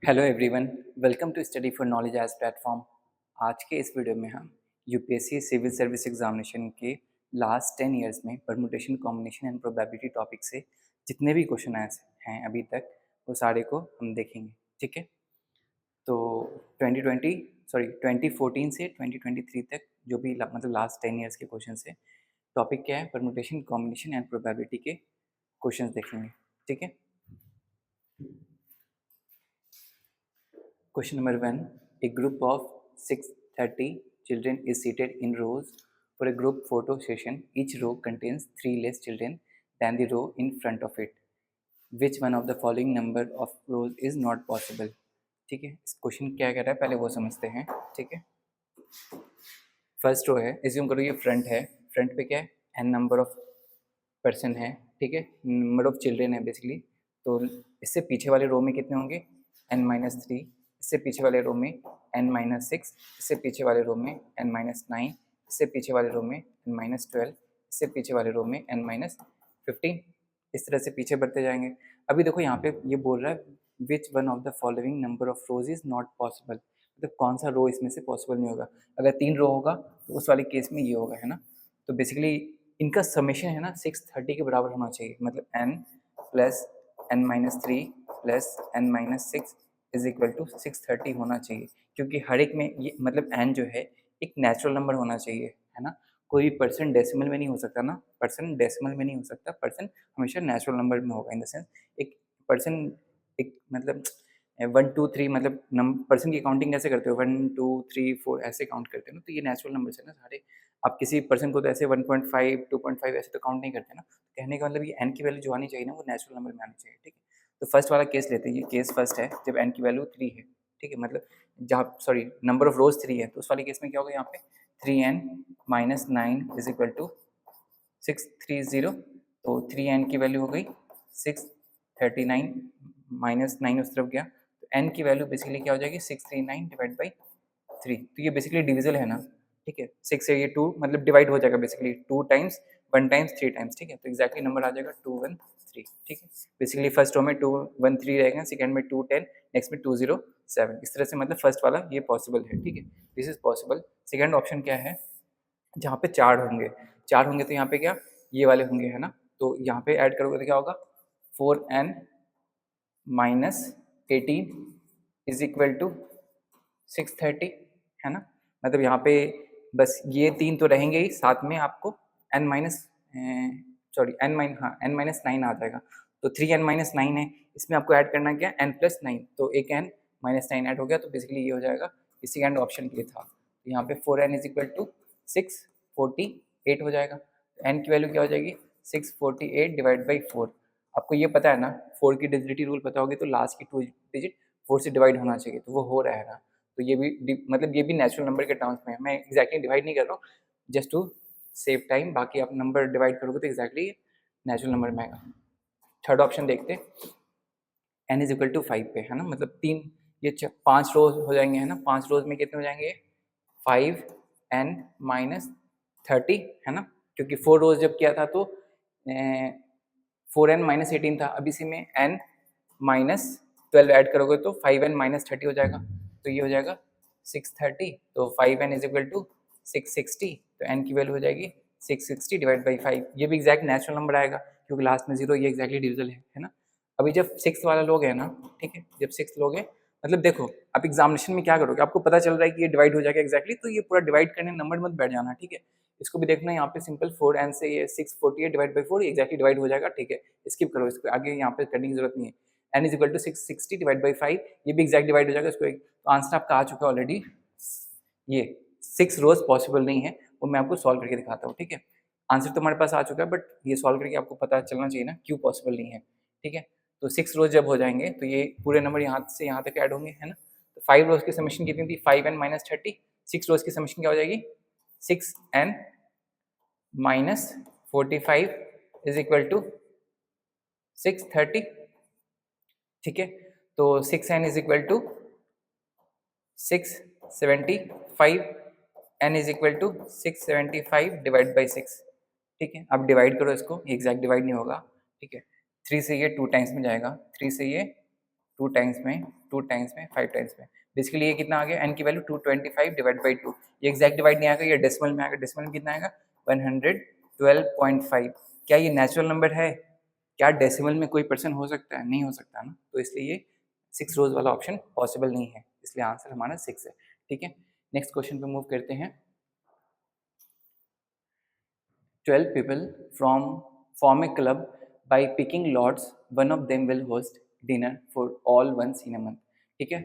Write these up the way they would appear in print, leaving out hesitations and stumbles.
Hello everyone, welcome to study for knowledge edge platform. आज के इस वीडियो में हम यूपीएससी सिविल सर्विस एग्जामिनेशन के लास्ट 10 इयर्स में permutation combination and probability topic से जितने भी क्वेश्चन आए हैं अभी तक वो सारे को हम देखेंगे। ठीक है, तो 2014 से 2023 तक जो भी मतलब लास्ट 10 इयर्स के क्वेश्चन है, टॉपिक क्या है, परमुटेशन कॉम्बिनेशन एंड प्रोबेबिलिटी के क्वेश्चन देखेंगे। ठीक है, Question number 1. A group of 630 children is seated in rows for a group photo session. Each row contains 3 less children than the row in front of it. Which one of the following number of rows is not possible? ठीक है, इस question क्या कह रहा है पहले वो समझते हैं। ठीक है, फर्स्ट रो है, एज्यूम करो ये फ्रंट है। फ्रंट पे क्या है, एन नंबर ऑफ पर्सन है। ठीक है, नंबर ऑफ चिल्ड्रेन है बेसिकली। तो इससे पीछे वाले रो में कितने होंगे, n-3। इससे पीछे वाले रो में n-6। इससे पीछे वाले रो में n-9। इससे पीछे वाले रो में n-12। इससे पीछे वाले रो में n-15। इस तरह से पीछे बढ़ते जाएंगे। अभी देखो यहाँ पे ये बोल रहा है which one of the following number of rose is not possible, मतलब कौन सा रो इसमें से पॉसिबल नहीं होगा। अगर 3 रो होगा तो उस वाले केस में ये होगा, है ना। तो बेसिकली इनका समेशन है ना 630 के बराबर होना चाहिए, मतलब n plus n-3 plus n-6 is equal to 630 होना चाहिए, क्योंकि हर एक में ये मतलब n जो है एक नेचुरल नंबर होना चाहिए, है ना। कोई भी पर्सन डेसिमल में नहीं हो सकता ना, पर्सन डेसिमल में नहीं हो सकता, पर्सन हमेशा नेचुरल नंबर में होगा। इन द सेंस एक पर्सन एक मतलब 1 2 3 मतलब पर्सन की काउंटिंग कैसे करते हो, 1 2 3 4 ऐसे काउंट करते हो ना, तो ये नेचुरल नंबर है ना सारे। आप किसी पर्सन को तो ऐसे 1.5 2.5 ऐसे तो काउंट नहीं करते ना। कहने का मतलब ये n की वैल्यू जो आनी चाहिए ना वो नेचुरल नंबर में आनी चाहिए। ठीक है, तो फर्स्ट वाला केस लेते हैं, ये केस फर्स्ट है जब n की वैल्यू 3 है। ठीक है, मतलब जहाँ सॉरी नंबर ऑफ रोज 3 है, तो उस वाले केस में क्या होगा, यहाँ पे 3n-9 इज इक्वल टू 630। तो 3n की वैल्यू हो गई 639 माइनस 9 उस तरफ गया, तो n की वैल्यू बेसिकली क्या हो जाएगी 639 डिवाइड बाई 3। तो ये बेसिकली डिविजल है ना। ठीक है, 6 से ये 2 मतलब डिवाइड हो जाएगा बेसिकली 2 टाइम्स 1 टाइम्स 3 टाइम्स। ठीक है, तो एक्जैक्टली नंबर आ जाएगा 213। ठीक है, बेसिकली फर्स्ट रो में 213 रहेगा, सेकंड में 210, नेक्स्ट में 207। इस तरह से मतलब फर्स्ट वाला ये पॉसिबल है। ठीक है, this is possible. Second option क्या है, जहाँ पे 4 होंगे, 4 होंगे तो यहाँ पे क्या ये वाले होंगे, है ना। तो यहाँ पे ऐड करोगे तो क्या होगा 4n minus 18 is equal to 630, है ना। मतलब यहाँ पे बस ये 3 तो रहेंगे ही, साथ में आपको n माइनस n-9 आ जाएगा। तो 3n-9 है, इसमें आपको ऐड करना क्या n+9, तो एक n-9 ऐड हो गया, तो बेसिकली ये हो जाएगा। इसी एंड ऑप्शन के लिए था, तो यहाँ पे 4n इज इक्वल टू 648 हो जाएगा। तो n की वैल्यू क्या हो जाएगी 648 डिवाइड बाई 4। आपको ये पता है ना 4 की डिजिटिविटी रूल पता होगी, तो लास्ट की 2 डिजिट 4 से डिवाइड होना चाहिए, तो वो हो रहा है ना। तो ये भी मतलब ये भी नेचुरल नंबर के टर्म्स में है, मैं एक्जैक्टली डिवाइड नहीं कर रहा हूँ जस्ट टू सेव टाइम। बाकी आप नंबर डिवाइड करोगे तो एक्जैक्टली नेचुरल नंबर में आएगा। थर्ड ऑप्शन देखते n इज इक्वल टू 5 पे, है ना। मतलब 3 ये 5 रोज हो जाएंगे, है ना। 5 रोज में कितने हो जाएंगे 5n-30, है ना, क्योंकि 4 रोज जब किया था तो 4n-18 था। अब इसी में n-12 ऐड करोगे तो 5n-30 हो जाएगा, तो ये हो जाएगा 630। तो 5n इज इक्वल टू 660, तो n की वैल्यू हो जाएगी 660 डिवाइड बाई 5। ये भी एग्जैक्ट नेचुरल नंबर आएगा क्योंकि लास्ट में 0, ये एग्जैक्टली डिविजल है ना। अभी जब 6 वाला लोग है ना, ठीक है, जब 6 लोग है मतलब देखो आप एग्जामिनेशन में क्या करोगे, आपको पता चल रहा है कि ये डिवाइड हो जाएगा एक्जैक्टली, तो ये पूरा डिवाइड करने नंबर मत बैठ जाना। ठीक है, इसको भी देखना, यहाँ पे सिंपल 4n से ये 648 डिवाइड बाई 4 एक्जैक्टली डिवाइड हो जाएगा। ठीक है, स्किप करो इसको, आगे यहाँ पे करने की जरूरत नहीं है। n is equal to 660 divide by 5, ये भी एक्जैक्ट डिवाइड हो जाएगा इसको। तो आंसर आपका आ चुका है ऑलरेडी। ये 6 रोज पॉसिबल नहीं है, वो मैं आपको सॉल्व करके दिखाता हूँ। ठीक है, आंसर तो हमारे पास आ चुका है, बट ये सॉल्व करके आपको पता चलना चाहिए ना क्यों पॉसिबल नहीं है। ठीक है, तो 6 रोज जब हो जाएंगे तो ये पूरे नंबर यहाँ से यहाँ तक ऐड होंगे, है ना। तो 5 रोज की समेशन कितनी थी 5n-30, 6 रोज की समेशन क्या हो जाएगी 6n-45 इज इक्वल टू 630। ठीक है, तो 6n is equal to 675, n is equal to 675 divide by 6। ठीक है, अब डिवाइड करो इसको, ये एग्जैक्ट डिवाइड नहीं होगा। ठीक है, 3 से ये 2 टाइम्स में जाएगा, 3 से ये 2 टाइम्स में 5 टाइम्स में, बेसिकली ये कितना आ गया, n की वैल्यू 225 डिवाइड बाई 2, ये एग्जैक्ट डिवाइड नहीं आएगा, ये डेसिमल में आएगा, डेसिमल में कितना आएगा 112.5। क्या ये नेचुरल नंबर है? क्या डेसिमल में कोई पर्सन हो सकता है? नहीं हो सकता ना, तो इसलिए ये 6 रोज वाला ऑप्शन पॉसिबल नहीं है, इसलिए आंसर हमारा 6 है। ठीक है, नेक्स्ट क्वेश्चन पे मूव करते हैं। 12 people form a club by picking lots, one of them will host dinner for all once in a month। ठीक है,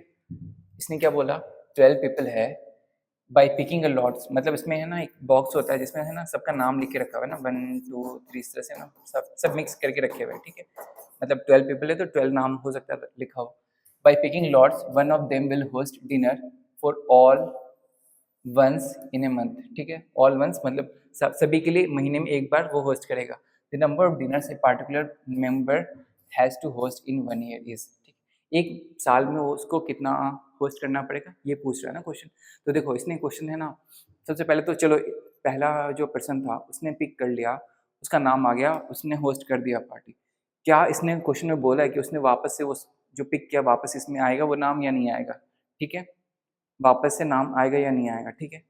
इसने क्या बोला, 12 people है, बाई पिकिंग अ लॉट्स, मतलब इसमें है ना एक बॉक्स होता है जिसमें है ना सबका नाम लिख के रखा हुआ है ना, 1 2 3 इस तरह से ना सब मिक्स करके रखे हुए हैं। ठीक है, मतलब 12 पीपल है तो 12 नाम हो सकता है लिखा हो। By picking lots one of them will host dinner for all once in a month. ठीक है, ऑल वंस मतलब सभी के लिए महीने में एक बार वो होस्ट करेगा। The number of dinners a particular member has to host in 1 year is, एक साल में वो उसको कितना होस्ट करना पड़ेगा, ये पूछ रहा है ना क्वेश्चन। तो देखो इसने क्वेश्चन है ना, सबसे पहले तो चलो पहला जो पर्सन था उसने पिक कर लिया, उसका नाम आ गया, उसने होस्ट कर दिया पार्टी। क्या इसने क्वेश्चन में बोला है कि उसने वापस से वो जो पिक किया वापस इसमें आएगा वो नाम या नहीं आएगा? ठीक है, वापस से नाम आएगा या नहीं आएगा? ठीक है,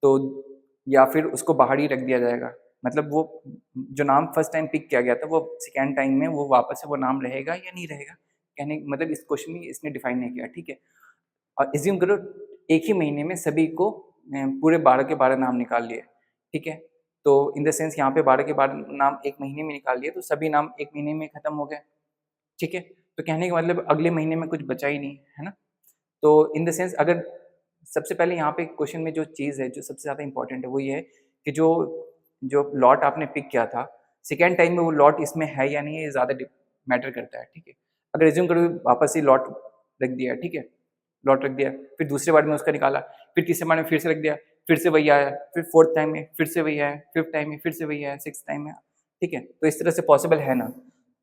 तो या फिर उसको बाहर ही रख दिया जाएगा, मतलब वो जो नाम फर्स्ट टाइम पिक किया गया था वो सेकेंड टाइम में वो वापस से वो नाम रहेगा या नहीं रहेगा, कहने मतलब इस क्वेश्चन में इसने डिफाइन नहीं किया। ठीक है, और एज्यूम करो एक ही महीने में सभी को पूरे 12 के 12 नाम निकाल लिए। ठीक है, तो इन द सेंस यहाँ पे 12 के 12 नाम एक महीने में निकाल लिए, तो सभी नाम एक महीने में खत्म हो गए। ठीक है, तो कहने का मतलब अगले महीने में कुछ बचा ही नहीं है ना। तो इन द सेंस अगर सबसे पहले यहाँ पे क्वेश्चन में जो चीज़ है जो सबसे ज़्यादा इंपॉर्टेंट है वो ये है कि जो जो लॉट आपने पिक किया था सेकेंड टाइम में वो लॉट इसमें है या नहीं है, ये ज़्यादा मैटर करता है। ठीक है, अगर रिज्यूम करो वापस से लॉट रख दिया, ठीक है, लॉट रख दिया, फिर दूसरे बार में उसका निकाला, फिर तीसरे बार में फिर से रख दिया, फिर से वही आया, फिर फोर्थ टाइम में फिर से वही आया, फिफ्थ टाइम में फिर से वही आया, सिक्स टाइम में। ठीक है, तो इस तरह से पॉसिबल है ना,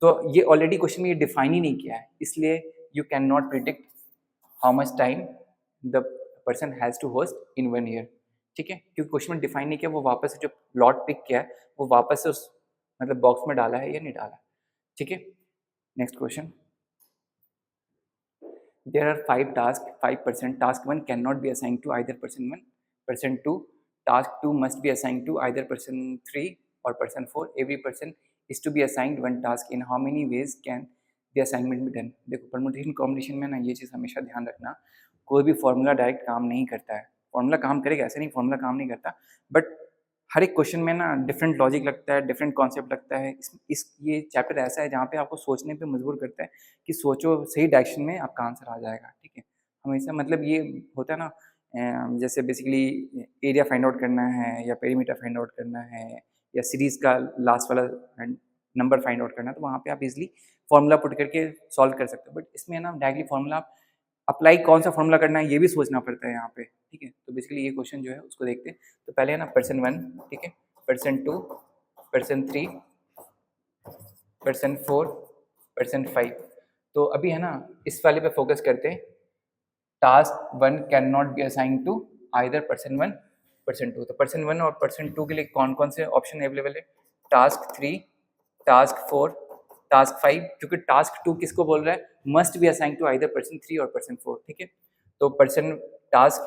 तो ये ऑलरेडी क्वेश्चन में ये डिफाइन ही नहीं किया है, इसलिए you can not predict how much time the person has to host in 1 year. ठीक है, क्योंकि क्वेश्चन में डिफाइन नहीं किया, वो वापस से जो लॉट पिक किया है वो वापस से उस मतलब बॉक्स में डाला है या नहीं डाला। ठीक है, next question. There are 5 tasks, 5%. Task 1 cannot be assigned to either person 1, person 2. Task 2 must be assigned to either person 3 or person 4. Every person is to be assigned one task. In how many ways can the assignment be done? देखो permutation combination में ना ये चीज़ हमेशा ध्यान रखना, कोई भी formula direct काम नहीं करता है। फॉर्मूला काम करेगा ऐसे नहीं, फॉर्मूला काम नहीं करता, बट हर एक क्वेश्चन में ना डिफरेंट लॉजिक लगता है, डिफरेंट कॉन्सेप्ट लगता है। इस ये चैप्टर ऐसा है जहाँ पे आपको सोचने पे मजबूर करता है कि सोचो सही डायरेक्शन में आपका आंसर आ जाएगा। ठीक है, हमेशा मतलब ये होता है ना, जैसे बेसिकली एरिया फाइंड आउट करना है या पेरीमीटर फाइंड आउट करना है या सीरीज़ का लास्ट वाला नंबर फाइंड आउट करना है, तो वहाँ पे आप इजीली फॉर्मूला पुट करके सॉल्व कर सकते हो। बट इसमें ना डायरेक्टली फॉर्मूला आप अप्लाई कौन सा फॉर्मूला करना है ये भी सोचना पड़ता है यहाँ पे। ठीक है, तो बेसिकली ये क्वेश्चन जो है उसको देखते हैं। तो पहले है ना पर्सन 1, ठीक है, पर्सन 2, पर्सन 3, पर्सन 4, पर्सन 5। तो अभी है ना इस वाले पे फोकस करते हैं। Task 1 can not be assign to either person 1, person 2। तो पर्सन 1 और पर्सन 2 के लिए कौन कौन से ऑप्शन अवेलेबल है? टास्क 3, टास्क 4, टास्क 5, क्योंकि टास्क 2 किसको बोल रहा है? Must be assign to either person 3 और पर्सन 4। ठीक है, तो पर्सन टास्क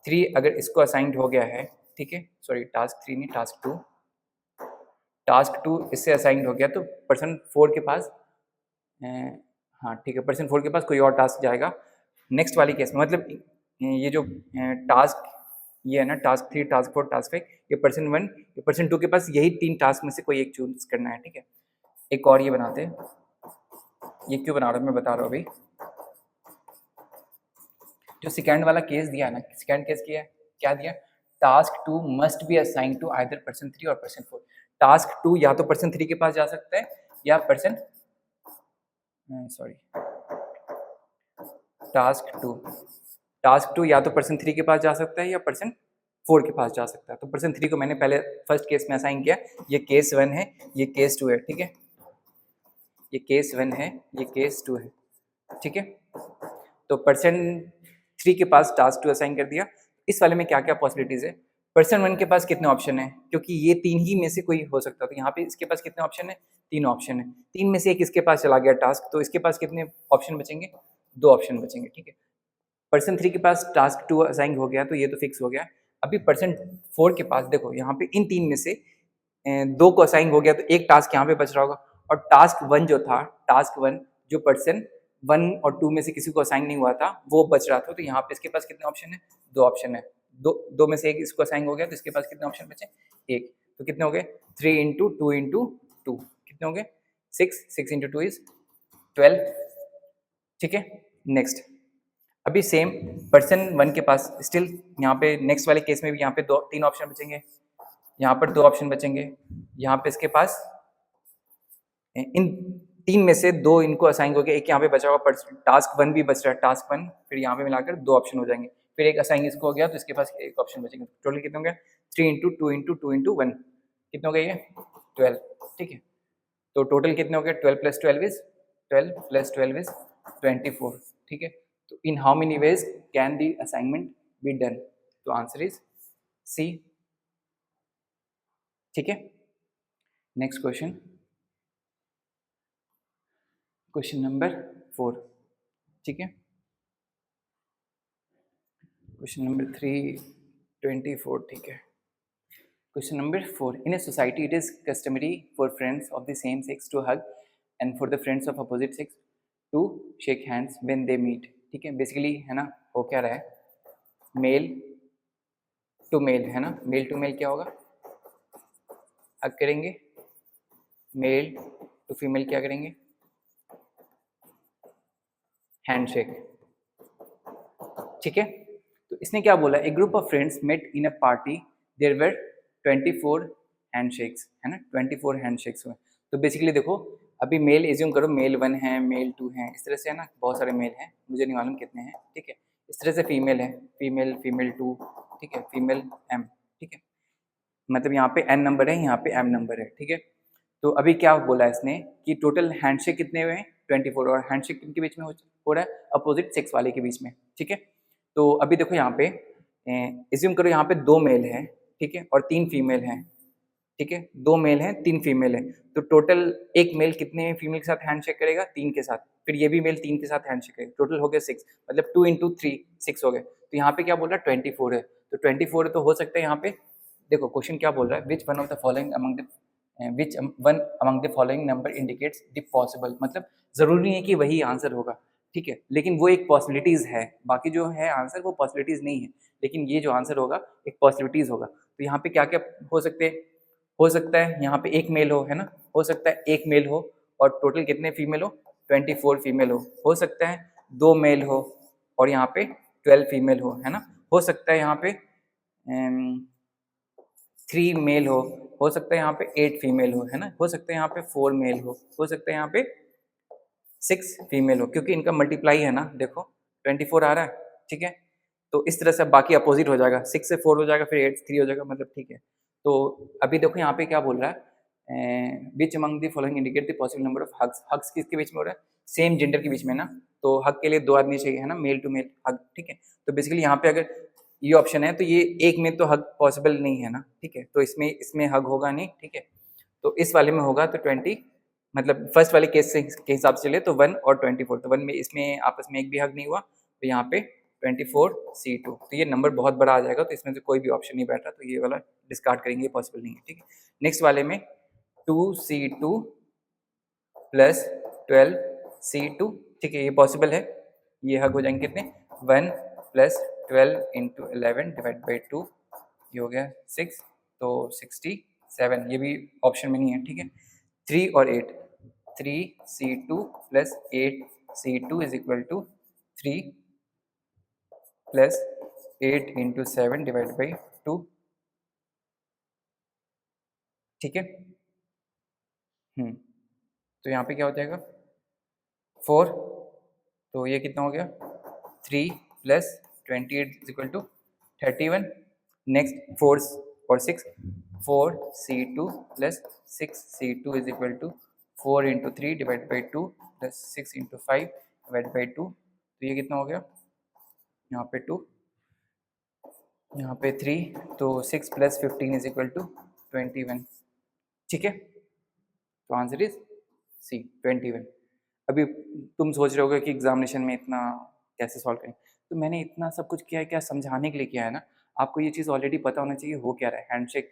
3 अगर इसको असाइंड हो गया है, ठीक है, सॉरी टास्क 3 नहीं टास्क 2, टास्क 2 इससे असाइंड हो गया तो पर्सन 4 के पास हाँ ठीक है, पर्सन 4 के पास कोई और टास्क जाएगा नेक्स्ट वाली केस में। मतलब ये जो टास्क ये है ना टास्क 3, टास्क 4, टास्क 5, ये पर्सन 1, ये पर्सन 2 के पास यही 3 टास्क में से कोई एक चूज करना है। ठीक है, एक और ये बनाते हैं, ये क्यों बना रहा हूँ मैं बता रहा हूँ अभी। जो सेकेंड वाला केस दिया है ना, सेकेंड केस क्या दिया? Task 2 must be assign to either person 3 और पर्सन 4। टास्क 2 या तो पर्सन 3 के पास जा सकता है या पर्सन टास्क 2 या तो पर्सन 3 के पास जा सकता है या पर्सन 4 के पास जा सकता है। तो पर्सन 3 को मैंने पहले फर्स्ट केस में असाइन किया, ये केस 1 है, ये केस 2 है। ठीक है, ये केस 1 है, ये केस 2 है। ठीक है, तो पर्सन 3 के पास टास्क 2 असाइन कर दिया। इस वाले में क्या क्या पॉसिबिलिटीज़ है? पर्सन 1 के पास कितने ऑप्शन है? क्योंकि ये 3 ही में से कोई हो सकता है, तो यहाँ पे इसके पास कितने ऑप्शन है? 3 ऑप्शन है। 3 में से एक इसके पास चला गया टास्क, तो इसके पास कितने ऑप्शन बचेंगे? 2 ऑप्शन बचेंगे, ठीक है। पर्सन 3 के पास टास्क 2 असाइन हो गया, तो ये तो फिक्स हो गया। अभी पर्सन 4 के पास देखो यहाँ पे इन 3 में से 2 को असाइन हो गया, तो एक टास्क यहाँ पे बच रहा होगा, और टास्क 1 जो था, टास्क 1 जो पर्सन 1 और 2 में से किसी को असाइन नहीं हुआ था, वो बच रहा था। तो यहाँ पे इसके पास कितने ऑप्शन है? 2 ऑप्शन है। दो में से एक इसको असाइन हो गया, तो इसके पास कितने ऑप्शन बचे? एक। तो कितने हो गए? 3 इंटू 2 इंटू 2 कितने हो गए? 6 इंटू 2 इज 12, ठीक है। नेक्स्ट, अभी सेम पर्सन 1 के पास स्टिल यहाँ पे नेक्स्ट वाले केस में भी यहाँ पे 3 ऑप्शन बचेंगे, यहाँ पर 2 ऑप्शन बचेंगे, यहाँ पे इसके पास इन 3 में से 2 इनको असाइन हो गया, एक यहाँ पे बचा हुआ टास्क 1 भी बच रहा है, टास्क 1 फिर यहाँ पे मिलाकर 2 ऑप्शन हो जाएंगे, फिर एक असाइन इसको हो गया, तो इसके पास एक ऑप्शन बचेंगे। टोटल कितने हो गया? 3 इंटू 2 इंटू 2 इंटू 1 कितने हो गए? ये 12, ठीक है। तो टोटल कितने हो गए? 12 प्लस 12 इज 24, ठीक है। तो in how many ways can the assignment be done? तो आंसर इज सी, ठीक है। नेक्स्ट क्वेश्चन, क्वेश्चन नंबर 4, ठीक है। क्वेश्चन नंबर 324, ठीक है। Question number 4, in a society it is customary for friends of the same sex to hug and for the friends of opposite sex to shake hands when they meet, ठीक है। Basically है ना, हो क्या रहा है, मेल टू मेल है ना, मेल टू मेल क्या होगा? हग करेंगे, मेल टू फीमेल क्या करेंगे? हैंडशेक, ठीक है। तो इसने क्या बोला? A group of friends met in a party, there were 24 handshakes, है ना, 24 हैंडशेक्स हुए। तो बेसिकली देखो, अभी मेल एज्यूम करो, मेल 1 है, मेल 2 है, इस तरह से है ना, बहुत सारे मेल हैं, मुझे नहीं मालूम कितने हैं, ठीक है। इस तरह से फीमेल है, फीमेल 2, ठीक है, फीमेल m, ठीक है। मतलब यहाँ पे n नंबर है, यहाँ पे m नंबर है, ठीक है। तो अभी क्या बोला इसने कि टोटल हैंडशेक कितने हुए हैं? 24, और हैंडशेक किनके बीच में हो रहा है? अपोजिट सेक्स वाले के बीच में, ठीक है। तो अभी देखो यहाँ पे एज्यूम करो, यहाँ पे 2 मेल हैं, ठीक है, और 3 फीमेल हैं, ठीक है। 2 मेल हैं, 3 फीमेल हैं, तो टोटल एक मेल कितने फीमेल के साथ हैंडशेक करेगा? 3 के साथ, फिर ये भी मेल 3 के साथ हैंडशेक करेगा, टोटल हो गया 6, मतलब 2 इंटू 3 6 हो गए। तो यहाँ पे क्या बोल रहा है? 24 है, तो 24 है, तो हो सकता है यहाँ पे देखो क्वेश्चन क्या बोल रहा है, which one of the following among the which one among the following number indicates the possible, मतलब जरूरी नहीं है कि वही आंसर होगा, ठीक है, लेकिन वो एक पॉसिबिलिटीज है, बाकी जो है आंसर वो पॉसिबिलिटीज नहीं है, लेकिन ये जो आंसर होगा एक पॉसिबिलिटीज होगा। तो यहाँ पे क्या क्या हो सकते हैं? हो सकता है यहाँ पे एक मेल हो, है ना, हो सकता है एक मेल हो और टोटल कितने फीमेल हो? 24 फीमेल हो सकता है 2 मेल हो और यहाँ पे 12 फीमेल है ना, हो सकता है यहाँ पे 3 मेल हो सकता है यहाँ पे 8 फीमेल है ना, हो सकता है यहाँ पे 4 मेल हो सकता है यहाँ पे 6 फीमेल हो, क्योंकि इनका मल्टीप्लाई है ना, देखो 24 आ रहा है, ठीक है। तो इस तरह से बाकी अपोजिट हो जाएगा, 6 से 4 हो जाएगा, फिर 8 से 3 हो जाएगा, मतलब ठीक है। तो अभी देखो यहाँ पे क्या बोल रहा है, which among the following indicate the possible number of hugs, hugs किसके बीच में हो रहा है? सेम जेंडर के बीच में ना, तो हग के लिए 2 आदमी चाहिए, है ना, मेल टू मेल हग, ठीक है। तो बेसिकली यहाँ पे अगर ये ऑप्शन है तो ये एक में तो हग पॉसिबल नहीं है ना, ठीक है, तो इसमें हग होगा नहीं, ठीक है। तो इस वाले में होगा, तो 20, मतलब फर्स्ट वाले केस से के हिसाब से चले तो 1 और 24, तो 1 में इसमें आपस में एक भी हग नहीं हुआ, तो यहाँ पे 24C2, तो ये नंबर बहुत बड़ा आ जाएगा, तो इसमें से कोई भी ऑप्शन नहीं बैठ रहा, तो ये वाला डिस्कार्ड करेंगे, पॉसिबल नहीं है, ठीक है। नेक्स्ट वाले में 2C2 प्लस 12C2, ठीक है, ये पॉसिबल है, ये हग हो जाएंगे कितने? 1 प्लस 12 इंटू 11 डिवाइड बाई 2, ये हो गया 6, तो 67, ये भी ऑप्शन में नहीं है, ठीक है। 3 और 8, 3C2 plus 8C2 is equal to 3 plus 8 into 7 divide by 2, ठीक है। तो यहाँ पे क्या हो जाएगा? 4, तो ये कितना हो गया? 3 plus 28 is equal to 31, next 4 और 6, 4C2 plus 6C2 is equal to 4 into 3 divide by 2 plus 6 into 5 divide by 2, तो ये कितना हो गया? यहाँ पे 2, यहाँ पे 3, तो 6 प्लस 15 इज इक्वल टू 21, ठीक है। तो आंसर इज सी 21। अभी तुम सोच रहे होगे कि एग्जामिनेशन में इतना कैसे सॉल्व करें, तो मैंने इतना सब कुछ किया है क्या, समझाने के लिए किया है ना। आपको ये चीज़ ऑलरेडी पता होना चाहिए हो क्या रहा है, हैंडशेक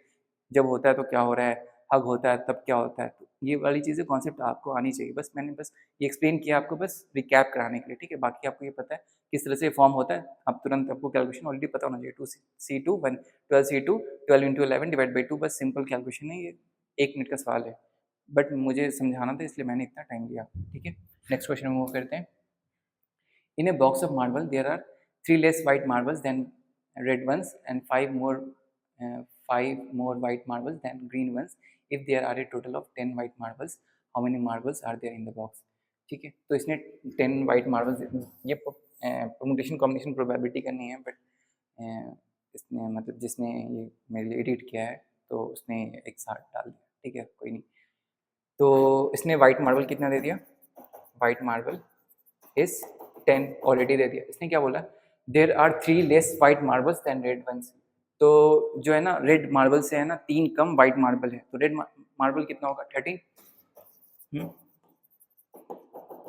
जब होता है तो क्या हो रहा है, हग होता है तब क्या होता है, तो ये वाली चीज़ें कॉन्सेप्ट आपको आनी चाहिए। बस मैंने बस ये एक्सप्लेन किया आपको, बस रिकैप कराने के लिए, ठीक है। बाकी आपको ये पता है किस तरह से फॉर्म होता है, अब तुरंत आपको कैलकुलेशन ऑलरेडी पता होना चाहिए। 2C2 1 12C2 12 into 11 divide by 2, बस सिंपल कैलकुलेशन है ये, 1 मिनट का सवाल है, बट मुझे समझाना था इसलिए मैंने इतना टाइम लिया, ठीक है। नेक्स्ट क्वेश्चन में मूव करते हैं। In a box of marble, there are 3 less white marbles than red ones and 5 more white marbles than green ones. If there are a total of 10 white marbles, how many marbles are there in the box? ठीक है, तो इसने 10 white marbles, ये permutation combination probability करनी है, but इसने मतलब जिसने ये मेरे लिए एडिट किया है तो उसने एक साथ डाल दिया, ठीक है, कोई नहीं। तो इसने वाइट मार्बल कितना दे दिया, वाइट मार्बल इज 10 ऑलरेडी दे दिया। इसने क्या बोला, there are 3 less white marbles than red ones. तो जो है ना रेड मार्बल से है ना 3 कम वाइट मार्बल है, तो रेड मार्बल कितना होगा 13,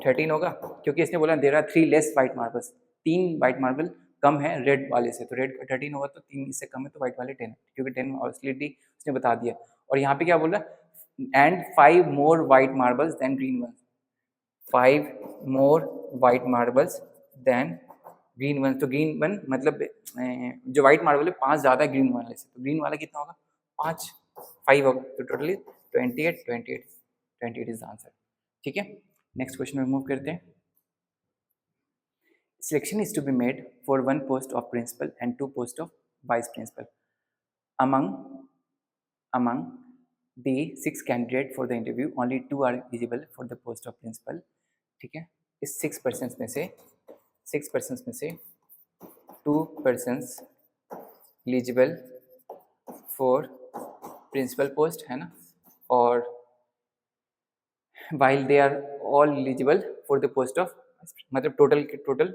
13 होगा, क्योंकि इसने बोला there are 3 less white marbles, 3 white marble कम है रेड वाले से, तो रेड का 13 होगा, तो 3 इससे कम है तो वाइट वाले 10, क्योंकि 10 ऑब्वियसली उसने बता दिया। और यहाँ पे क्या बोला, and 5 more white marbles than green ones, 5 more white marbles than green one. तो ग्रीन वन मतलब जो वाइट मार्बल है 5 ज़्यादा ग्रीन वाले से, तो ग्रीन वाला कितना होगा 5, 5 होगा, तो टोटली 28 28 28 इज द आंसर, ठीक है। नेक्स्ट क्वेश्चन में मूव करते हैं। Selection is to be made for 1 post of principal and 2 post of vice principal among the 6 candidate for the interview, only 2 are eligible for the post of principal, ठीक है। इस 6% में से 2 persons eligible for principal post है ना, और while they are all eligible for the post of, मतलब total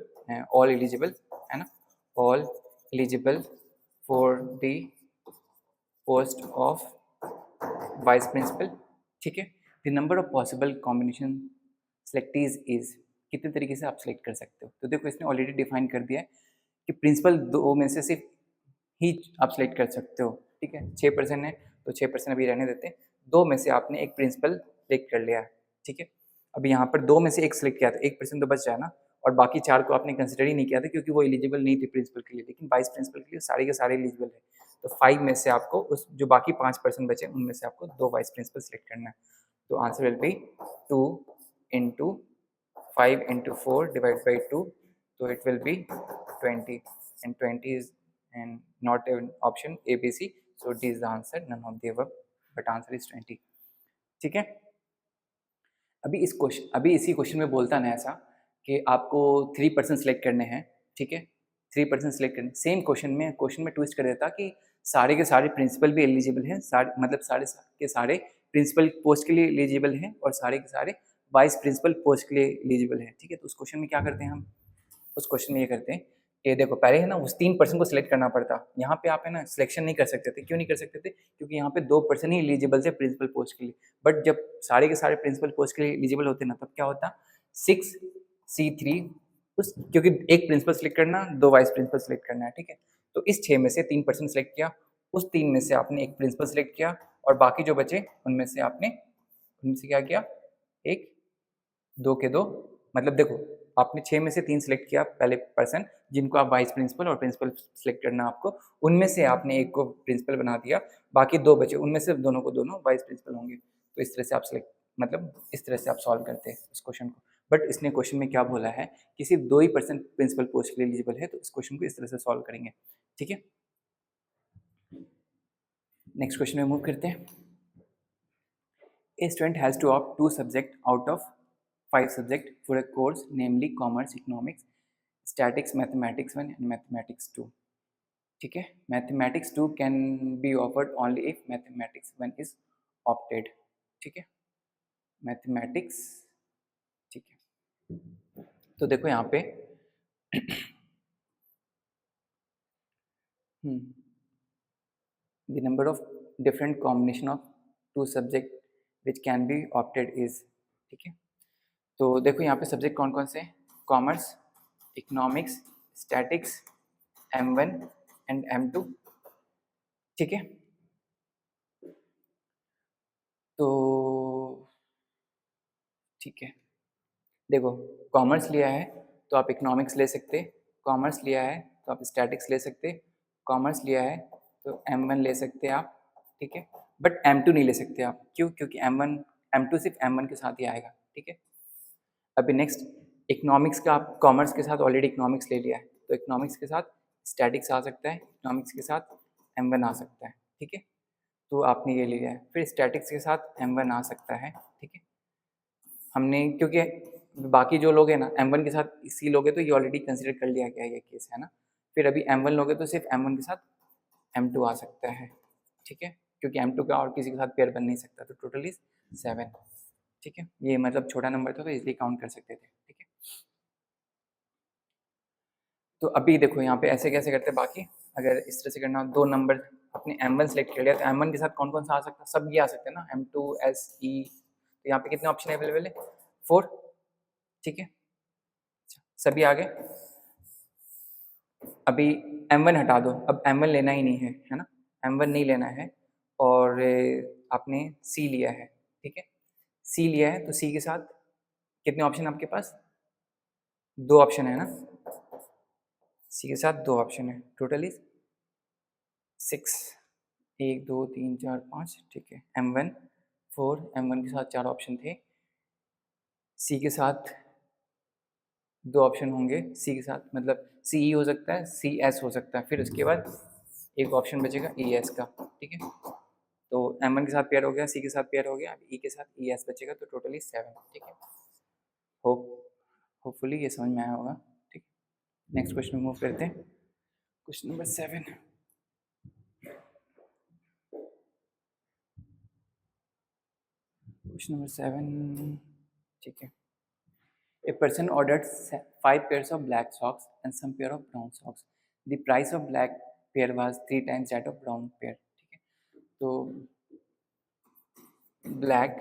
all eligible है ना, all eligible for the post of vice principal, ठीक है। The number of possible combination selectees is, कितने तरीके से आप सेलेक्ट कर सकते हो, तो देखो इसने ऑलरेडी डिफाइन कर दिया है कि प्रिंसिपल 2 में से सिर्फ ही आप सेलेक्ट कर सकते हो, ठीक है। 6% है तो 6% अभी रहने देते हैं, 2 में से आपने एक प्रिंसिपल सेलेक्ट कर लिया है, ठीक है। अभी यहाँ पर 2 में से एक सेलेक्ट किया था, 1% तो बच जाए ना, और बाकी 4 को आपने कंसिडर ही नहीं किया था क्योंकि वो एलिजिबल नहीं थे प्रिंसिपल के लिए, लेकिन वाइस प्रिंसिपल के लिए सारे के सारे एलिजिबल है। तो 5 में से आपको उस जो बाकी 5% बचे उनमें से आपको 2 वाइस प्रिंसिपल सेलेक्ट करना है, तो answer will B 2 into 5 into 4 divide by 2, तो it will B 20, and 20 is and not an option A, B, C, so D is the answer, none of the above, but answer is 20, ठीक है। अभी इसी question में बोलता ना ऐसा कि आपको 3% सेलेक्ट करने हैं, ठीक है, 3% सेलेक्ट करने, सेम क्वेश्चन में ट्विस्ट कर देता कि सारे के सारे प्रिंसिपल भी एलिजिबल हैं, मतलब सारे के सारे प्रिंसिपल पोस्ट के लिए एलिजिबल हैं और सारे के सारे वाइस प्रिंसिपल पोस्ट के लिए एलिजिबल हैं, ठीक है। तो उस क्वेश्चन में क्या करते हैं हम, उस क्वेश्चन में ये करते हैं कि देखो पहले है ना उस 3% को सिलेक्ट करना पड़ता, यहाँ पे आप है ना सिलेक्शन नहीं कर सकते थे, क्यों नहीं कर सकते थे, क्योंकि यहाँ पे 2% ही एलिजिबल थे प्रिंसिपल पोस्ट के लिए, बट जब सारे के सारे प्रिंसिपल पोस्ट के लिए एलिजिबल होते ना तब क्या होता 6C3, उस क्योंकि एक प्रिंसिपल सेलेक्ट करना 2 वाइस प्रिंसिपल सेलेक्ट करना है, ठीक है। तो इस 6 में से 3% सेलेक्ट किया, उस 3 में से आपने एक प्रिंसिपल सेलेक्ट किया और बाकी जो बचे उनमें से आपने उनसे क्या किया, एक 2 के 2, मतलब देखो आपने 6 में से 3 सेलेक्ट किया पहले पर्सन जिनको आप वाइस प्रिंसिपल और प्रिंसिपल सेलेक्ट करना आपको, उनमें से आपने एक को प्रिंसिपल बना दिया, बाकी 2 बचे उनमें से दोनों को दोनों वाइस प्रिंसिपल होंगे, तो इस तरह से आप सेलेक्ट मतलब इस तरह से आप सॉल्व करते हैं इस क्वेश्चन को। बट इसने क्वेश्चन में क्या बोला है कि सिर्फ 2 ही % प्रिंसिपल पोस्ट के लिए एलिजिबल है, तो इस क्वेश्चन को इस तरह से सॉल्व करेंगे, ठीक है। नेक्स्ट क्वेश्चन में मूव करते हैं। A student has to opt 2 subjects out of 5 subjects for a course, namely commerce, economics, statics, mathematics 1 and mathematics 2, ठीक है। mathematics 2 can be offered only if mathematics 1 is opted, ठीक है, mathematics, ठीक है। तो देखो यहाँ पे the number of different combination of 2 subject which can be opted is, ठीक है। तो देखो यहाँ पे सब्जेक्ट कौन कौन से हैं, commerce, economics, statics, M1 and M2, ठीक है। तो ठीक है, देखो कॉमर्स लिया है तो आप इकोनॉमिक्स ले सकते, कॉमर्स लिया है तो आप स्टैटिक्स ले सकते, कॉमर्स लिया है तो M1 ले सकते आप, ठीक है। बट M2 नहीं ले सकते आप, क्यों? क्योंकि M1 M2 सिर्फ M1 के साथ ही आएगा, ठीक है। अभी नेक्स्ट इकोनॉमिक्स का, आप कॉमर्स के साथ ऑलरेडी इकोनॉमिक्स ले लिया है तो इकोनॉमिक्स के साथ स्टैटिक्स आ सकता है, इकोनॉमिक्स के साथ M1 आ सकता है, ठीक है। तो आपने ये लिया है, फिर स्टैटिक्स के साथ M1 आ सकता है, ठीक है। हमने क्योंकि बाकी जो लोग हैं ना M1 के साथ इसी लोगे तो ये ऑलरेडी कंसिडर कर लिया गया ये केस है ना। फिर अभी M1 लोगे तो सिर्फ M1 के साथ M2 आ सकता है, ठीक है, क्योंकि M2 का और किसी के साथ पेयर बन नहीं सकता, तो टोटली 7, ठीक है। ये मतलब छोटा नंबर था तो इसलिए काउंट कर सकते थे, ठीक है। तो अभी देखो यहाँ पे ऐसे कैसे करते हैं बाकी, अगर इस तरह से करना हो, 2 नंबर अपने M1 सेलेक्ट कर लिया तो M1 के साथ कौन कौन सा आ सकता है, सब ये आ सकते हैं ना, M2 S E, तो यहाँ पे कितने ऑप्शन अवेलेबल है, 4, ठीक है। सभी आ गए। अभी M1 हटा दो, अब M1 लेना ही नहीं है ना, M1 नहीं लेना है और आपने C लिया है, ठीक है। C लिया है तो C के साथ कितने ऑप्शन आपके पास, 2 ऑप्शन है ना, C के साथ 2 ऑप्शन है, टोटली 6, 1 2 3 4 5, ठीक है। M1 4, M1 के साथ 4 ऑप्शन थे, C के साथ 2 ऑप्शन होंगे, C के साथ मतलब CE हो सकता है, CS हो सकता है, फिर उसके बाद एक ऑप्शन बचेगा ES का, ठीक है। तो M1 के साथ पेयर हो गया, C के साथ पेयर हो गया, अब E के साथ ES बचेगा, तो टोटली 7, ठीक है। होप होपफुली ये समझ में आया होगा, ठीक। नेक्स्ट क्वेश्चन मूव करते हैं, क्वेश्चन नंबर 7। क्वेश्चन नंबर 7, ठीक है। A person ordered 5 pairs of black socks and some pair of brown socks. The price of black pair was 3 times that of brown pair. ठीक है, तो black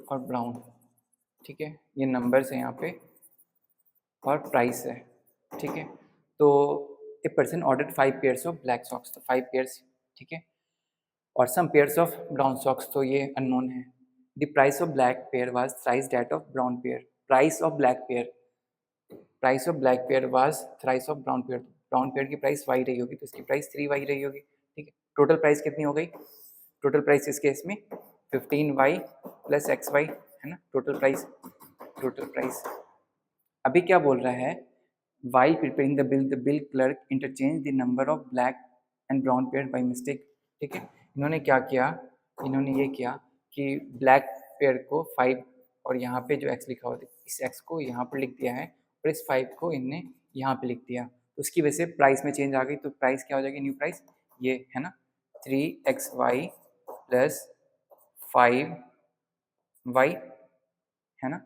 और brown, ठीक है, ये नंबर्स है यहाँ पे और प्राइस है, ठीक है। तो a person order 5 pairs of black socks, तो 5 पेयर्स, ठीक है, और सम पेयर्स ऑफ ब्राउन सॉक्स, तो ये अननोन है। The price of black pair was thrice that of brown pair, price of black pair, price of black pair was thrice of brown pair, brown pair की price Y रही होगी तो इसकी price 3y रही होगी, ठीक है। टोटल प्राइस कितनी हो गई, टोटल प्राइस इस केस में 15y प्लस XY है ना, टोटल प्राइस, टोटल प्राइस। अभी क्या बोल रहा है, why preparing the bill clerk interchange the number of black and brown pair by mistake, ठीक है। इन्होंने क्या किया, इन्होंने ये किया कि ब्लैक पेयर को 5 और यहाँ पे जो x लिखा हुआ था इस x को यहाँ पर लिख दिया है और इस 5 को इनने यहाँ पे लिख दिया, तो उसकी वजह से प्राइस में चेंज आ गई, तो प्राइस क्या हो जाएगी, न्यू प्राइस ये है ना, 3xy प्लस 5y है ना,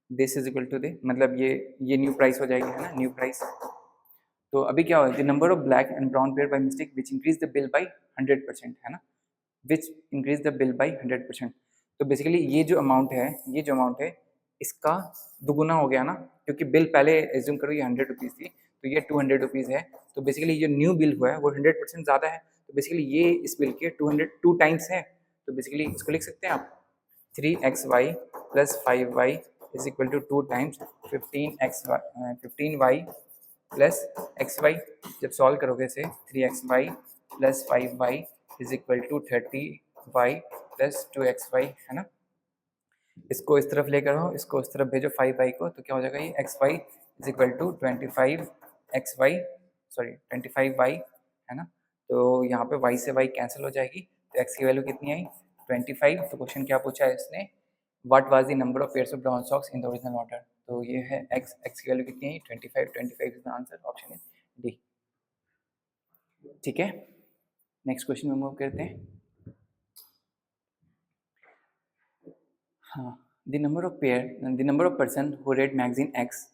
दिस इज इक्वल टू दे, मतलब ये न्यू प्राइस हो जाएगी है ना, न्यू प्राइस। तो अभी क्या होगा, the number of black and brown pair by mistake which increase the bill bye 100%, है ना, which increase the bill bye 100%। तो बेसिकली ये जो अमाउंट है, ये जो अमाउंट है इसका दुगुना हो गया ना, क्योंकि बिल पहले एज्यूम करो ये 100 रुपीज़ थी तो ये 200 रुपीज़ है, तो बेसिकली जो न्यू बिल हुआ है वो 100% ज़्यादा है, तो बेसिकली ये इस बिल के 2 टाइम्स है, तो बेसिकली इसको लिख सकते हैं आप 3xy plus 5y is equal to 2 times 15y plus XY। जब सॉल्व करोगे इसे 3xy plus 5y is equal to 30y plus 2xy, है ना। इसको इस तरफ लेकर आओ, इसको इस तरफ भेजो 5y को, तो क्या हो जाएगा ये xy is equal to 25xy, sorry 25y, है ना। तो यहाँ पे y से y कैंसिल हो जाएगी, तो x की वैल्यू कितनी आई 25। तो क्वेश्चन क्या पूछा है इसने, what was the number of pairs of brown socks in the original order, तो ये है x की वैल्यू कितनी आई 25 is the answer, option is D, ठीक है। नेक्स्ट क्वेश्चन में मूव करते हैं। हाँ, the number of person who read magazine x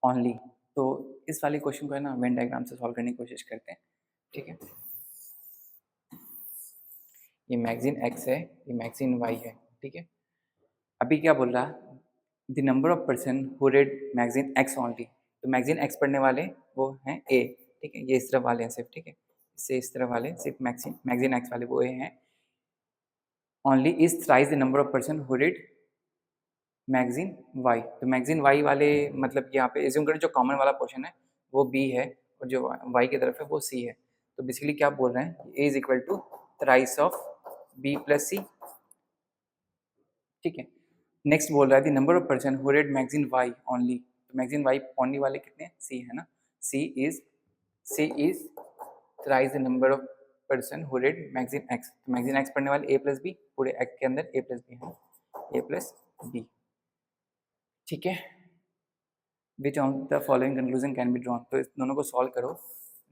only, तो इस वाले क्वेश्चन को है ना वेन डायग्राम से सॉल्व करने की कोशिश करते हैं, ठीक है। ये मैगजीन एक्स है, ये मैगजीन वाई है, ठीक है। अभी क्या बोल रहा है, the number of person who read magazine x only, तो मैगजीन एक्स पढ़ने वाले वो हैं ए, ठीक है, ये इस तरफ वाले हैं सिर्फ, ठीक है, इससे इस तरफ वाले सिर्फ मैगजीन एक्स वाले वो ए हैं। Only is thrice the number of person who read magazine Y, तो मैगजीन वाई वाले मतलब यहाँ पे एज्यूम करें जो कॉमन वाला पोर्शन है वो बी है और जो वाई की तरफ है वो सी है। तो बेसिकली क्या बोल रहे हैं, A is equal to thrice of B plus C, ठीक है। नेक्स्ट बोल रहा है the number of person who read magazine Y only, तो मैगजीन वाई ओनली वाले कितने, सी है ना, C is thrice the number of person who read magazine X, तो मैगजीन एक्स पढ़ने वाले ए प्लस बी, पूरे एक्स के अंदर ए प्लस बी है, ए प्लस बी, ठीक है। Which on the following conclusion can be drawn, तो इस दोनों को सॉल्व करो।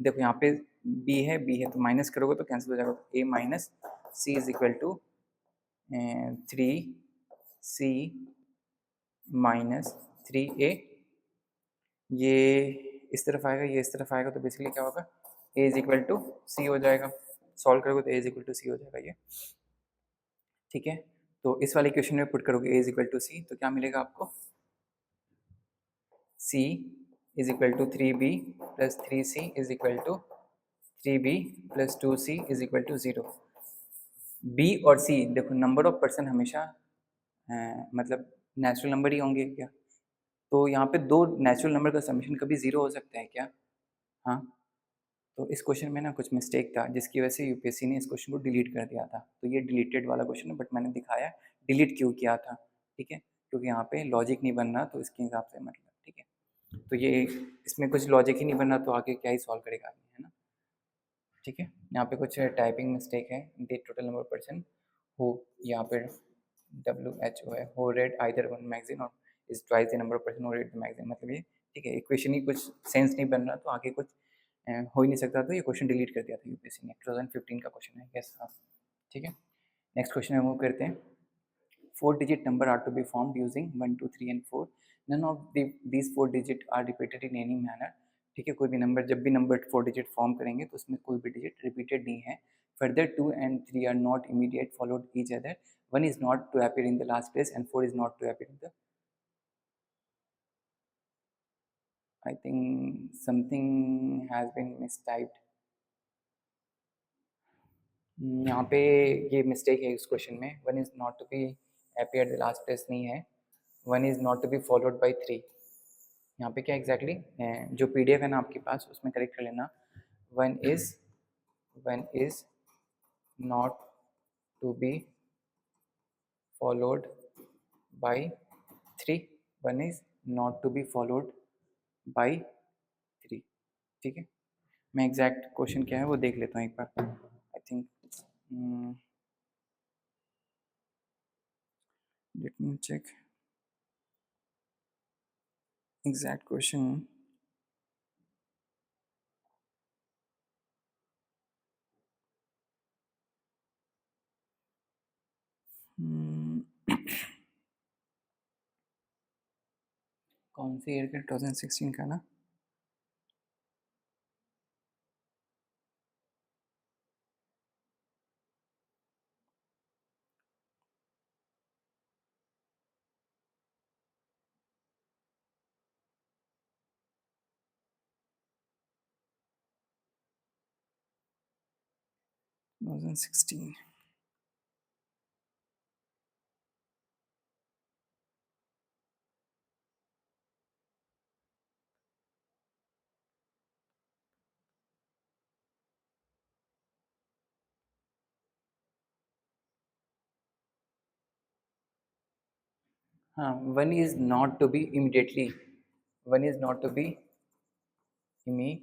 देखो यहाँ पे बी है तो माइनस करोगे तो कैंसिल हो जाएगा, A minus C is equal to 3c minus 3a, ये इस तरफ आएगा ये इस तरफ आएगा, तो बेसिकली क्या होगा, a इज इक्वल टू सी हो जाएगा, सॉल्व करोगे तो a इज इक्वल टू सी हो जाएगा ये, ठीक है। तो इस वाले क्वेश्चन में पुट करोगे a is equal to C, तो क्या मिलेगा आपको, c is equal to 3b plus 3c is equal to 3b plus 2c is equal to 0। b और c देखो नंबर ऑफ पर्सन हमेशा मतलब नेचुरल नंबर ही होंगे क्या, तो यहाँ पे दो नेचुरल नंबर का समेशन कभी ज़ीरो हो सकता है क्या, हाँ। तो इस क्वेश्चन में ना कुछ मिस्टेक था जिसकी वजह से यूपीएससी ने इस क्वेश्चन को डिलीट कर दिया था, तो ये डिलीटेड वाला क्वेश्चन है, बट मैंने दिखाया डिलीट क्यों किया था, ठीक है, क्योंकि यहाँ पे लॉजिक नहीं बन रहा, तो इसके हिसाब से मतलब, ठीक है। तो ये इसमें कुछ लॉजिक ही नहीं बन रहा तो आगे क्या ही सॉल्व करेगा आदमी, है ना, ठीक है। यहाँ पे कुछ टाइपिंग मिस्टेक है, डेट टोटल नंबर पर्सन हो, यहाँ पे WHO है, हो रेड आइदर वन मैगजीन और is twice the number of person हो रेड द मैगजीन, मतलब ये, ठीक है, इक्वेशन ही कुछ सेंस नहीं बन रहा तो आगे कुछ हो ही नहीं सकता, तो ये क्वेश्चन डिलीट कर दिया था यूपीएससी ने, 2015 का क्वेश्चन है, यस हाँ, ठीक है। नेक्स्ट क्वेश्चन में मूव करते हैं। 4 digit number are to be formed using 1 2 3 and 4, none of these 4 digit are repeated in any manner, ठीक है, कोई भी नंबर जब भी नंबर 4 डिजिट फॉर्म करेंगे तो उसमें कोई भी डिजिट रिपीटेड नहीं है। Further 2 and 3 are not immediate followed each other, 1 is not to appear in the last place and 4 is not to appear in the, I think something has been mistyped, यहाँ पे ये mistake है इस question में, 1 is not to be appear the last place नहीं है, 1 is not to be followed by 3, यहाँ पे क्या एग्जैक्टली जो PDF है ना आपके पास उसमें करेक्ट कर लेना, 1 is not to be followed by 3, 1 is not to be followed by 3, ठीक है। मैं एग्जैक्ट क्वेश्चन क्या है वो देख लेता हूँ एक बार, I think let me check exact question. कौन सी ईयर का, 2016 का ना, $2016। हाँ, 1 is not to be immediately, 1 is not to be immediately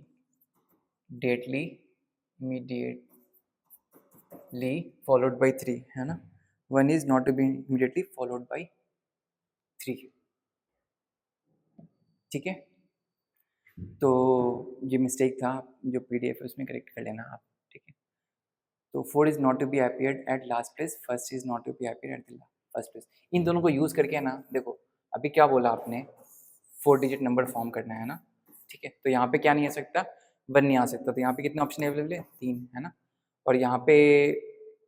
followed by 3 है ना, 1 is not to be immediately followed by 3, ठीक है। तो ये मिस्टेक था, जो PDF है उसमें करेक्ट कर लेना आप, ठीक है। तो 4 is not to be appeared at last place, first is not to be appeared at the first place, इन दोनों को यूज़ करके ना, देखो अभी क्या बोला आपने, 4 डिजिट नंबर फॉर्म करना है ना, ठीक है, तो यहाँ पे क्या नहीं आ सकता, 1 नहीं आ सकता, तो यहाँ पे कितने ऑप्शन अवेलेबल है, 3 है ना, और यहाँ पे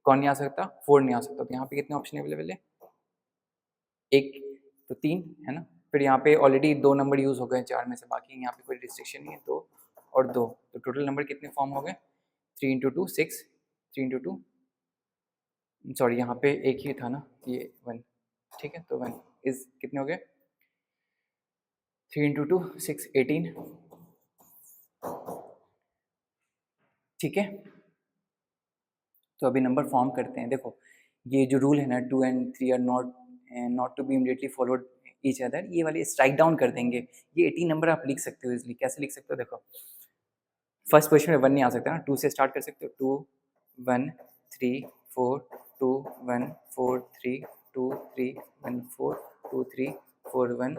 कौन नहीं आ सकता, 4 नहीं आ सकता, तो यहाँ पे कितने ऑप्शन अवेलेबल है, एक तो 3 है ना। फिर यहाँ पे ऑलरेडी 2 नंबर यूज़ हो गए 4 में से, बाकी यहाँ पे कोई रिस्ट्रिक्शन नहीं है, 2 और 2, तो टोटल नंबर कितने फॉर्म हो गए? 3 इंटू 2 6, 3 इंटू 2 सॉरी यहाँ पे एक ही था ना ये 1, ठीक है, तो 1 इज कितने हो गए? 3 इंटू 2 6 18, ठीक है। तो अभी नंबर फॉर्म करते हैं। देखो ये जो रूल है ना 2 and 3 are not to be immediately followed each other, ये वाले स्ट्राइक डाउन कर देंगे। ये 18 नंबर आप लिख सकते हो इजली। कैसे लिख सकते हो? देखो फर्स्ट पोजिशन में 1 नहीं आ सकता ना, 2 से स्टार्ट कर सकते हो। 2 1 3 4 2 1 4 3 2 3 1 4 2 3 4 1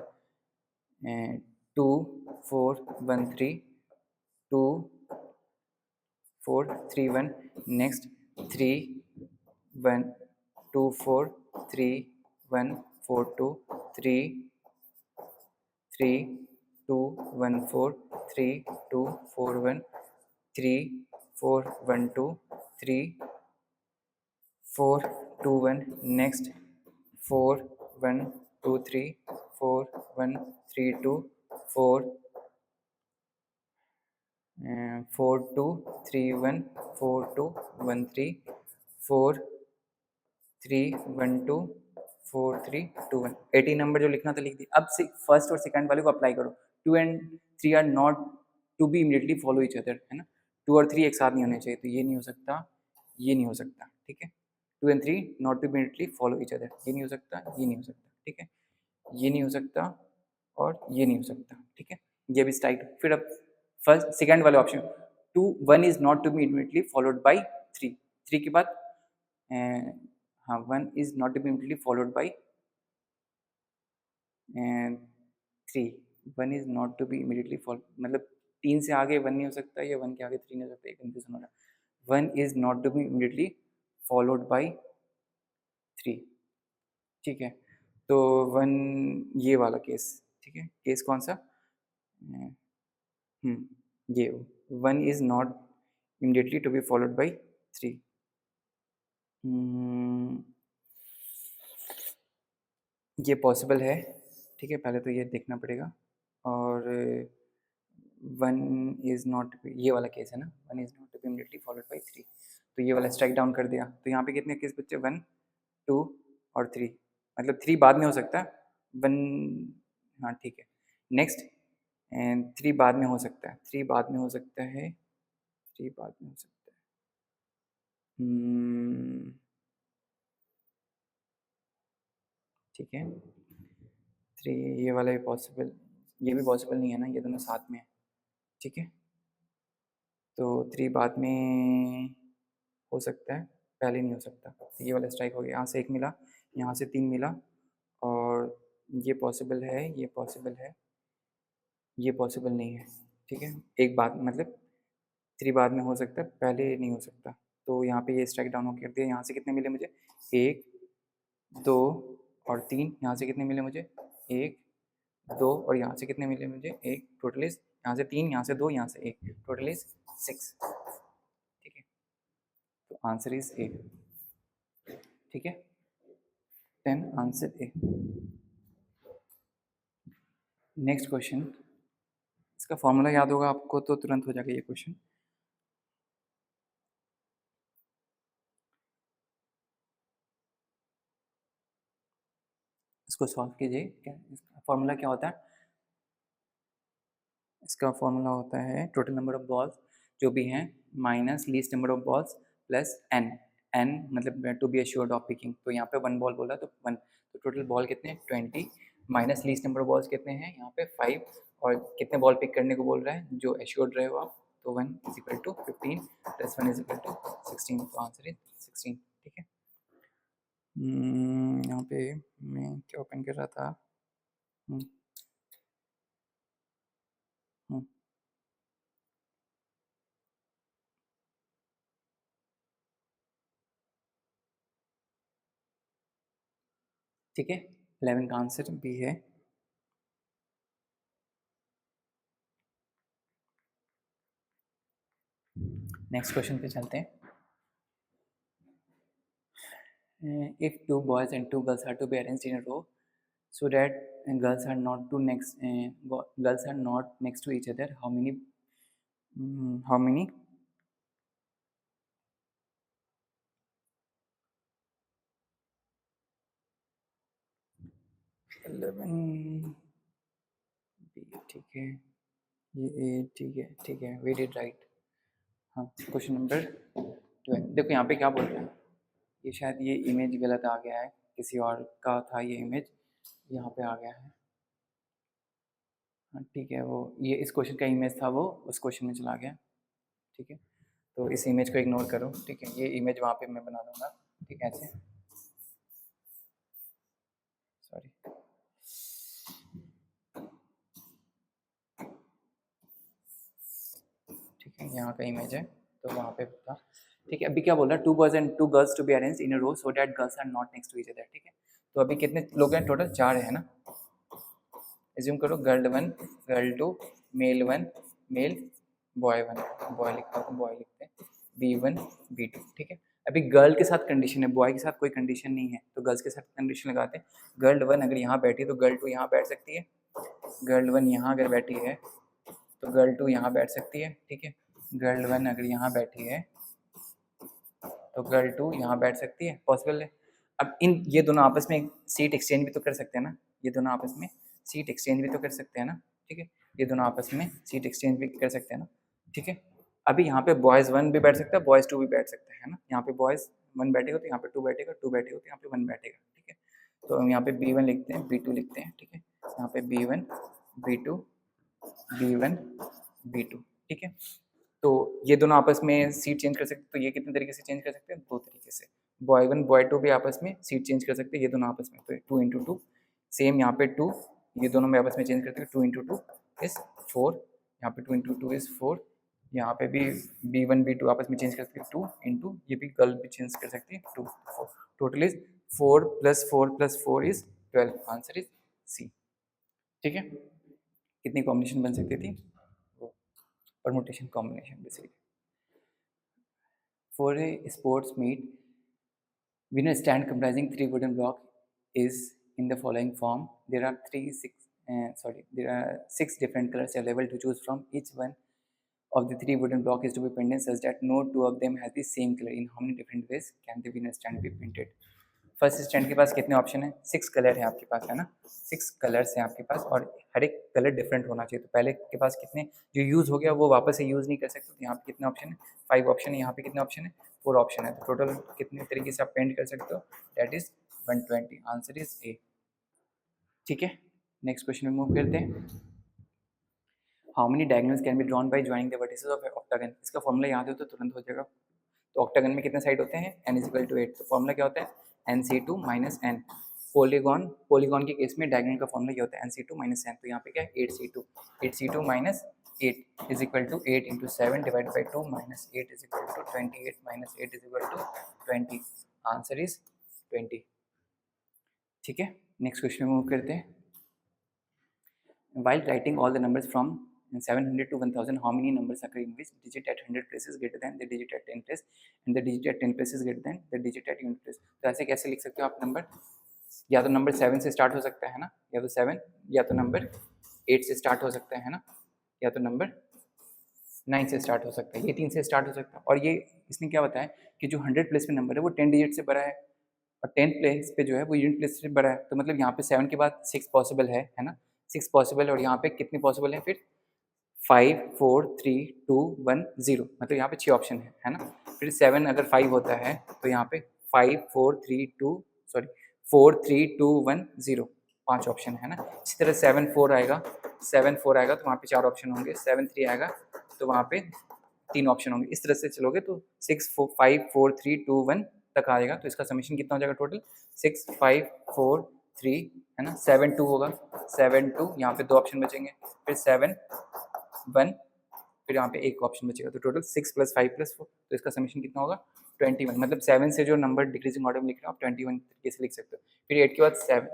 2 4 1 3 2 4 3 1, नेक्स्ट 3 1 2 4 3 1 4 2 3 3 2 1 4 3 2 4 1 3 4 1 2 3 4 2 1, next 4 1 2 3 4 1 3 2 4 4 2 3 1 4 2 1 3 4 3 1 2 4 3 2 1, 18 नंबर जो लिखना था लिख दिया। अब फर्स्ट और सेकंड वाले को अप्लाई करो। 2 and 3 are not to be immediately follow each other, है ना। 2 और 3 एक साथ नहीं होने चाहिए, तो ये नहीं हो सकता, ये नहीं हो सकता, ठीक है। 2 and 3 not to be immediately follow each other, ये नहीं हो सकता, ये नहीं हो सकता, ठीक है। ये नहीं हो सकता और ये नहीं हो सकता, ठीक है। ये भी स्ट्राइक। फिर अब फर्स्ट सेकंड वाले option 2 1 is not to be immediately followed by 3, 3 के बाद हाँ 1 is not to be immediately followed by 3, 1 is not to be immediately follow, मतलब 3 से आगे 1 नहीं हो सकता या 1 के आगे 3 नहीं हो सकता, ये कंफ्यूजन हो रहा है। 1 is not to be immediately followed by 3, ठीक है। तो 1 ये वाला केस, ठीक है। केस कौन सा? ये 1 is not immediately to be followed by 3। ये पॉसिबल है, ठीक है। पहले तो ये देखना पड़ेगा। और 1 इज़ नॉट, ये वाला केस है ना, 1 is not to be immediately followed by 3, तो ये वाला स्ट्राइक डाउन कर दिया। तो यहाँ पे कितने केस बच्चे? 1 2 और 3, मतलब 3 बाद में हो सकता है, 1 हाँ ठीक है। नेक्स्ट 3 बाद में हो सकता है, 3 बाद में हो सकता है, 3 बाद में हो सकता है। ठीक है। 3 ये वाला भी पॉसिबल, ये भी पॉसिबल नहीं है ना, ये दोनों साथ में है, ठीक है। तो 3 बाद में हो सकता है, पहले नहीं हो सकता। तो ये वाला स्ट्राइक हो गया। यहाँ से 1 मिला, यहाँ से 3 मिला, और ये पॉसिबल है, ये पॉसिबल है, ये पॉसिबल नहीं है, ठीक है। एक बात मतलब 3 बाद में हो सकता है, पहले नहीं हो सकता। तो यहाँ पे ये स्ट्राइक डाउन हो कर दिया। यहाँ से कितने मिले मुझे? 1 2 और 3। यहाँ से कितने मिले मुझे? 1 2 और यहाँ से कितने मिले मुझे? 1। टोटल इज यहाँ से 3, यहाँ से 2, यहाँ से 1, टोटल इज 6, ठीक है। तो आंसर इज ए, ठीक है। 10 आंसर ए। नेक्स्ट क्वेश्चन, इसका फॉर्मूला याद होगा आपको तो तुरंत हो जाएगा ये क्वेश्चन। इसको सॉल्व कीजिए। क्या इसका फॉर्मूला क्या होता है? इसका फॉर्मूला होता है टोटल नंबर ऑफ बॉल्स जो भी हैं minus least number of balls plus N. N मतलब to be assured of picking, तो यहाँ पे 1 बॉल बोला तो 1, तो टोटल बॉल कितने? 20 minus least number of balls कितने हैं यहाँ पे? 5, और कितने बॉल पिक करने को बोल रहा है जो एश्योर्ड रहे हो आप, तो 1 is equal to 15 plus 1 is equal to 16, तो आंसर इज 16, ठीक है। यहाँ पे मैं क्या ओपन कर रहा था? हम्म, हम्म, ठीक है। 11 का आंसर बी है। नेक्स्ट क्वेश्चन पे चलते हैं। If 2 boys and 2 girls are to be arranged in a row so that girls are not to next girls are not next to each other. How many 11 B, ठीक है, ये ए, ठीक है, we did right. हाँ, question number 12। देखो यहाँ पे क्या बोल रहे हैं, ये शायद ये इमेज गलत आ गया है, किसी और का था ये इमेज, यहाँ पे आ गया है। हाँ ठीक है, वो ये इस क्वेश्चन का इमेज था, वो उस क्वेश्चन में चला गया। ठीक है, तो इस इमेज को इग्नोर करो। ठीक है, ये इमेज वहाँ पे मैं बना दूंगा। ठीक है, ऐसे, सॉरी। ठीक है, यहाँ का इमेज है, तो वहाँ पे था। ठीक है, अभी क्या बोल रहा है, 2 boys and 2 girls to be arranged in a row so that girls are not next to each other. ठीक है, तो अभी कितने लोग हैं टोटल? 4 है ना। एज्यूम करो girl 1, girl 2, male 1, male, boy 1, boy लिखा तो बॉय लिखते हैं, B1, B2। ठीक है, अभी गर्ल के साथ कंडीशन है, बॉय के साथ कोई कंडीशन नहीं है, तो गर्ल्स के साथ कंडीशन लगाते हैं। गर्ल 1 अगर यहाँ बैठी है तो गर्ल 2 यहाँ बैठ सकती है। गर्ल 1 यहाँ अगर बैठी है तो गर्ल 2 यहाँ बैठ सकती है। ठीक है, गर्ल 1 अगर यहाँ बैठी है तो गर्ल 2 यहाँ बैठ सकती है, पॉसिबल है। अब इन ये दोनों आपस में सीट एक्सचेंज भी तो कर सकते हैं ना, ये दोनों आपस में सीट एक्सचेंज भी तो कर सकते हैं ना। ठीक है, ये दोनों आपस में सीट एक्सचेंज भी कर सकते हैं ना। ठीक है, अभी यहाँ पे बॉयज़ 1 भी बैठ सकता है, बॉयज़ 2 भी बैठ सकता है ना। यहाँ पे बॉयज़ 1 बैठेगा तो यहाँ पे 2 बैठेगा, 2 बैठेगा तो यहाँ पे 1 बैठेगा। ठीक है, तो हम यहाँ पे B1 लिखते हैं, B2 लिखते हैं। ठीक है, यहाँ पे B1, B2, B1, B2। ठीक है, तो ये दोनों आपस में सीट चेंज कर सकते हैं, तो ये कितने तरीके से चेंज कर सकते हैं? 2 तरीके से। बॉय 1 बॉय 2 भी आपस में सीट चेंज कर सकते हैं, ये दोनों आपस में, तो 2 इंटू 2। सेम यहाँ पे 2, ये दोनों में आपस में चेंज करते हैं, 2 इंटू 2 इज 4, यहाँ पे 2 इंटू 2 इज 4, यहाँ पे भी B1 B2 आपस में चेंज कर सकते हैं, 2 इंटू, ये भी गर्ल भी चेंज कर सकती है, 2 4, total is 4 plus 4 plus 4 is 12, answer is C. ठीक है, कितनी कॉम्बिनेशन बन सकती थी? Permutation combination basically. For a sports meet, winner stand comprising 3 wooden blocks is in the following form. There are 6 different colors available to choose from. Each one of the 3 wooden block is to be painted such that no 2 of them has the same color. In how many different ways can the winner stand be painted? First stand के पास कितने option है? 6 colour है आपके पास, है ना। 6 colours हैं आपके पास और हर एक कलर डिफरेंट होना चाहिए। तो पहले के पास कितने जो यूज़ हो गया वो वापस से यूज़ नहीं कर सकते, तो यहाँ पे कितने ऑप्शन है? 5 ऑप्शन है। यहाँ पे कितने ऑप्शन है? 4 ऑप्शन है। तो टोटल कितने तरीके से आप पेंट कर सकते हो? That is 120, answer is a. ठीक है, नेक्स्ट क्वेश्चन में मूव करते हैं। How many diagonals can be drawn by joining the vertices of octagon? इसका फॉर्मूला याद हो तो तुरंत हो जाएगा। तो ऑक्टागन में कितने साइड होते हैं? n = 8। तो फॉर्मूला क्या होता है? nc2 - n। पॉलीगॉन के केस में डायगोनल का फॉर्मूला ये होता है nc2 - n। तो यहाँ पे क्या है? 8c2 8 = 8 into 7 divide by 2 -8 = 28 -8 = 20, answer is 20। ठीक है, नेक्स्ट क्वेश्चन में मूव करते हैं। While writing all the numbers from 700 to 1000, how many numbers occur in which digit at 100 places greater than the digit at 10 place and the digit at 10 places greater than the digit at unit place? तो ऐसे कैसे लिख सकते हो आप number? या तो number 7 से स्टार्ट हो सकता है ना, या तो 7, या तो नंबर 8 से स्टार्ट हो सकता है ना, या तो नंबर 9 से स्टार्ट हो सकता है, ये 3 से स्टार्ट हो सकता है। और ये इसने क्या बताया कि जो 100 प्लेस में नंबर है वो 10 डिजिट से बड़ा है और 10 प्लेस पे जो है वो यूनिट प्लेस से बड़ा है। तो मतलब यहाँ पे 7 के बाद 6 पॉसिबल है ना, 6 पॉसिबल है। और यहाँ पे कितने पॉसिबल है फिर? 5 4 3 2 1 0, मतलब यहाँ पे 6 ऑप्शन है ना। फिर 7 अगर 5 होता है तो यहाँ पे 5 4 3 2 4 3 2 1 0, 5 ऑप्शन है ना। इसी तरह 7 4 आएगा, 7 4 आएगा तो वहाँ पे 4 ऑप्शन होंगे, 7 3 आएगा तो वहाँ पे 3 ऑप्शन होंगे। इस तरह से चलोगे तो 6 5 4 3 2 1 तक आएगा। तो इसका समीशन कितना हो जाएगा टोटल? 6 5 4 3 है ना, 7 2 होगा, 7 2, यहाँ पे 2 ऑप्शन बचेंगे, फिर 7 1, फिर यहाँ पे एक ऑप्शन बचेगा। तो टोटल 6 + 5 + 4, तो इसका समीशन कितना होगा? 21। मतलब 7 से जो नंबर डिक्रीजिंग ऑर्डर में लिख रहे हो आप 21 तरीके से लिख सकते हो। फिर 8 के बाद 7,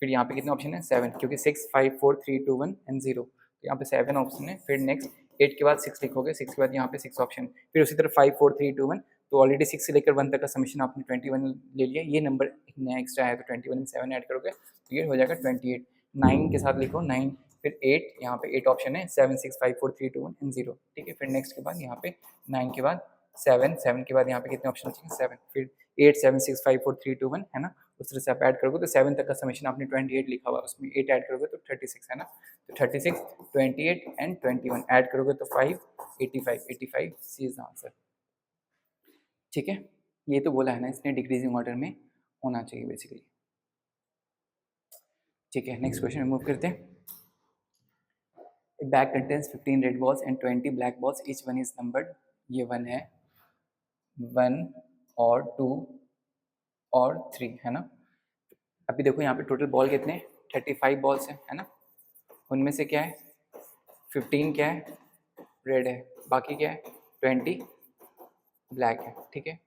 फिर यहाँ पे कितने ऑप्शन है? 7, क्योंकि 6 5 4 3 2 1 एंड 0, तो यहाँ पे 7 ऑप्शन है। फिर नेक्स्ट 8 के बाद 6 लिखोगे, 6 के बाद यहाँ पे 6 ऑप्शन, फिर उसी तरह 5 4 3 2 1, तो ऑलरेडी 6 से लेकर 1 तक का समीशन आपने 21 ले लिया, ये नंबर एक नया एक्स्ट्रा आया तो 21 में 7 ऐड करोगे तो ये हो जाएगा 28। 9 के साथ लिखो 9, फिर 8, यहाँ पे 8 ऑप्शन है, 7 6 5 4 3 2 1 एंड 0, ठीक है। फिर नेक्स्ट के बाद यहाँ पे 9 के बाद 7, 7 के बाद यहाँ पे कितने ऑप्शन बचेंगे 7, फिर 8 7 6 5 4 3 2 1 है ना, उस तरह से आप ऐड करोगे तो 7 तक का समीशन आपने 28 लिखा हुआ, उसमें 8 ऐड करोगे तो 36 है ना, तो 36 28 एंड 21 ऐड करोगे तो 5 85 सी इज द आंसर, ठीक है। ये तो बोला है ना इसने डिक्रीजिंग ऑर्डर में होना चाहिए बेसिकली, ठीक है। नेक्स्ट क्वेश्चन मूव करते हैं। A bag contains 15 red balls and 20 black balls. Each one is numbered. ये 1 है, 1 और 2 और 3 है ना। अभी देखो यहाँ पे टोटल बॉल कितने 35 बॉल्स है ना, उनमें से क्या है 15 क्या है रेड है, बाकी क्या है 20 ब्लैक है, ठीक है।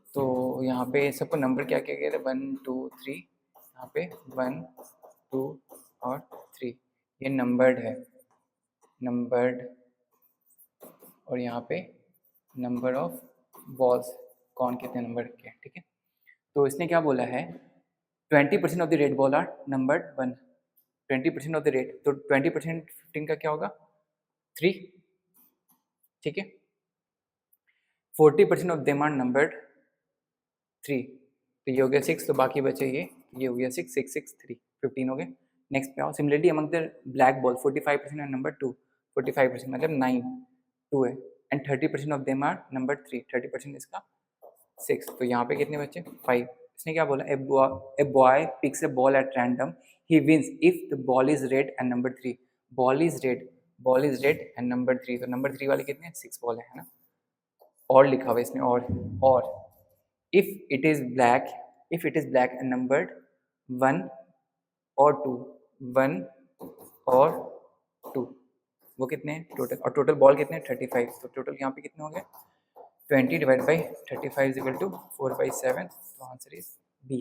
तो यहाँ पे सबको नंबर क्या क्या गया था 1 2 3, यहाँ पे 1 2 और 3, ये नंबर्ड है, नंबर्ड, और यहाँ पे नंबर ऑफ बॉल्स कौन कितने नंबर के, ठीक है। तो इसने क्या बोला है 20% of the red ball are numbered 1, 20% of the red, तो 20% 15 का क्या होगा 3, ठीक है। 40% ऑफ देम आर नंबर्ड 3, तो ये हो गया 6, तो बाकी बचे ये हो गया 6 6 6 3 15 हो गए। नेक्स्ट पे आओ, similarly among the black ball 45% are number 2, 45% मतलब 9 2 है, and 30% of them are number 3, 30% इसका 6, तो यहाँ पे कितने बचे 5। इसने क्या बोला a boy picks a ball at random, he wins if the ball is red and number 3, ball is red and number 3, तो नंबर 3 वाले कितने 6 बॉल है ना, और लिखा हुआ है इसमें, और if it is black and numbered 1 और 2, 1 और 2, वो कितने हैं टोटल, और टोटल बॉल कितने 35, तो टोटल यहाँ पे कितने हो गए 20 divide by 35 is equal to 4/7, तो आंसर इज बी,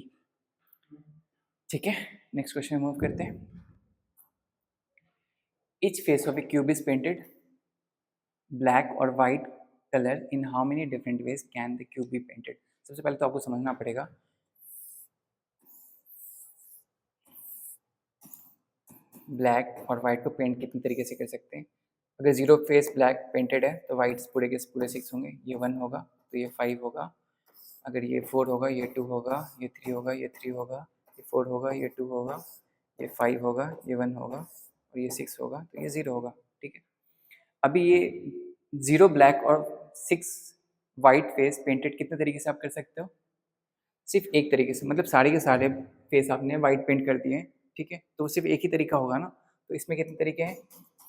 ठीक है। नेक्स्ट क्वेश्चन मूव करते हैं। Each face of a cube is painted black or white color, in how many different ways can the cube be painted? सबसे पहले तो आपको समझना पड़ेगा ब्लैक और वाइट को पेंट कितने तरीके से कर सकते हैं। अगर 0 फेस ब्लैक पेंटेड है तो वाइट्स पूरे के पूरे 6 होंगे, ये 1 होगा तो ये 5 होगा, अगर ये 4 होगा ये 2 होगा, ये 3 होगा ये 3 होगा, ये 4 होगा ये 2 होगा, ये 5 होगा, ये 1 होगा और ये 6 होगा तो ये 0 होगा, ठीक है। अभी ये 0 ब्लैक और 6 वाइट फेस पेंटेड कितने तरीके से आप कर सकते हो, सिर्फ एक तरीके से, मतलब सारे के सारे फेस आपने वाइट पेंट कर दिए, ठीक है, तो सिर्फ एक ही तरीका होगा ना, तो इसमें कितने तरीके हैं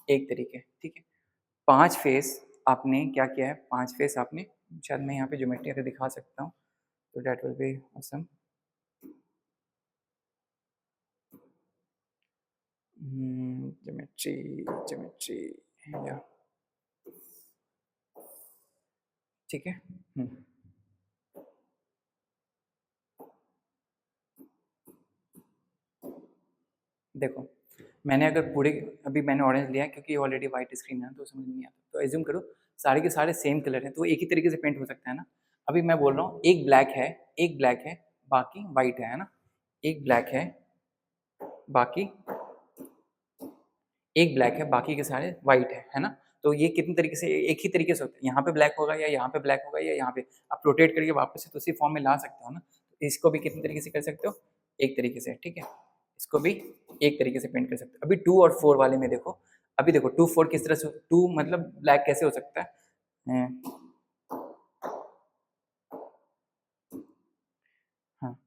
एक तरीके, ठीक है। 5 फेस आपने क्या किया है, 5 फेस आपने, शायद मैं यहाँ पे ज्योमेट्री अगर दिखा सकता हूँ तो that will be awesome. Geometry या ठीक है। देखो मैंने अगर पूरे, अभी मैंने ऑरेंज लिया क्योंकि ऑलरेडी वाइट स्क्रीन है तो समझ नहीं आता, तो एज्यूम करो सारे के सारे सेम कलर हैं तो एक ही तरीके से पेंट हो सकता है ना। अभी मैं बोल रहा हूँ एक ब्लैक है बाकी वाइट है ना, एक ब्लैक है बाकी, एक ब्लैक है बाकी के सारे वाइट है ना, तो ये कितने तरीके से एक ही तरीके से होता है, यहाँ पे ब्लैक होगा या यहाँ पे ब्लैक होगा या यहाँ पे, आप रोटेट करके वापस से तो उसी फॉर्म में ला सकते हो ना, इसको भी कितने तरीके से कर सकते हो एक तरीके से, ठीक है, इसको भी एक तरीके से पेंट कर सकते हो। अभी 2 और 4 वाले में देखो, अभी देखो 2 4 किस तरह से, 2 मतलब ब्लैक कैसे हो सकता है, हाँ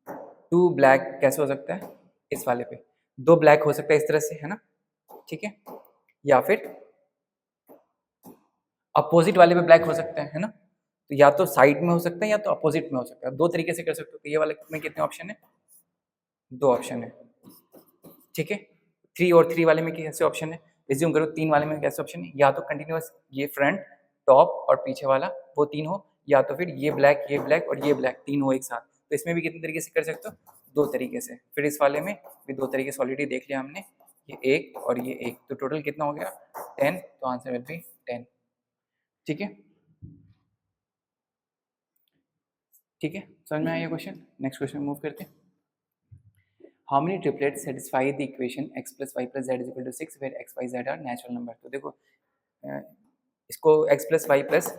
2 ब्लैक कैसे हो सकता है इस वाले पे, 2 ब्लैक हो सकता है इस तरह से है ना, ठीक है, या फिर अपोजिट वाले पे ब्लैक हो सकता है ना, तो या तो साइड में हो सकता है या तो अपोजिट में हो सकता है, 2 तरीके से कर सकते हो। तो ये वाले में कितने ऑप्शन है 2 ऑप्शन है, ठीक है। 3 और 3 वाले में कैसे ऑप्शन है, रिज्यूम करो 3 वाले में कैसे ऑप्शन है, या तो कंटिन्यूअस ये फ्रंट टॉप और पीछे वाला वो 3 हो, या तो फिर ये ब्लैक और ये ब्लैक 3 हो एक साथ, तो इसमें भी कितने तरीके से कर सकते हो 2 तरीके से। फिर इस वाले में भी 2 तरीके से ऑलरेडी देख लिया हमने, ये एक और ये एक, तो टोटल कितना हो गया 10, तो आंसर विल बी 10, ठीक है। ठीक है, समझ में आया क्वेश्चन। नेक्स्ट क्वेश्चन मूव करते हैं। How many triplets satisfy the equation x plus y plus z is equal to 6 where x y z are natural number. तो देखो इसको x plus y plus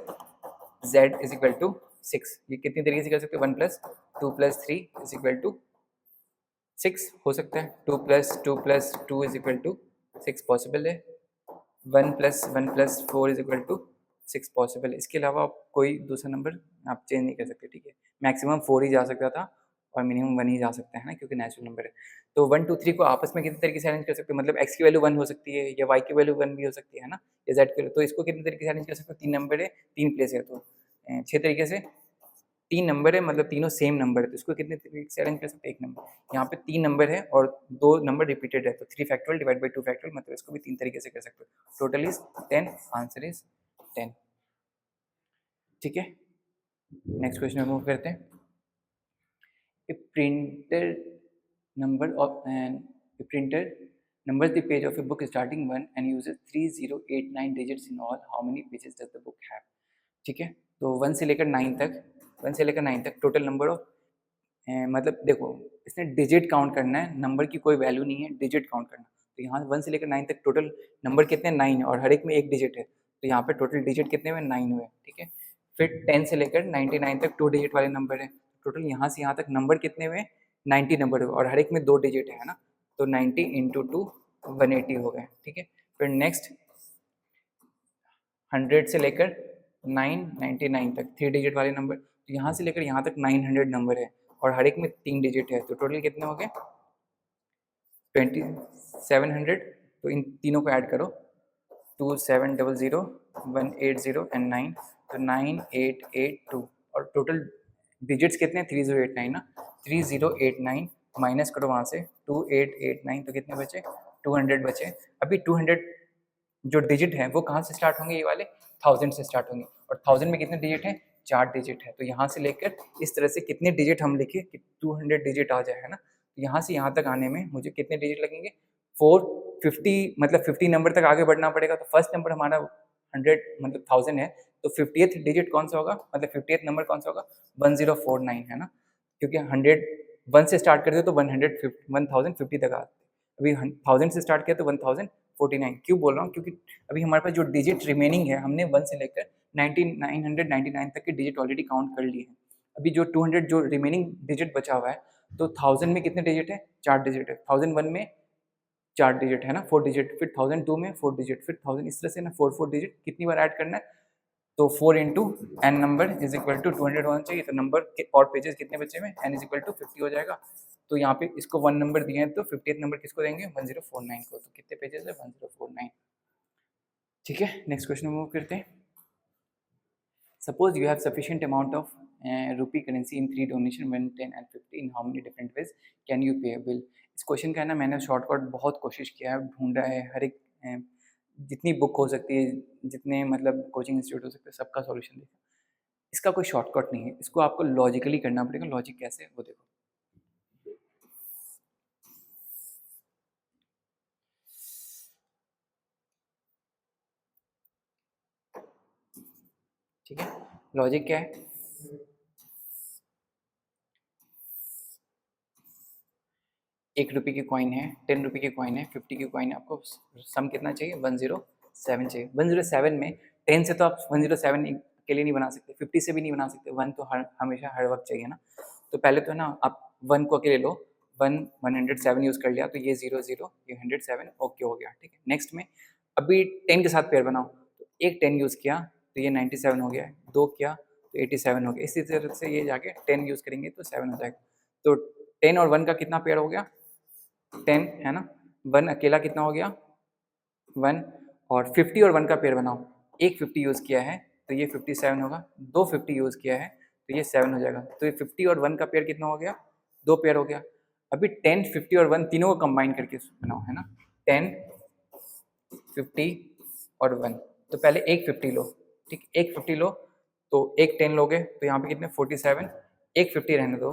z is equal to 6 ये कितनी तरीके से कर सकते हैं, 1 plus 2 plus 3 is equal to 6 हो सकता है, 2 plus 2 is equal to 6 possible है, 1 plus 4 is equal to 6 possible है। इसके अलावा आप कोई दूसरा नंबर आप चेंज नहीं कर सकते, ठीक है। मैक्सिमम 4 ही जा सकता था और मिनिमम 1 ही जा सकता है ना, क्योंकि नेचुरल नंबर है। तो 1 2 3 को आपस में कितने तरीके से अरेंज कर सकते हैं, मतलब x की वैल्यू 1 हो सकती है या y की वैल्यू 1 भी हो सकती है ना, या z की। तो इसको कितने तरीके से अरेंज कर सकते हो, 3 नंबर है 3 प्लेस है तो 6 तरीके से। 3 नंबर है मतलब तीनों सेम नंबर है, तो इसको कितने तरीके से अरेंज कर सकते हैं, 1 नंबर। यहाँ पे 3 नंबर है और 2 नंबर रिपीटेड है, तो 3 फैक्टोरियल डिवाइड बाई 2 फैक्टोरियल, मतलब इसको भी 3 तरीके से कर सकते हो। Total is 10, answer is 10। ठीक है, नेक्स्ट क्वेश्चन मूव करते हैं। A printer numbers the page of a book starting 1 and uses 3089 digits in all. How many pages does the book have? ठीक है, तो 1 से लेकर 9 तक टोटल नंबर ऑफ, मतलब देखो इसने डिजिट काउंट करना है, नंबर की कोई वैल्यू नहीं है, डिजिट काउंट करना। तो यहाँ 1 से लेकर 9 तक टोटल नंबर कितने, 9 है और हर एक में एक डिजिट है, तो यहाँ पे टोटल डिजिट कितने हुए, 9 हुए। ठीक है, फिर 10 से लेकर 99 तक 2 डिजिट वाले नंबर है, टोटल यहाँ से यहाँ तक नंबर कितने हुए, 90 नंबर हुए और हर एक में 2 डिजिट है ना, तो 90 इंटू 2 180 हो गए। ठीक है, फिर नेक्स्ट 100 से लेकर 999 तक 3 डिजिट वाले नंबर, तो यहाँ से लेकर यहाँ तक 900 नंबर है और हर एक में 3 डिजिट है, तो टोटल कितने हो गए 2700। तो इन तीनों को ऐड करो, 2700 180 एंड 9, तो 9882 और टोटल डिजिट्स कितने 3089 ना, 3089 माइनस करो वहाँ से 2889, तो कितने बचे 200 बचे। अभी 200 जो डिजिट है वो कहाँ से स्टार्ट होंगे, ये वाले 1000 से स्टार्ट होंगे और 1000 में कितने डिजिट हैं, 4 डिजिट है। तो यहाँ से लेकर इस तरह से कितने डिजिट हम लिखे कि 200 डिजिट आ जाए, है ना। तो यहाँ से यहाँ तक आने में मुझे कितने डिजिट लगेंगे, 450, मतलब 50 नंबर तक आगे बढ़ना पड़ेगा। तो फर्स्ट नंबर हमारा 100 मतलब 1000 है, तो 50th डिजिट कौन सा होगा, मतलब 50th नंबर कौन सा होगा, 1049 है ना, क्योंकि 100 1 से स्टार्ट करते तो 1050 तक आते, अभी 1000 से स्टार्ट किया तो 1049। क्यों बोल रहा हूँ, क्योंकि अभी हमारे पास जो डिजिट रिमेनिंग है, हमने 1 से लेकर 999 तक के डिजिट ऑलरेडी काउंट कर लिए हैं। अभी जो 200 जो रिमेनिंग डिजिट बचा हुआ है, तो 1000 में कितने डिजिट है, 4 डिजिट है, 1001 में 4 डिजिट है ना, 4 डिजिट, फिर 1002 में 4 डिजिट, फिर 1000, इस तरह से ना 4 डिजिट कितनी बार ऐड करना है, तो 4 into n number is equal to 200 होना चाहिए। तो नंबर के और पेजेस कितने बचे में, एन इज इक्वल टू 50 हो जाएगा। तो यहाँ पे इसको 1 नंबर दिए हैं, तो 50th नंबर किसको देंगे, 1049 को। तो कितने पेजेस है, 1049। ठीक है, नेक्स्ट क्वेश्चन मूव करते हैं। Suppose you have sufficient amount of rupee currency in 3 donation 1 10 and 50 in how many different ways can you पे अ बिल। इस क्वेश्चन का है ना, मैंने शॉर्टकट बहुत कोशिश किया है, ढूंढा है, हर एक जितनी बुक हो सकती है, जितने मतलब कोचिंग इंस्टीट्यूट हो सकते हैं, सबका सॉल्यूशन देखा। इसका कोई शॉर्टकट नहीं है, इसको आपको लॉजिकली करना पड़ेगा। लॉजिक कैसे है वो देखो। ठीक है, लॉजिक क्या है, ₹1 की कॉइन है, ₹10 की कॉइन है, 50 की कॉइन है, आपको सम कितना चाहिए, 107 चाहिए। 107 में 10 से तो आप 107 के लिए नहीं बना सकते, 50 से भी नहीं बना सकते, 1 तो हमेशा हर वक्त चाहिए ना। तो पहले तो है ना, आप 1 को अकेले लो, 107 यूज़ कर लिया, तो ये 0 0 ये 107 ओके हो गया। ठीक है, नेक्स्ट में अभी 10 के साथ पेयर बनाओ, तो एक 10 यूज़ किया तो ये 97 हो गया, 2 किया तो 87 हो गया। इसी तरह से ये जाके 10 यूज़ करेंगे तो 7 हो जाएगा। तो 10 और 1 का कितना पेयर हो गया, 10 है ना, 1 अकेला कितना हो गया 1, और 50 और 1 का पेयर बनाओ, एक 50 यूज़ किया है तो ये 57 होगा, 2 50 यूज़ किया है तो ये 7 हो जाएगा। तो ये 50 और 1 का पेयर कितना हो गया, 2 पेयर हो गया। अभी 10 50 और 1 तीनों को कंबाइन करके बनाओ, है ना, 10 50 और 1। तो पहले एक 50 लो, ठीक, एक 50 लो, तो एक 10 लोगे तो यहाँ पे कितने 47, एक 50 रहने दो,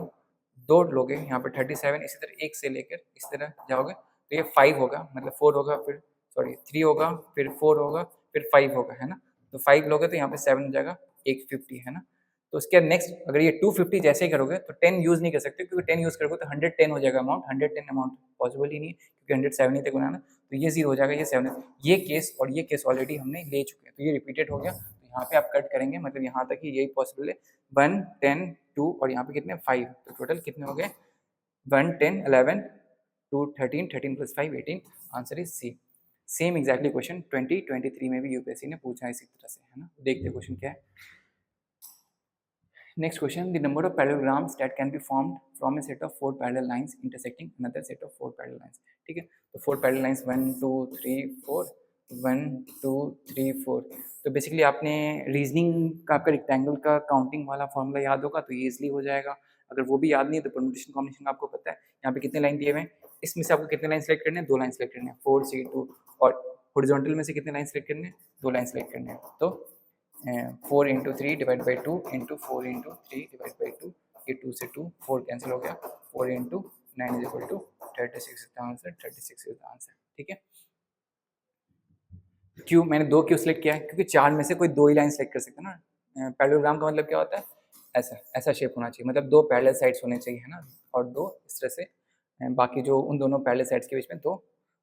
2 लोगे यहाँ पे 37, इसी तरह एक से लेकर इस तरह जाओगे तो ये 5 होगा, मतलब 4 होगा, फिर सॉरी 3 होगा, फिर 4 होगा, फिर 5 होगा, है ना। तो 5 लोगे तो यहाँ पे 7 हो जाएगा, एक 50 है ना। तो उसके नेक्स्ट अगर ये 250 जैसे ही करोगे तो 10 यूज़ नहीं कर सकते, क्योंकि 10 यूज़ करोगे तो 110 हो जाएगा अमाउंट, 110 अमाउंट पॉसिबल ही नहीं है, क्योंकि 170 तक बनाना, तो ये 0 हो जाएगा, ये 7, ये केस और ये केस ऑलरेडी हमने ले चुके हैं, तो ये रिपीटेड हो गया, तो यहाँ पे आप कट करेंगे, मतलब यहाँ तक ही यही पॉसिबल है, 1, 10, 2 और यहाँ पे कितने 5, तो टोटल कितने हो गए 1, 10, 11, 2, 13, 13 + 5, 18, answer is C. Same exactly question 2023 में भी यूपीएससी ने पूछा है इसी तरह से, है ना। देखते क्वेश्चन क्या है। Next question, the number of parallelograms that can be formed from a set of 4 parallel lines intersecting another set of 4 parallel lines, ठीक है। तो 4 parallel lines 1 2 3 4, 1 2 3 4, तो बेसिकली आपने रीजनिंग का आपका रेक्टेंगल का काउंटिंग वाला फॉर्मूला याद होगा तो ये इजली हो जाएगा। अगर वो भी याद नहीं है तो परमुटेशन कॉम्बिनेशन आपको पता है। यहाँ पे कितने लाइन दिए हुए हैं, इसमें से आपको कितने लाइन सेलेक्ट करने हैं, 2 लाइन सेलेक्ट करने हैं, 4C2, और हॉरिजॉन्टल में से कितने लाइन सेलेक्ट करने हैं, 2 लाइन सेलेक्ट करने हैं। तो 4 × 3 डिवाइड बाई 2 × 4 × 3 डिवाइड बाई 2, ये 2 से 2 4 कैंसिल हो गया, 4 × 9 is equal to 36 is the answer, 36 is the answer, ठीक है। क्यों मैंने 2 क्यों सिलेक्ट किया है, क्योंकि 4 में से कोई 2 ही लाइन सेलेक्ट कर सकते हैं ना। पैरेललोग्राम का मतलब क्या होता है, ऐसा ऐसा शेप होना चाहिए, मतलब 2 पैरेलल साइड्स होने चाहिए, है ना, और 2 इस तरह से, बाकी जो उन दोनों पैरेलल साइड्स के बीच में 2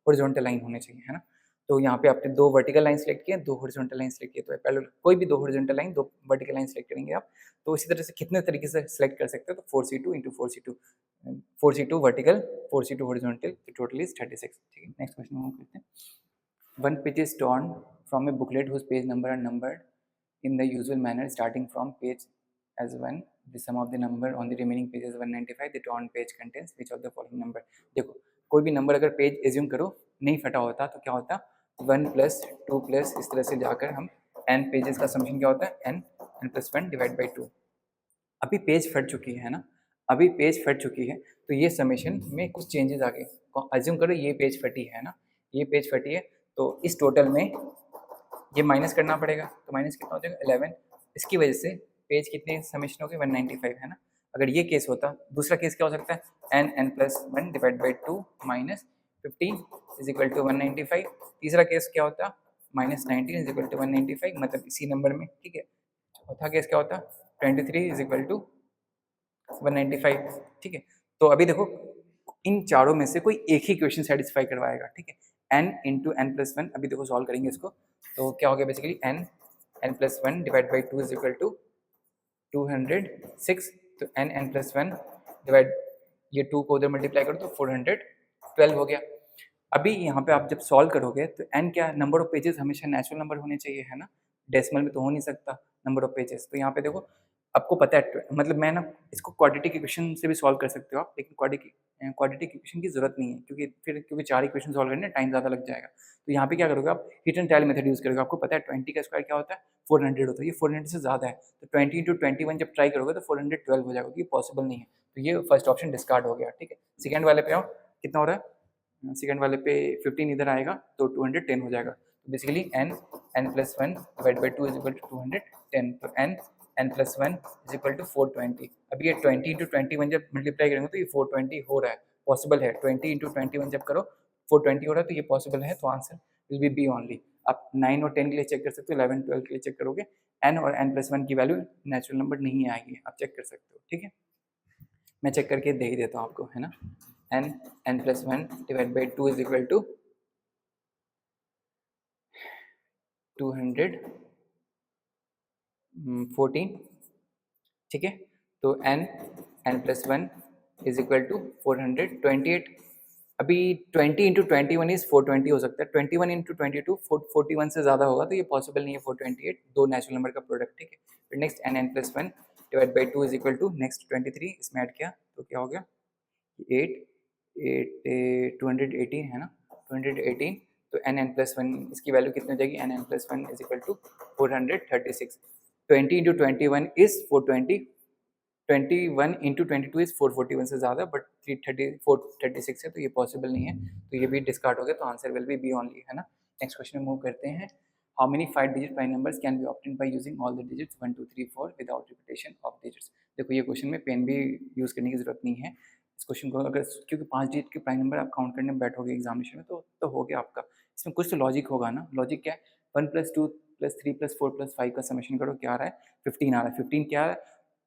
हॉरिजॉन्टल लाइन होने चाहिए, है ना। तो यहाँ पे आपने 2 वर्टिकल लाइन सेलेक्ट किए, 2 हॉरिजॉन्टल लाइन सेलेक्ट किए, तो पैरेलल कोई भी 2 horizontal line 2 vertical line select करेंगे आप, तो इसी तरह से कितने तरीके से सेलेक्ट कर सकते हो, तो 4C2 × 4C2, 4C2 vertical 4C2 horizontal, total is 36, ठीक है। नेक्स्ट क्वेश्चन हम करते हैं। One page is torn from a booklet whose page number are numbered in the usual manner, starting from page as 1. The sum of the number on the remaining page is 195. The torn page contains which of the following number? देखो कोई भी number अगर page assume करो नहीं फटा होता तो क्या होता, 1 + 2 + इस तरह से जाकर हम n पेजेस का समेशन क्या होता है, n + 1 डिवाइड बाई 2। अभी पेज फट चुकी है ना, अभी पेज फट चुकी है, तो ये समेशन में कुछ चेंजेस आ गए। एज्यूम करो ये पेज फटी है ना, ये पेज फटी है, तो इस टोटल में ये माइनस करना पड़ेगा, तो माइनस कितना हो जाएगा 11, इसकी वजह से पेज कितने समेशन हो गए 195, है ना। अगर ये केस होता, दूसरा केस क्या हो सकता है, n + 1 divide by 2 minus 15 is equal to 195। तीसरा केस क्या होता, -19 इज इक्वल टू 195, मतलब इसी नंबर में, ठीक है। चौथा केस क्या होता, 23 इज इक्वल टू 195, ठीक है। तो अभी देखो इन चारों में से कोई एक ही क्वेश्चन सेटिस्फाई करवाएगा, ठीक है। n × n + 1, अभी देखो सॉल्व करेंगे इसको, तो क्या हो गया basically n + 1 divide by 2 is equal to 206, तो n + 1 डिवाइड, ये 2 को उधर मल्टीप्लाई करो तो 412 हो गया। अभी यहाँ पे आप जब सॉल्व करोगे तो n क्या है, नंबर ऑफ पेजेस हमेशा नेचुरल नंबर होने चाहिए, है ना, डेसिमल में तो हो नहीं सकता नंबर ऑफ पेजेस। तो यहाँ पे देखो आपको पता है, मतलब मैं ना इसको क्वाड्रेटिक इक्वेशन से भी सॉल्व कर सकते हो आप, लेकिन क्वाड्रेटिक इक्वेशन की जरूरत नहीं है, क्योंकि 4 इक्वेशन सॉल्व करने टाइम ज़्यादा लग जाएगा। तो यहाँ पे क्या करोगे आप, hit and trial method use करोगे। आपको पता है 20 का स्क्वायर क्या होता है, 400 होता है, ये 400 से ज़्यादा है, तो 20 × 21 जब ट्राई करोगे तो 412 हो जाएगा, ये पॉसिबल नहीं है, तो ये फर्स्ट ऑप्शन डिस्कार्ड हो गया, ठीक है। सेकेंड वाले पे आओ, कितना हो रहा है, सेकेंड वाले पे 15 इधर आएगा तो 210 हो जाएगा। तो basically n + 1 divide by 2 is equal to 210, तो n + 1 इज इक्वल टू 420। अब ये 20 × 21 जब मल्टीप्लाई करेंगे तो ये 420 हो रहा है, पॉसिबल है। 20 × 21 जब करो 420 हो रहा है, तो ये पॉसिबल है, तो answer will be B only. आप 9 और 10 के लिए चेक कर सकते हो, 11 12 के लिए चेक करोगे, n और n + 1 की वैल्यू नेचुरल नंबर नहीं आएगी, आप चेक कर सकते हो, ठीक है। मैं चेक करके दे ही देता हूँ आपको, है ना। n + 1 divide by 2 is equal to 214, ठीक है। तो n + 1 इज इक्वल टू 428। अभी 20 × 21 इज 420 हो सकता है, 21 × 22 41 से ज़्यादा होगा, तो ये पॉसिबल नहीं है 428, दो नेचुरल नंबर का प्रोडक्ट, ठीक है। फिर next n + 1 divide by 2 is equal to next 23, इसमें ऐड किया तो क्या हो गया 218 है ना, 218, तो n + 1 इसकी वैल्यू कितनी हो जाएगी, n + 1 is equal to 436। 20 × 21 is 420, 21 × 22 is 441 से ज़्यादा, बट 436 है, तो ये पॉसिबल नहीं है, तो ये भी डिस्कार्ड हो गया, तो answer will be B only, है ना। नेक्स्ट क्वेश्चन में मूव करते हैं। How many 5 digit prime numbers can be obtained by using all the digits 1 2 3 4 without repetition of digits. देखो ये क्वेश्चन में पेन भी यूज़ करने की जरूरत नहीं है इस क्वेश्चन को, अगर क्योंकि 5 डिजिट के प्राइम नंबर आप काउंट करने बैठोगे एग्जामिनेशन में तो हो गया आपका। इसमें कुछ तो लॉजिक होगा ना, लॉजिक क्या है, 1 + 2 + 3 + 4 + 5 का समेशन करो, क्या आ रहा है 15 आ रहा है, 15 क्या है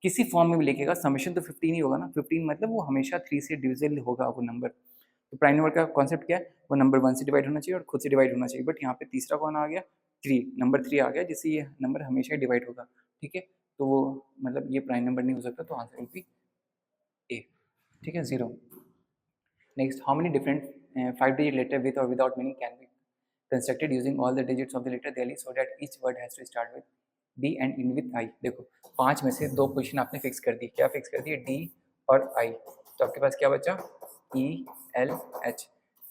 किसी फॉर्म में भी लिखेगा समेशन तो 15 ही होगा ना, 15 मतलब वो हमेशा 3 से डिविजिबल होगा वो नंबर। तो प्राइम नंबर का कॉन्सेप्ट क्या है, वो नंबर 1 से डिवाइड होना चाहिए और खुद से डिवाइड होना चाहिए, बट यहाँ पे तीसरा कौन आ गया, 3, नंबर 3 आ गया, जिससे ये नंबर हमेशा ही डिवाइड होगा, ठीक है। तो वो मतलब ये प्राइम नंबर नहीं हो सकता, तो आंसर विल बी ए, ठीक है, 0। Next, how many different 5 digit letter with और without meaning can be constructed using all the digits of the letter daily so that each word has to start with D and end with I। देखो 5 में से 2 position आपने fix कर दी, क्या fix कर दी, D और I, तो आपके पास क्या बचा, E L H,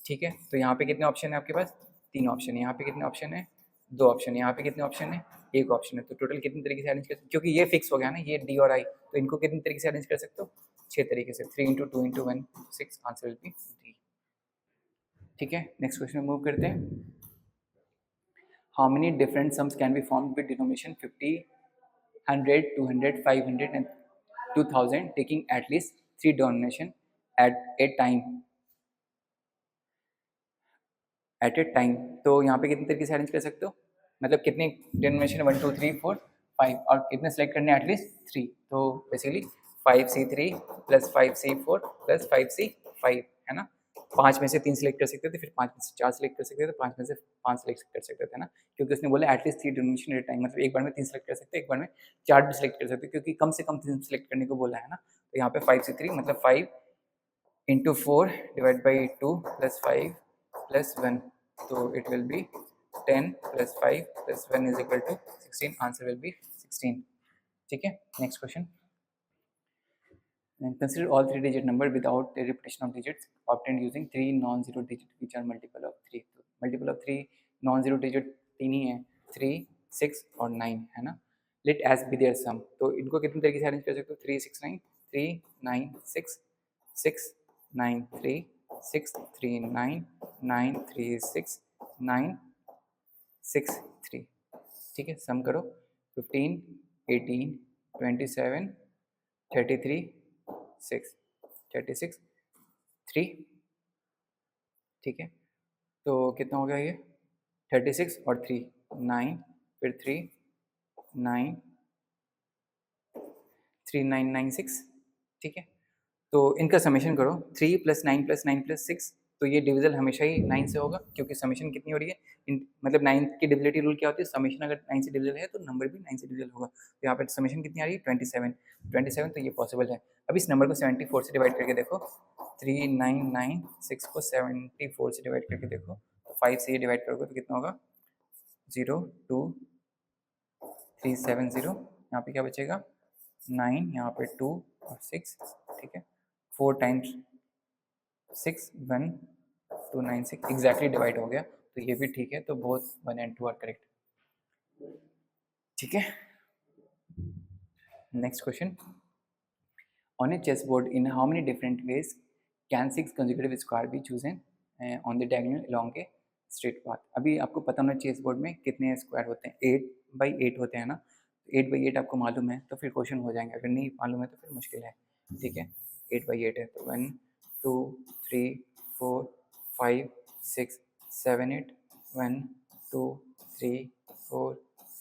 ठीक है। तो यहाँ पे कितने ऑप्शन है आपके पास, 3 ऑप्शन है, यहाँ पे कितने ऑप्शन है, 2 ऑप्शन है, यहाँ पे कितने ऑप्शन है, 1 ऑप्शन है। तो टोटल कितने तरीके से अरेंज कर सकते, क्योंकि ये फिक्स हो गया ना, ये D और I, तो इनको कितने तरीके से अरेंज कर सकते हो, 6 तरीके से, 3 into 2 into 1 6, answer will B D, ठीक है। नेक्स्ट क्वेश्चन में मूव करते हैं। How many different sums can be formed with denomination 50, 100, 200, 500 and 2000 taking at least 3 denomination at a time? At a time, तो यहाँ पे कितने तरीके से अरेंज कर सकते हो, मतलब कितने डिनोमिनेशन, 1 2 3 4 5, और कितने सेलेक्ट करने, एटलीस्ट 3, तो basically 5C3 plus 5C4 plus 5C5 है ना। 5 में से 3 सेलेक्ट कर सकते थे, फिर 5 में से 4 सेलेक्ट कर सकते थे, 5 में से 5 सेलेक्ट कर सकते थे ना, क्योंकि उसने बोला एटलीस्ट 3 डिनोमिनेशन एट टाइम, मतलब एक बार में 3 सेलेक्ट कर सकते, एक बार में 4 भी सेलेक्ट कर सकते, क्योंकि कम से कम 3 सेलेक्ट करने को बोला है ना। तो यहाँ पे 5C3 मतलब 5 into 4 divide by 2 plus 5 plus 1, तो it will be 10 plus 5 plus 1 is equal to 16, answer will be 16, ठीक है। Next question, consider all 3 digit number without the repetition of digits obtained using 3 non-zero digit which are multiple of 3, तो multiple of 3 non-zero digit 3 ही है, 3 6 और 9 है ना। let as be their sum, तो इनको कितने तरीके से अरेंज कर सकते हो, 3 6 9 3 9 6 6 9 3 6 3 9 9 3 6 9 6 3, ठीक है। सम करो 15 18 27 33 6 36 3, ठीक है। तो कितना हो गया ये, 36 और 3 9, फिर 3 9 3 9 9 6, ठीक है। तो इनका समेशन करो, 3 प्लस 9 प्लस 9 प्लस 6, तो ये डिविजल हमेशा ही 9 से होगा, क्योंकि समेशन कितनी हो रही है, मतलब 9 की डिविजिबिलिटी रूल क्या होती है, समेशन अगर 9 से डिविजल है तो नंबर भी 9 से डिविजल होगा। तो यहाँ पे समेशन कितनी आ रही है, 27, तो ये पॉसिबल है। अब इस नंबर को 74 से डिवाइड करके देखो, 3996 को 74 से डिवाइड करके देखो, तो 5 से ये डिवाइड करोगे तो कितना होगा, 0 2 3 7 0, यहाँ पे क्या बचेगा 9, यहाँ पे 2 और 6, ठीक है। 4 टाइम्स 6 1 2 9 6 एग्जैक्टली डिवाइड हो गया, तो ये भी ठीक है। तो बोथ 1 and 2 आर करेक्ट, ठीक है। Next question, on a chess board in how many different ways can 6 consecutive square be chosen on the diagonal along a straight path. अभी आपको पता होना चेस बोर्ड में कितने स्क्वायर होते हैं, 8 बाई 8 होते हैं ना, तो 8 बाई 8 आपको मालूम है तो फिर क्वेश्चन हो जाएंगे, अगर नहीं मालूम है तो फिर मुश्किल है, ठीक है। 8 बाई 8 है, तो 1 2 3 4 5 6 7 8, 1 2 3 4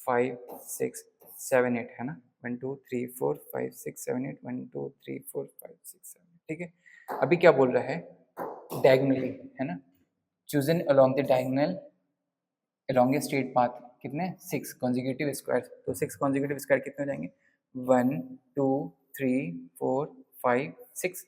5 6 7 8 है ना, 1 2 3 4 5 6 7 8 1 2 3 4 5 6 7, ठीक है। अभी क्या बोल रहा है, डायगोनली है ना, chosen along the diagonal along a straight path, कितने 6 कॉन्जिक्यूटिव स्क्वायर, तो 6 कॉन्जिक्यूटिव स्क्वायर कितने हो जाएंगे, 1 2 3 4 5 6।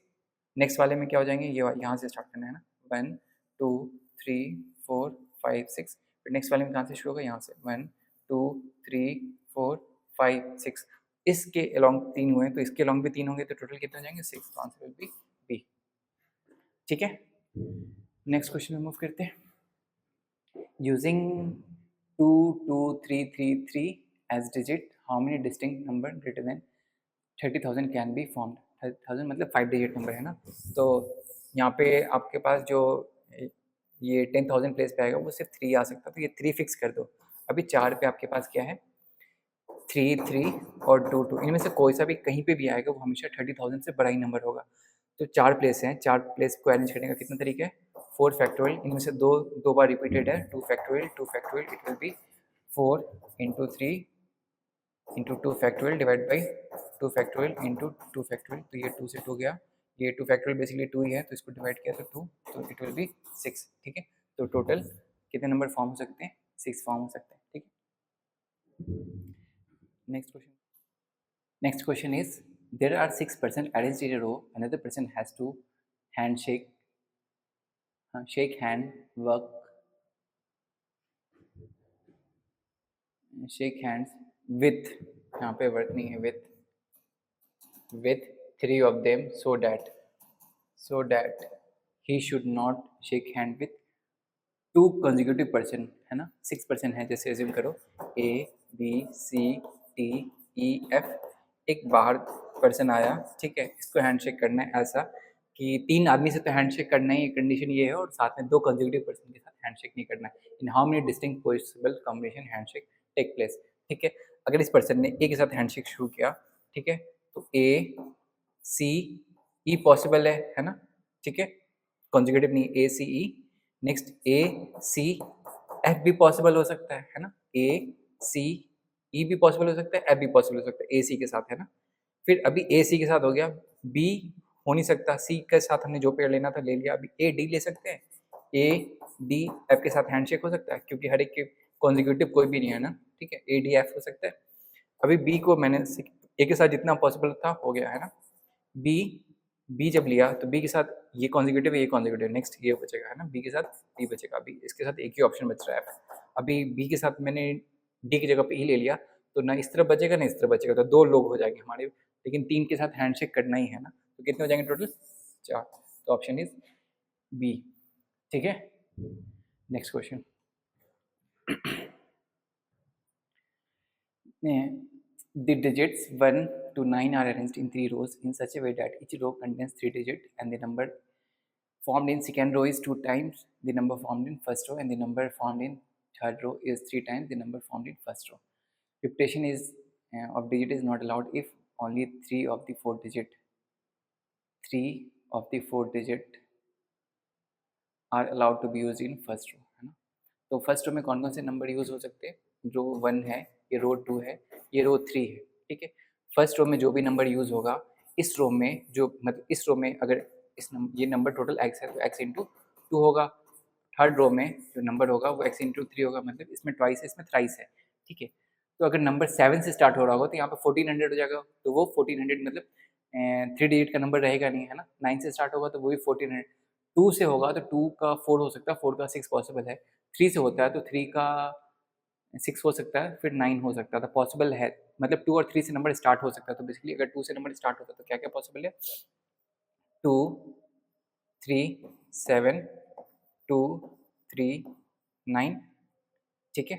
नेक्स्ट वाले में क्या हो जाएंगे, ये यहाँ से स्टार्ट करना है ना, 1 2 3 4 5 6, फिर नेक्स्ट वाले में कहाँ से शुरू होगा, यहाँ से 1 2 3 4 5 6, इसके अलोंग 3 हुए तो इसके अलोंग भी 3 होंगे, तो टोटल कितने हो जाएंगे 6, तो आंसर विल बी बी, ठीक है। नेक्स्ट क्वेश्चन में मूव करते हैं, using 2 2 3 3 3 as digit how many distinct number greater than 30,000 can be formed, 30,000 मतलब 5 डिजिट नंबर है ना। तो यहाँ पे आपके पास जो ये 10,000 प्लेस पे आएगा वो सिर्फ 3 आ सकता, तो ये 3 फिक्स कर दो। अभी 4 पे आपके पास क्या है, 3 3 और 2 2, इनमें से कोई सा भी कहीं पे भी आएगा वो हमेशा 30,000 से बड़ा ही नंबर होगा। तो 4 प्लेस हैं, 4 प्लेस को अरेंज करने का कितना तरीका है, 4 फैक्टोरियल, इनमें से दो बार रिपीटेड है, 2 factorial 2 factorial, it will B 4 into 3 into 2 factorial divide by 2 factorial into 2 factorial, तो ये 2 से 2 गया, ये 2 फैक्टोरियल बेसिकली 2 ही है, तो इसको डिवाइड किया तो 2, तो इट विल बी 6, ठीक है। तो टोटल कितने नंबर फॉर्म हो सकते हैं, 6 फॉर्म हो सकते हैं, ठीक है। Next question is there are 6 person arranged in a row, another person has to handshake shake hand work shake hands with, यहाँ पे वर्क नहीं है, with 3 of them so that he should not shake hand with 2 consecutive person, है ना। 6 person है, जैसे assume करो A B C D E F, एक बाहर पर्सन आया, ठीक है, इसको हैंडशेक करना है ऐसा कि 3 आदमी से तो हैंडशेक करना ही, कंडीशन ये है, और साथ में 2 कंसेक्यूटिव पर्सन के साथ हैंडशेक नहीं करना है। In how many distinct possible combination handshake take place, ठीक है। अगर इस पर्सन ने ए के साथ हैंडशेक शुरू किया, ठीक है, तो ए सी ई पॉसिबल है ना, ठीक है, कॉन्जिक्यूटिव नहीं, ए सी ई। नेक्स्ट ए सी एफ भी पॉसिबल हो सकता है ना, ए सी ई भी पॉसिबल हो सकता है, एफ भी पॉसिबल हो सकता है ए सी के साथ, है ना। फिर अभी ए सी के साथ हो गया, बी हो नहीं सकता, सी के साथ हमने जो पेयर लेना था ले लिया, अभी ए डी ले सकते हैं, ए डी एफ के साथ हैंडशेक हो सकता है, क्योंकि हर एक के कॉन्जिक्यूटिव कोई भी नहीं है ना, ठीक है, ए डी एफ हो सकता है। अभी बी को मैंने ए के साथ जितना पॉसिबल था हो गया, है ना। बी जब लिया तो बी के साथ ये कॉन्जिक्यूटिव है, ये कॉन्जिक्यूटिव, नेक्स्ट ये बचेगा, है ना, बी के साथ बी बचेगा, अभी इसके साथ एक ही ऑप्शन बच रहा है। अभी बी के साथ मैंने डी की जगह पे ई ले लिया, तो ना इस तरफ बचेगा ना इस तरफ बचेगा, तो 2 लोग हो जाएंगे हमारे, लेकिन 3 के साथ हैंडशेक करना ही है ना, तो कितने हो जाएंगे टोटल, 4, तो ऑप्शन इज बी, ठीक है। Next question, the digits 1 to 9 are arranged in 3 rows in such a way that each row contains 3 digits, and the number formed in second row is 2 times the number formed in first row, and the number formed in third row is 3 times the number formed in first row. Repetition is of digit is not allowed if only 3 of the 4 digit are allowed to be used in first row, है ना। तो first row में कौन कौन से number use हो सकते हैं, रो 1 है, ये रो 2 है, ये रो 3 है, ठीक है। फर्स्ट रो में जो भी नंबर यूज होगा, इस रो में जो मतलब इस रो में अगर ये नंबर टोटल x है तो x इंटू 2 होगा। थर्ड रो में जो नंबर होगा वो x इंटू 3 होगा, मतलब इसमें ट्वाइस है, इसमें थ्राइस है, ठीक है। तो अगर नंबर 7 से स्टार्ट हो रहा होगा तो यहाँ पे 1400 हो जाएगा, तो वो 1400 मतलब 3 डिजिट का नंबर रहेगा नहीं, है ना। 9 से स्टार्ट होगा तो वो भी 1400, 2 से होगा तो 2 का 4 हो सकता है, 4 का 6 पॉसिबल है, 3 से होता है तो 3 का 6 हो सकता है, फिर 9 हो सकता है, तो पॉसिबल है, मतलब 2 और 3 से नंबर स्टार्ट हो सकता है। तो बेसिकली अगर 2 से नंबर स्टार्ट होता है तो क्या क्या पॉसिबल है, 2 3 7 2 3 9, ठीक है।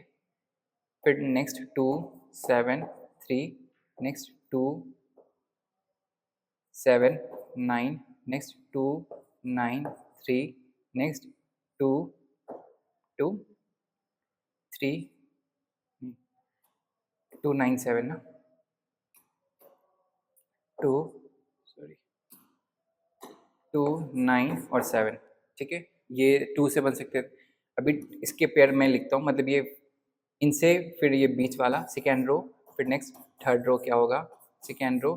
फिर नेक्स्ट 2 7 3, नेक्स्ट 2 7 9, नेक्स्ट 2 9 3, नेक्स्ट 2 2 3 2 9 7 ना, 2 9 और 7, ठीक है, ये 2 से बन सकते हैं। अभी इसके पेयर में लिखता हूँ, मतलब ये इनसे फिर ये बीच वाला सेकेंड रो, फिर नेक्स्ट थर्ड रो क्या होगा, सेकेंड रो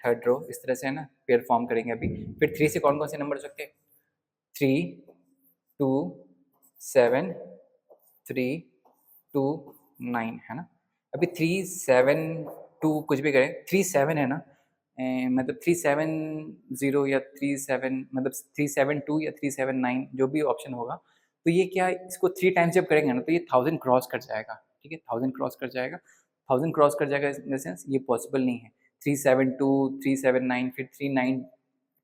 थर्ड रो, इस तरह से है ना पेयर फॉर्म करेंगे। अभी फिर 3 से कौन कौन से नंबर हो सकते हैं, 3 2 7 3 2 9, है ना। अभी 3 7 2 कुछ भी करें, 3 7 है ना, मतलब 3 7 0 या 3 7 मतलब 3 7 2 या 3 7 9 जो भी ऑप्शन होगा, तो ये क्या इसको 3 टाइम्स जब करेंगे ना तो ये 1000 क्रॉस कर जाएगा, ठीक है, 1000 क्रॉस कर जाएगा, 1000 क्रॉस कर जाएगा इन द सेंस ये पॉसिबल नहीं है। 3 7 2 3 7 9 फिर 3 9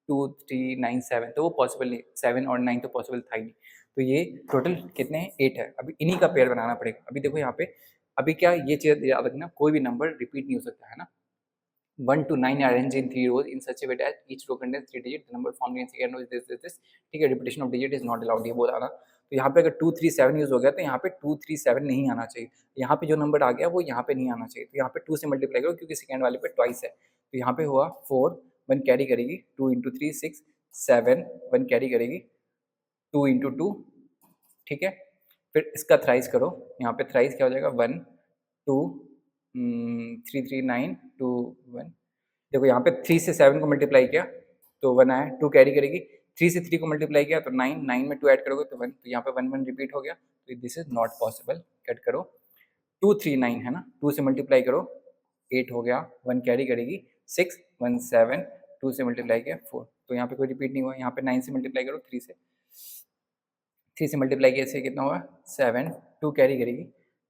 2 3 9 7, तो वो पॉसिबल नहीं, 7 और 9 तो पॉसिबल था ही नहीं। तो ये टोटल कितने हैं, 8 है। अभी इन्हीं का पेयर बनाना पड़ेगा। अभी देखो यहाँ पे, अभी क्या ये चीज़ याद रखना, कोई भी नंबर रिपीट नहीं हो सकता, है ना। 1 to 9 are arranged in 3 rows in such a way that each row contains 3 digits. The number formed in second row is this. ठीक है, repetition of digit is not allowed, ये बोला ना। तो यहाँ पे अगर 2 3 7 यूज हो गया तो यहाँ पे 2 3 7 नहीं आना चाहिए। यहाँ पे जो नंबर आ गया वो यहाँ पे नहीं आना चाहिए, तो यहाँ पे 2 से मल्टीप्लाई करो क्योंकि सेकेंड वाले पे ट्वाइस है। तो यहाँ पे हुआ 4, 1 कैरी करेगी, 2 इंटू 3 6 7, 1 कैरी करेगी 2 इंटू 2, ठीक है। फिर इसका थ्राइस करो, यहाँ पे थ्राइस क्या हो जाएगा, 1 2 3 3 9 2 1 देखो यहाँ पे 3 से 7 को मल्टीप्लाई किया तो 1 आया, 2 कैरी करेगी, 3 से 3 को मल्टीप्लाई किया तो 9, 9 में 2 ऐड करोगे तो 1, तो यहाँ पे 1 1 रिपीट हो गया, तो this is not possible. Cut करो, 2 3 9 है ना, 2 से मल्टीप्लाई करो 8 हो गया, 1 कैरी करेगी 6 1 7, 2 से मल्टीप्लाई किया 4, तो यहाँ पे कोई रिपीट नहीं हुआ। यहाँ पे 9 से मल्टीप्लाई करो 3 से मल्टीप्लाई किया से कितना हुआ 7, 2 कैरी करेगी,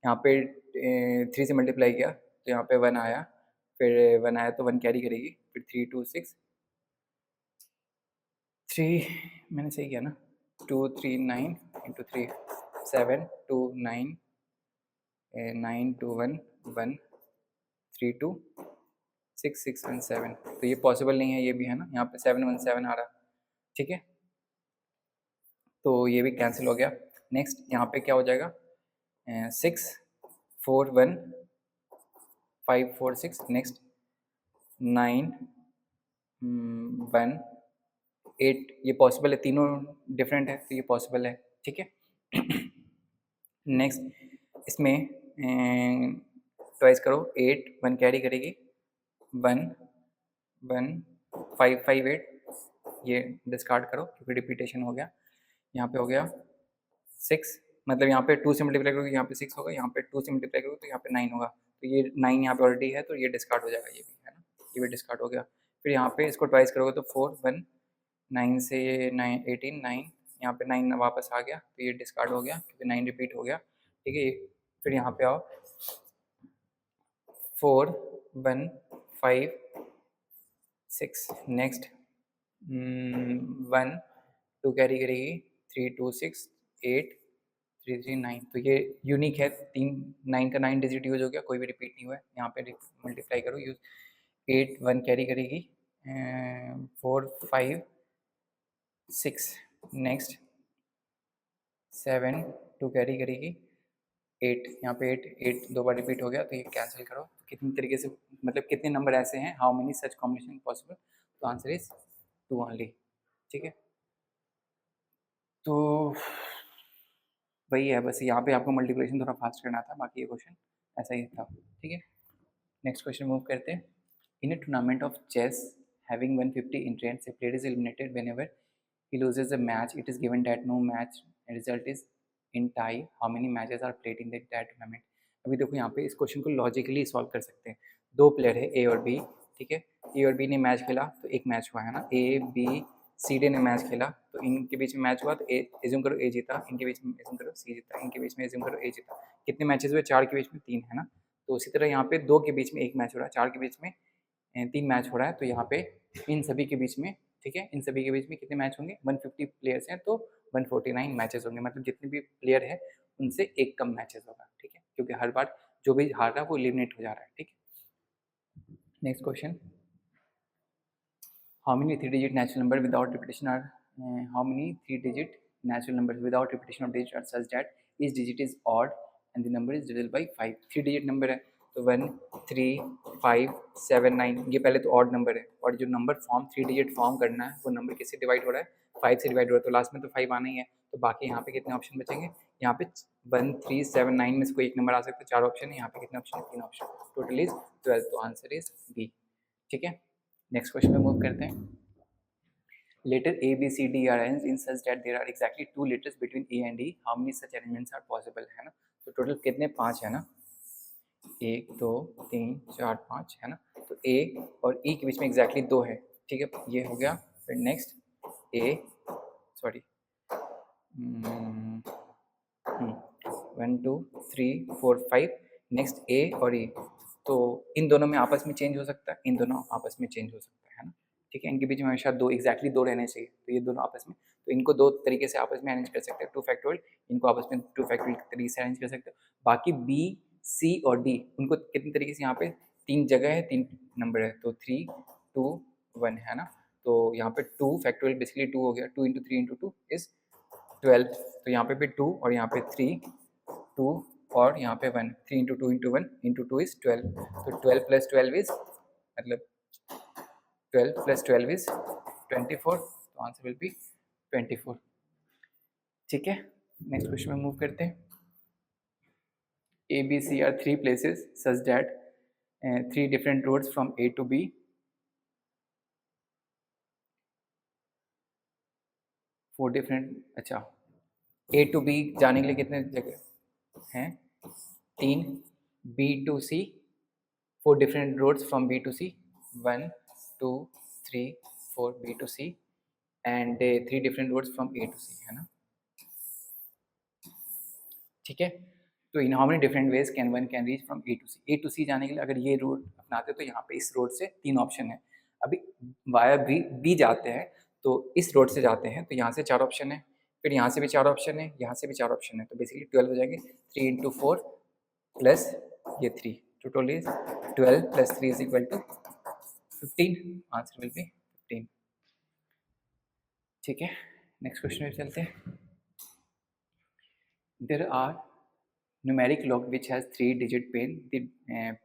यहाँ पे 3 से मल्टीप्लाई किया तो यहाँ पे 1 आया, फिर 1 आया तो 1 कैरी करेगी, फिर 3 2 6, 3 मैंने सही किया ना, 2 3 9 इंटू 3 7 2 9 9 2 1 1 3 2 6 6 1 7, तो ये पॉसिबल नहीं है, ये भी है ना, यहाँ पे 7 1 7 आ रहा, ठीक है, तो ये भी कैंसिल हो गया। नेक्स्ट यहाँ पे क्या हो जाएगा, 6 4 1 5 4 6, नेक्स्ट 9 1 8, ये पॉसिबल है, तीनों डिफरेंट है तो ये पॉसिबल है, ठीक है। नेक्स्ट इसमें ट्वाइस करो, 8 1 कैरी करेगी, 1 1 5 5 8, ये डिस्कार्ड करो क्योंकि रिपीटेशन हो गया। यहाँ पे हो गया 6, मतलब यहाँ पे 2 से मल्टीप्लाई करोगे यहाँ पे 6 होगा, यहाँ पे 2 से मल्टीप्लाई करोगे तो यहाँ पे 9 होगा, तो ये 9 यहाँ पे ऑलरेडी है तो ये डिस्कार्ड हो जाएगा, ये भी है ना, ये भी डिस्कार्ड हो गया। फिर यहाँ पे इसको ट्वाइस करोगे तो 4 1 9 से 9 18 9, यहाँ पे 9 वापस आ गया तो ये डिस्कार्ड हो गया क्योंकि 9 रिपीट हो गया, ठीक है। फिर यहाँ पे आओ 4 1 5 6, नेक्स्ट 1 2 कैरी करेगी, 3 2 6 8 3 3 9, तो ये यूनिक है, 9 का 9 डिजिट यूज हो गया, कोई भी रिपीट नहीं हुआ है। यहाँ पे मल्टीप्लाई करो, यूज 8 1 कैरी करेगी, 4 5 6, नेक्स्ट 7 2 कैरी करेगी, 8, यहाँ पे 8 2 बार रिपीट हो गया तो ये कैंसिल करो। कितनी तरीके से, मतलब कितने नंबर ऐसे हैं, how many such combination possible, तो आंसर इज 2 ओनली, ठीक है। तो वही है, बस यहाँ पे आपको मल्टीप्लिकेशन थोड़ा फास्ट करना था, बाकी ये क्वेश्चन ऐसा ही था, ठीक है। नेक्स्ट क्वेश्चन मूव करते हैं। In a tournament of chess having 150 entrants, a player is eliminated whenever he loses a match. It is given that no match result is in tie. How many matches are played in the entire tournament? अभी देखो यहाँ पे इस question को logically solve कर सकते हैं। दो प्लेयर है ए और बी, ठीक है, ए और बी ने मैच खेला तो एक मैच हुआ है ना, ए बी सी डी ने मैच खेला तो इनके बीच में मैच हुआ तो ए एज्यूम करो ए जीता, इनके बीच में एज्यूम करो सी जीता, इनके बीच में एज्यूम करो ए जीता। कितने मैचेस हुए, 4 के बीच में 3 है ना, तो उसी तरह यहाँ पे 2 के बीच में एक मैच हो रहा है, 4 के बीच में 3 मैच हो रहा है, तो यहाँ पे इन सभी के बीच में, ठीक है, इन सभी के बीच में कितने मैच होंगे, 150 प्लेयर्स हैं तो 149 मैचेस होंगे, मतलब जितने भी प्लेयर है उनसे एक कम मैचेस होगा, ठीक है, क्योंकि हर बार जो भी हार रहा है वो एलिमिनेट हो जा रहा है, ठीक है। Next question, how many 3-digit natural number without repetition are how many 3-digit natural numbers without repetition of digits are such that each digit is odd and the number is divisible by 5। 3-digit number है तो 1 3 5 7 9, ये पहले तो odd number है, और जो number form 3-digit form करना है वो नंबर किससे डिवाइड हो रहा है, 5 से डिवाइड हो रहा है, तो लास्ट में तो 5 आना ही है, तो बाकी यहाँ पे कितने ऑप्शन बचेंगे, यहाँ पे 1 3 7 9 में से कोई एक नंबर आ सकता है, 4 ऑप्शन है, यहाँ पे कितने ऑप्शन है, 3 ऑप्शन, टोटल इज 12, तो आंसर इज बी, ठीक है। नेक्स्ट क्वेश्चन पे मूव करते हैं। Letter A, B, C, D are arranged in such that there are exactly 2 letters between A and E. How many such arrangements are possible, है ना, तो total कितने 5 है ना, 1 2 3 4 5 है ना, तो A और E के बीच में एग्जैक्टली 2 है, ठीक है, ये हो गया। फिर next A sorry 1 2 3 4 5, next A और E, तो इन दोनों में आपस में चेंज हो सकता है, इन दोनों आपस में चेंज हो सकता है ना, ठीक है, इनके बीच में हमेशा 2 एग्जैक्टली 2 रहने चाहिए, तो ये दोनों आपस में, तो इनको 2 तरीके से आपस में अरेंज कर सकते हैं, 2 फैक्टोरियल, इनको आपस में 2 फैक्टोरियल तरीके से अरेंज कर सकते हो। बाकी B C और D उनको कितने तरीके से, यहाँ पे 3 जगह है, 3 नंबर है, तो 3 2 1 है ना, तो यहाँ पे 2 फैक्टोरियल बेसिकली 2 हो गया, 2 इंटू 3 इंटू 2 इज 12, तो यहाँ पे भी 2 और यहाँ पे 3 2 और यहाँ पे 1, 3 इंटू 2 इंटू 1 इंटू 2 इज 12, तो 12 प्लस 12 इज मतलब 12 plus 12 is 24, तो आंसर विल बी 24, ठीक है। नेक्स्ट क्वेश्चन में मूव करते हैं। A, B, C are 3 places such that 3 different roads from A to B 4 different, अच्छा A to B जाने के लिए कितने जगह हैं? 3, B to C, 4 different roads from B to C, 1, 2, 3, 4 B to C and 3 different roads from A to C, है ना? ठीक है, तो in how many different ways can one can reach from A to C? A to C जाने के लिए अगर ये रूट अपनाते हो तो यहाँ पे इस रोड से 3 ऑप्शन है। अभी वाया बी जाते हैं तो इस रोड से जाते हैं तो यहाँ से 4 ऑप्शन है, फिर यहाँ से भी 4 ऑप्शन है, यहाँ से भी 4 ऑप्शन है, तो बेसिकली 12 हो जाएंगे। 3 इंटू 4 प्लस ये 3, total is 12 plus 3 is equal to 15, answer will be 15। ठीक है, नेक्स्ट क्वेश्चन पे चलते हैं। There are numeric log which has 3-digit pin. The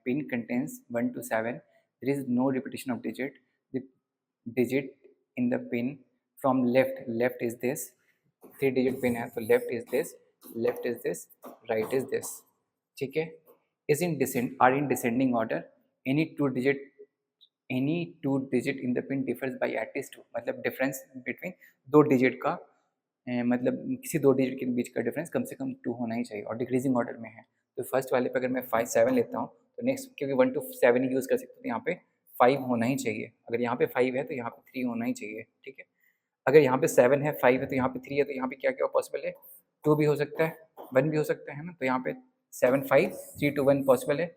pin contains 1 to 7. There is no repetition of digit. The digit in the pin from left is this. 3-digit pin है तो left is this, right is this. ठीक है, are in descending order. Any two digit in the pin differs by at least 2. मतलब difference between 2 digit का मतलब किसी 2 digit के बीच का डिफरेंस कम से कम 2 होना ही चाहिए और डिक्रीजिंग ऑर्डर में है। तो फर्स्ट वाले पे अगर मैं 5 7 लेता हूँ तो नेक्स्ट क्योंकि 1 to 7 ही यूज़ कर सकते हैं तो यहाँ पे 5 होना ही चाहिए। अगर यहाँ पे 5 है तो यहाँ पे 3 होना ही चाहिए। ठीक है, अगर यहाँ पे 7 है, 5 है तो यहाँ पे 3 है, तो यहाँ पे क्या क्या पॉसिबल है? 2 भी हो सकता है, 1 भी हो सकता है ना। तो यहाँ पे 7 5 3 2 1 पॉसिबल है।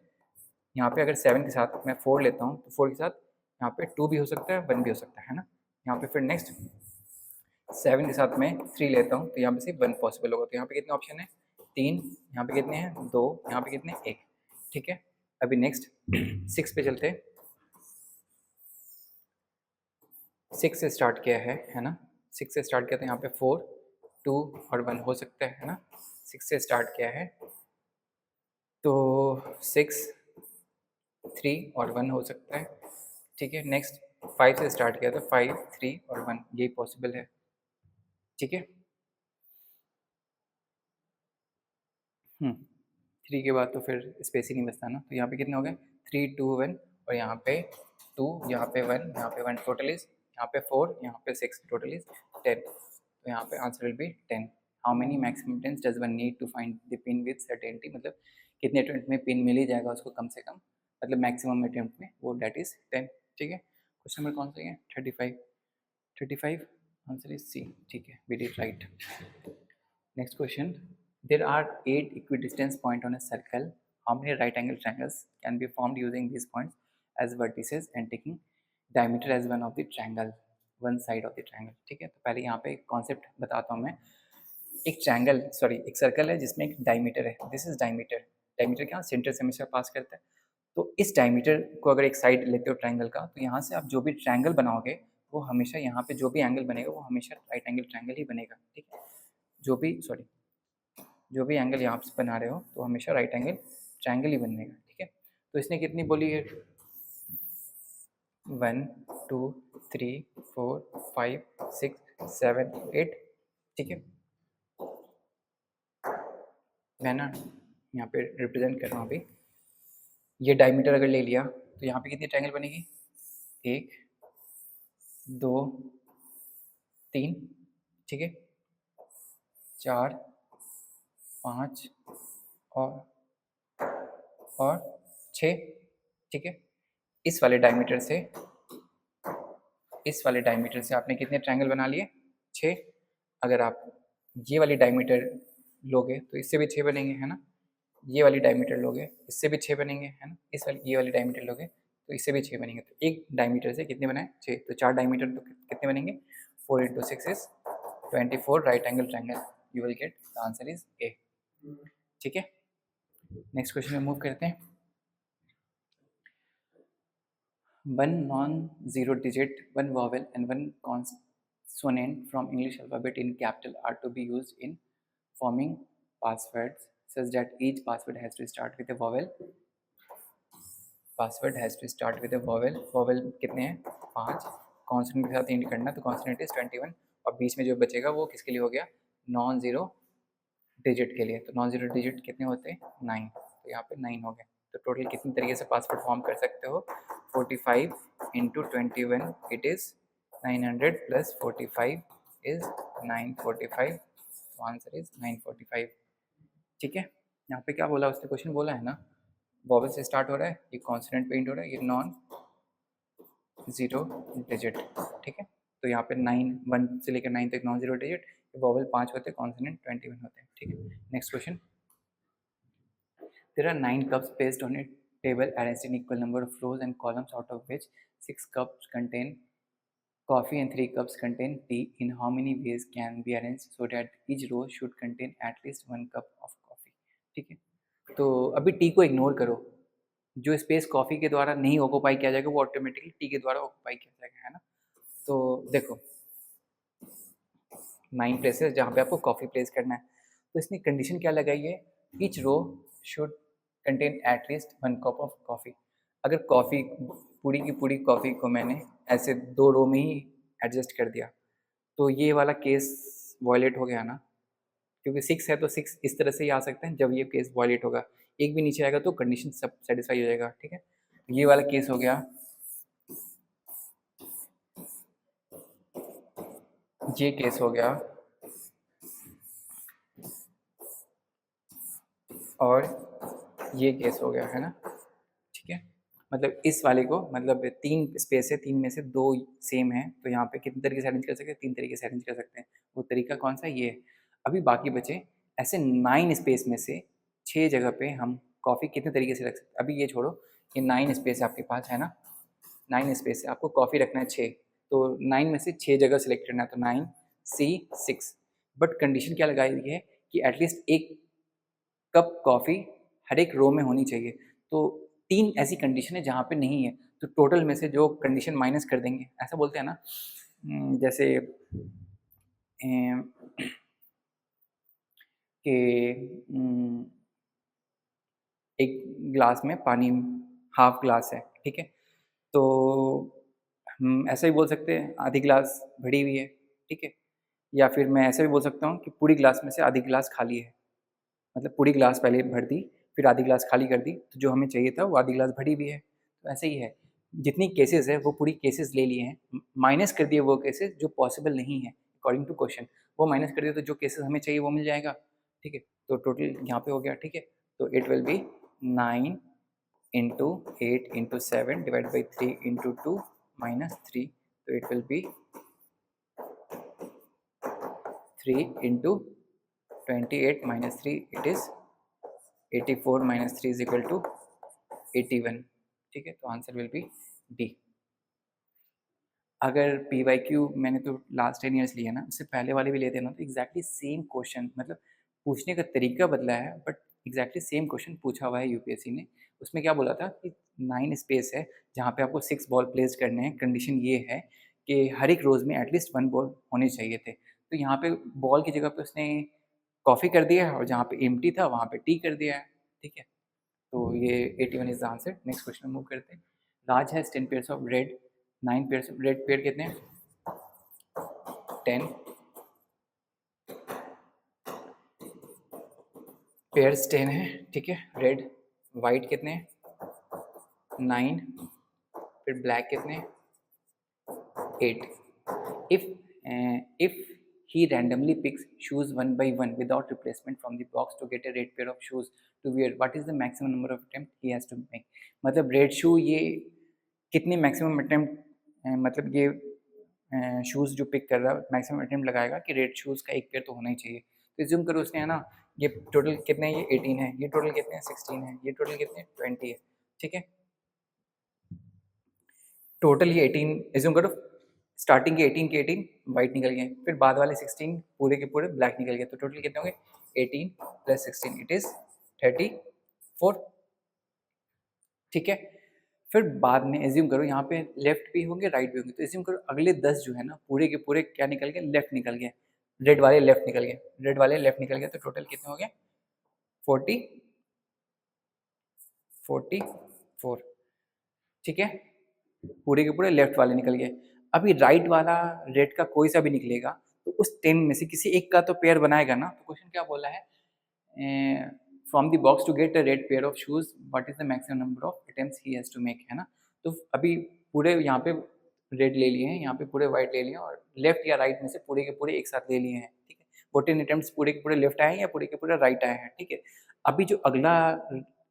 यहाँ पे अगर 7 के साथ मैं 4 लेता हूँ तो 4 के साथ यहाँ पे 2 भी हो सकता है, 1 भी हो सकता है ना। यहाँ पे फिर नेक्स्ट 7 के साथ मैं 3 लेता हूँ तो यहाँ पे सिर्फ 1 पॉसिबल होगा। तो यहाँ पे कितने ऑप्शन है? 3, यहाँ पे कितने हैं? 2, यहाँ पे कितने? 1। ठीक है, अभी नेक्स्ट 6 पे चलते हैं। 6 से स्टार्ट किया है ना, 6 से स्टार्ट किया तो यहाँ पे 4 2 और 1 हो सकता है ना। 6 से स्टार्ट किया है तो 6 3 और 1 हो सकता है। ठीक है, नेक्स्ट 5 से स्टार्ट किया तो 5 3 और 1 ये पॉसिबल है। ठीक है, 3 के बाद तो फिर स्पेस ही नहीं बचता ना। तो यहाँ पे कितने हो गए? 3 2 1 और यहाँ पे 2, यहाँ पे 1, यहाँ पे 1, टोटल इज यहाँ पे 4, यहाँ पे 6, टोटल इज 10। तो यहाँ पे answer will be 10। How many maximum tens does one need to find the pin with certainty? मतलब कितने अटेम्प्ट में पिन मिल ही जाएगा उसको कम से कम, मतलब मैक्सिमम अटेम्प्ट में, वो डेट इज 10। ठीक है, क्वेश्चन नंबर कौन सा है? 35 आंसर इज सी। ठीक है, we did right. Next question, there are 8 equidistant points on a circle. How many right angle triangles can be formed using these points as vertices and taking diameter as one of the triangle, one side of the triangle? ठीक है, तो पहले यहाँ पे एक concept बताता हूँ मैं। एक ट्रायंगल एक सर्कल है जिसमें एक डायमीटर है। This is diameter. डायमीटर क्या सेंटर से हमेशा पास करता है। तो इस डायमीटर को अगर एक साइड लेते हो ट्रायंगल का तो यहाँ से आप जो भी ट्रायंगल बनाओगे वो हमेशा यहाँ पे जो भी एंगल बनेगा वो हमेशा राइट एंगल ट्रायंगल ही बनेगा। ठीक है, जो भी एंगल यहाँ से बना रहे हो तो हमेशा राइट एंगल ट्रायंगल ही बनेगा। ठीक है, तो इसने कितनी बोली है? 1 2 3 4 5 6 7 8। ठीक है, मैं ना यहाँ पे रिप्रेजेंट कर रहा हूँ अभी। ये डायमीटर अगर ले लिया तो यहाँ पे कितनी ट्रायंगल बनेगी? 1 2 3, ठीक है, 4 5 और 6। ठीक है, इस वाले डायमीटर से आपने कितने ट्रायंगल बना लिए? 6। अगर आप ये वाली डायमीटर लोगे तो इससे भी 6 बनेंगे, है ना। ये वाली डायमीटर लोगे इससे भी 6 बनेंगे, है ना। ये वाली डायमीटर लोगे तो इससे भी 6 बनेंगे। तो एक डायमीटर से कितने बनाए? 6। तो 4 डायमीटर तो कितने बनेंगे? 4 × 6 is 24 right angle triangle. You will get the answer is a. ठीक है, नेक्स्ट क्वेश्चन में मूव करते हैं। One non-zero digit, one vowel and one consonant from English alphabet in capital are to be used in forming passwords such that each password has to start with a vowel. Vowel कितने हैं? 5। Consonant के साथ end करना तो consonant is 21 और बीच में जो बचेगा वो किसके लिए हो गया? नॉन ज़ीरो डिजिट के लिए। तो नॉन ज़ीरो डिजिट कितने होते हैं? 9। तो यहाँ पे 9 हो गए। तो टोटल कितनी तरीके से पासवर्ड फॉर्म कर सकते हो? 45 × 21 इट इज़ 900 प्लस 45 इज़ 945, तो आंसर इज 945। ठीक है, यहाँ पे क्या बोला उसने, क्वेश्चन बोला है ना, वॉवल से स्टार्ट हो रहा है, ये कॉन्सोनेंट पे एंड हो रहा है, ये नॉन जीरो डिजिट। ठीक है, तो यहाँ पे 1 से लेकर 9 तक नॉन जीरो डिजिट, वॉवल 5 होते हैं, कॉन्सोनेंट 21 होते हैं। ठीक है, next question. There are 9 cups placed on a table arranged in equal number of rows and columns, out of which 6 cups contain coffee and 3 cups contain tea. In how many ways can be arranged so that each row should contain at least 1 cup of coffee? ठीक है, तो अभी T को ignore करो, जो space coffee के द्वारा नहीं ऑक्यूपाई किया जाएगा वो ऑटोमेटिकली टी के द्वारा ऑक्यूपाई किया जाएगा, है ना। तो देखो 9 प्लेसेस जहाँ पे आपको कॉफ़ी प्लेस करना है, तो इसने कंडीशन क्या लगाई है, each row should contain at least 1 cup of coffee. अगर कॉफ़ी पूरी की पूरी कॉफ़ी को मैंने ऐसे 2 रो में ही एडजस्ट कर दिया, तो ये वाला केस वॉयलेट हो गया ना, क्योंकि 6 है तो 6 इस तरह से ही आ सकते हैं। जब ये केस वॉयलेट होगा, एक भी नीचे आएगा तो कंडीशन सब सेटिस्फाई हो जाएगा। ठीक है, ये वाला केस हो गया, ये केस हो गया, और ये केस हो गया, है ना। ठीक है, मतलब इस वाले को, मतलब 3 स्पेस है, 3 में से 2 सेम है, तो यहाँ पे कितने तरीके से अरेंज कर सकते हैं, 3 तरीके से अरेंज कर सकते हैं। वो तरीका कौन सा, ये है। अभी बाकी बचे ऐसे 9 स्पेस में से 6 जगह पे हम कॉफ़ी कितने तरीके से रख सकते हैं। अभी ये छोड़ो, ये 9 स्पेस आपके पास है ना, 9 स्पेस है, आपको कॉफ़ी रखना है 6, तो 9 में से 6 जगह सेलेक्ट करना है, तो 9 C 6। बट कंडीशन क्या लगाई हुई है कि एटलीस्ट 1 कप कॉफ़ी हर एक रो में होनी चाहिए। तो 3 ऐसी कंडीशन है जहाँ पे नहीं है, तो टोटल में से जो कंडीशन माइनस कर देंगे, ऐसा बोलते हैं ना, जैसे कि एक ग्लास में पानी हाफ ग्लास है, ठीक है, तो हम ऐसा भी बोल सकते हैं आधी ग्लास भरी हुई है, ठीक है, या फिर मैं ऐसा भी बोल सकता हूँ कि पूरी ग्लास में से आधी ग्लास खाली है। मतलब पूरी ग्लास पहले भर दी, फिर आधी ग्लास खाली कर दी, तो जो हमें चाहिए था वो आधी ग्लास भरी हुई है। तो ऐसे ही है, जितनी केसेस है वो पूरी केसेस ले लिए हैं, माइनस कर दिए वो केसेस जो पॉसिबल नहीं है अकॉर्डिंग टू क्वेश्चन, वो माइनस कर दिए, तो जो केसेस हमें चाहिए वो मिल जाएगा। ठीक है, तो टोटल यहाँ पे हो गया। ठीक है, तो it will B 9 into 8 into 7 divide by 3 into 2 minus 3, तो it will B 3 into 28 minus 3, it is 84 minus 3 is equal to 81। ठीक है, तो आंसर विल बी डी। अगर पी वाई क्यू मैंने तो लास्ट 10 ईयर्स लिया ना, उससे पहले वाले भी लेते ना, तो एग्जैक्टली सेम क्वेश्चन, मतलब पूछने का तरीका बदला है बट एग्जैक्टली सेम क्वेश्चन पूछा हुआ है यूपीएससी ने। उसमें क्या बोला था कि 9 स्पेस है जहाँ पे आपको 6 बॉल प्लेस करने हैं, कंडीशन ये है कि हर एक रोज में एटलीस्ट 1 बॉल होने चाहिए थे। तो यहाँ पे बॉल की जगह पे उसने कॉफ़ी कर दिया है, और जहाँ पे एम्प्टी था वहाँ पे टी कर दिया है। ठीक है, तो ये 81 is the answer. Next question move करते हैं। Raj has 10 pairs of red, 9 pairs of red, pair कितने हैं, 10 पेयर्स 10 है। ठीक है, रेड, वाइट कितने हैं, 9, फिर ब्लैक कितने हैं, 8। If he randomly picks shoes one by one without replacement from the box to get a red pair of shoes to wear, what is the maximum number of attempt he has to make? मतलब red शू ये कितनी maximum attempt, मतलब ये shoes जो pick कर रहा है maximum attempt लगाएगा कि रेड शूज़ का एक पेयर तो होना ही चाहिए। तो ज्यूम करो उसने, है ना, ये टोटल कितने हैं, ये 18 है, ये टोटल कितने हैं, 16 है, ये टोटल कितने हैं, 20 है। ठीक है, टोटल ये 18 एज्यूम करो, स्टार्टिंग के 18 वाइट निकल गए, फिर बाद वाले 16 पूरे के पूरे ब्लैक निकल गए, तो टोटल कितने होंगे, 18 प्लस 16 इट इज 34। ठीक है, फिर बाद में एज्यूम करो यहाँ पे लेफ्ट भी होंगे राइट भी होंगे, तो एज्यूम करो अगले 10 जो है ना पूरे के पूरे क्या निकल गए, लेफ्ट निकल गए, रेड वाले लेफ्ट निकल गए, रेड वाले लेफ्ट निकल गए, तो टोटल कितने हो गए, 44। ठीक है, पूरे के पूरे लेफ्ट वाले निकल गए। अभी राइट वाला रेड का कोई सा भी निकलेगा तो उस 10 में से किसी एक का तो पेयर बनाएगा ना। तो क्वेश्चन क्या बोला है, from the box to get a red pair of shoes what is the maximum number of attempts he has to make, है ना। तो अभी पूरे यहाँ पे रेड ले लिए हैं, यहाँ पे पूरे वाइट ले लिए हैं, और लेफ्ट या राइट में से पूरे के पूरे एक साथ ले लिए हैं, ठीक है। 14 अटेम्प्ट्स पूरे के पूरे लेफ्ट आए हैं या पूरे के पूरे राइट आए हैं, ठीक है। अभी जो अगला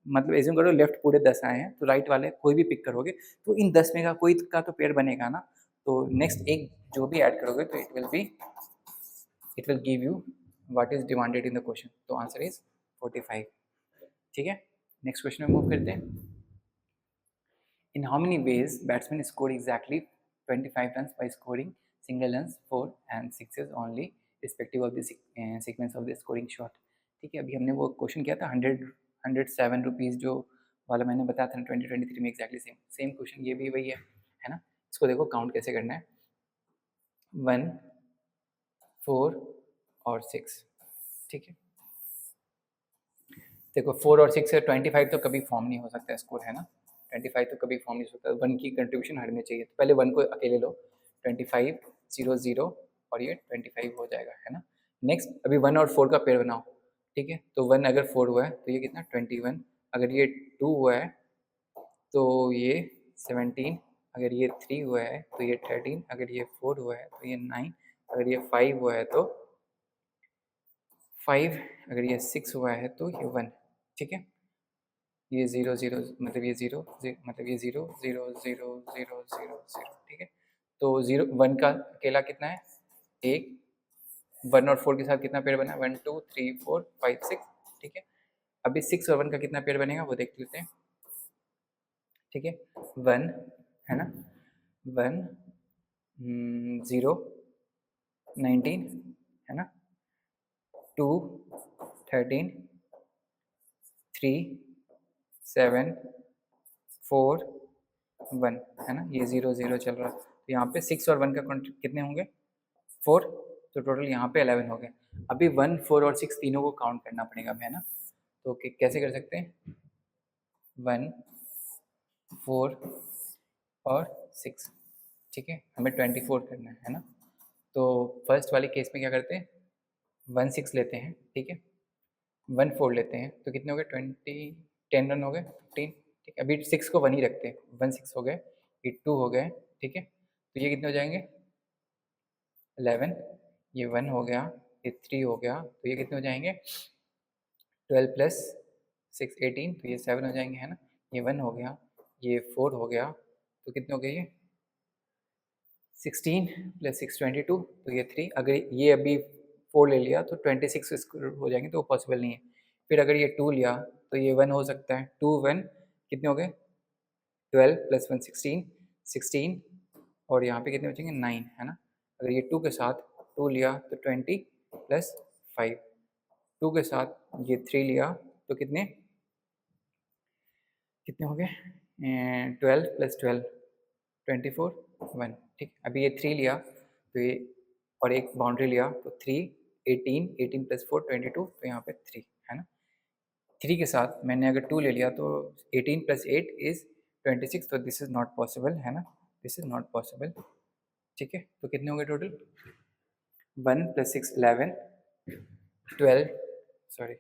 मतलब एज्यूम करो लेफ्ट पूरे 10 आए हैं, तो राइट वाले कोई भी पिक करोगे तो इन 10 में का कोई का तो पेयर बनेगा ना, तो नेक्स्ट एक जो भी ऐड करोगे तो it will give you what is demanded in the question, तो आंसर इज 45, ठीक है। नेक्स्ट क्वेश्चन में मूव करते हैं। In how many ways batsmen scored exactly 25 runs by scoring single runs, 4 and 6s only, respective of the sequence of the scoring shot, ठीक है। अभी हमने वो क्वेश्चन किया था 107 रुपीज़ जो वाला मैंने बताया था 2023 में, एग्जैक्टली सेम क्वेश्चन ये भी वही है ना। इसको देखो काउंट कैसे करना है, 1, 4 और 6, ठीक है। देखो 4 और 6 से 25 तो कभी फॉर्म नहीं हो सकता स्कोर, है ना। 25 तो कभी फॉर्म नहीं हो सकता, 1 की कंट्रीब्यूशन हर में चाहिए, तो पहले 1 को अकेले लो, 25 0 0 और ये 25 हो जाएगा, है ना। नेक्स्ट अभी 1 और 4 का पेयर बनाओ, ठीक है। तो 1 अगर 4 हुआ है तो ये कितना 21, अगर ये 2 हुआ है तो ये 17, अगर ये 3 हुआ है तो ये 13, अगर ये 4 हुआ है तो ये 9, अगर ये 5 हुआ है तो 5, अगर ये 6 हुआ है तो ये 1, ठीक है। ये 0 0 मतलब ये 0 मतलब ये 0 0 0 0 0 0, ठीक है। तो 0 1 का अकेला कितना है, एक, 1 और 4 के साथ कितना पेयर बना, 1 2 3 4 5 6, ठीक है। अभी 6 और 1 का कितना पेयर बनेगा वो देख लेते हैं, ठीक है। 1 है ना, 1 0 19 है ना, 2 13 3 7 4 1 है ना, ये 0 0 चल रहा है, तो यहाँ पे 6 और 1 का कितने होंगे 4, तो टोटल यहाँ पे 11 हो गए। अभी 1 4 और 6 तीनों को काउंट करना पड़ेगा, है ना। तो कैसे कर सकते हैं, 1 4 और 6, ठीक है। हमें 24 करना है ना। तो फर्स्ट वाले केस में क्या करते हैं, 1 6 लेते हैं, ठीक है, 1 4 लेते हैं, तो कितने हो गए 10 रन हो गए 15, ठीक है। अभी 6 को 1 ही रखते हैं, 1 6 हो गए, ये 2 हो गए, ठीक है। तो ये कितने हो जाएंगे 11, ये 1 हो गया, ये 3 हो गया, तो ये कितने हो जाएंगे 12 प्लस 6 18, तो ये 7 हो जाएंगे, है ना। ये 1 हो गया, ये 4 हो गया, तो कितने हो गए ये 16 प्लस 6 22, तो ये 3, अगर ये अभी 4 ले लिया तो 26 हो जाएंगे, तो वो पॉसिबल नहीं है। फिर अगर ये 2 लिया तो ये 1 हो सकता है, 2 1 कितने हो गए 12 प्लस 1 16 16, और यहाँ पे कितने बचेंगे 9, है ना। अगर ये 2 के साथ 2 लिया तो 20 प्लस 5, 2 के साथ ये 3 लिया तो कितने कितने हो गए 12 प्लस 12 24 1, ठीक। अभी ये 3 लिया तो ये और एक बाउंड्री लिया तो 3 18 18 प्लस 4 22, तो यहाँ पे 3, है ना। 3 के साथ मैंने अगर 2 ले लिया तो 18 प्लस 8 इज 26, तो दिस इज नॉट पॉसिबल, है ना, दिस इज नॉट पॉसिबल, ठीक है। तो कितने होंगे टोटल 1 प्लस 6 11 12 सॉरी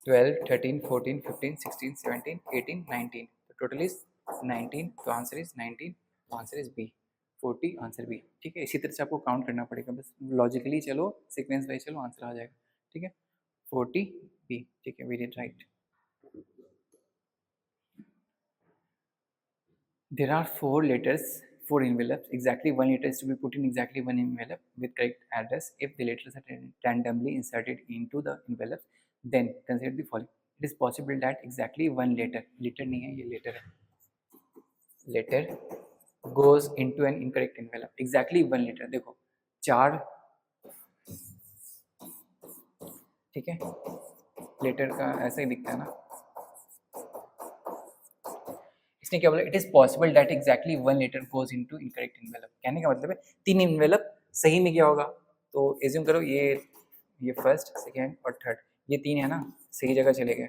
12 13 14 15 16 17 18 19, तो टोटल इज 19, तो आंसर इज 19, तो answer is B 40, answer B, ठीक है। इसी तरह से आपको काउंट करना पड़ेगा, बस लॉजिकली चलो सीक्वेंस वाइज चलो आंसर आ जाएगा, ठीक है। 40 बी, ठीक है, we did right. There are 4 letters, 4 envelopes. Exactly 1 letter is to be put in exactly 1 envelope with correct address. If the letters are randomly inserted into the envelope, then consider the following. It is possible that exactly 1 letter, letter नहीं है ये letter है, letter goes into an incorrect envelope. Exactly 1 letter, देखो 4, ठीक है, letter का ऐसा ही दिखता है ना। इसने क्या बोला, it is possible that exactly 1 letter goes into incorrect envelope, कहने का मतलब है 3 एनवेलप सही में गया होगा। तो एज्यूम करो ये फर्स्ट सेकेंड और थर्ड ये 3 है ना, सही जगह चले गए,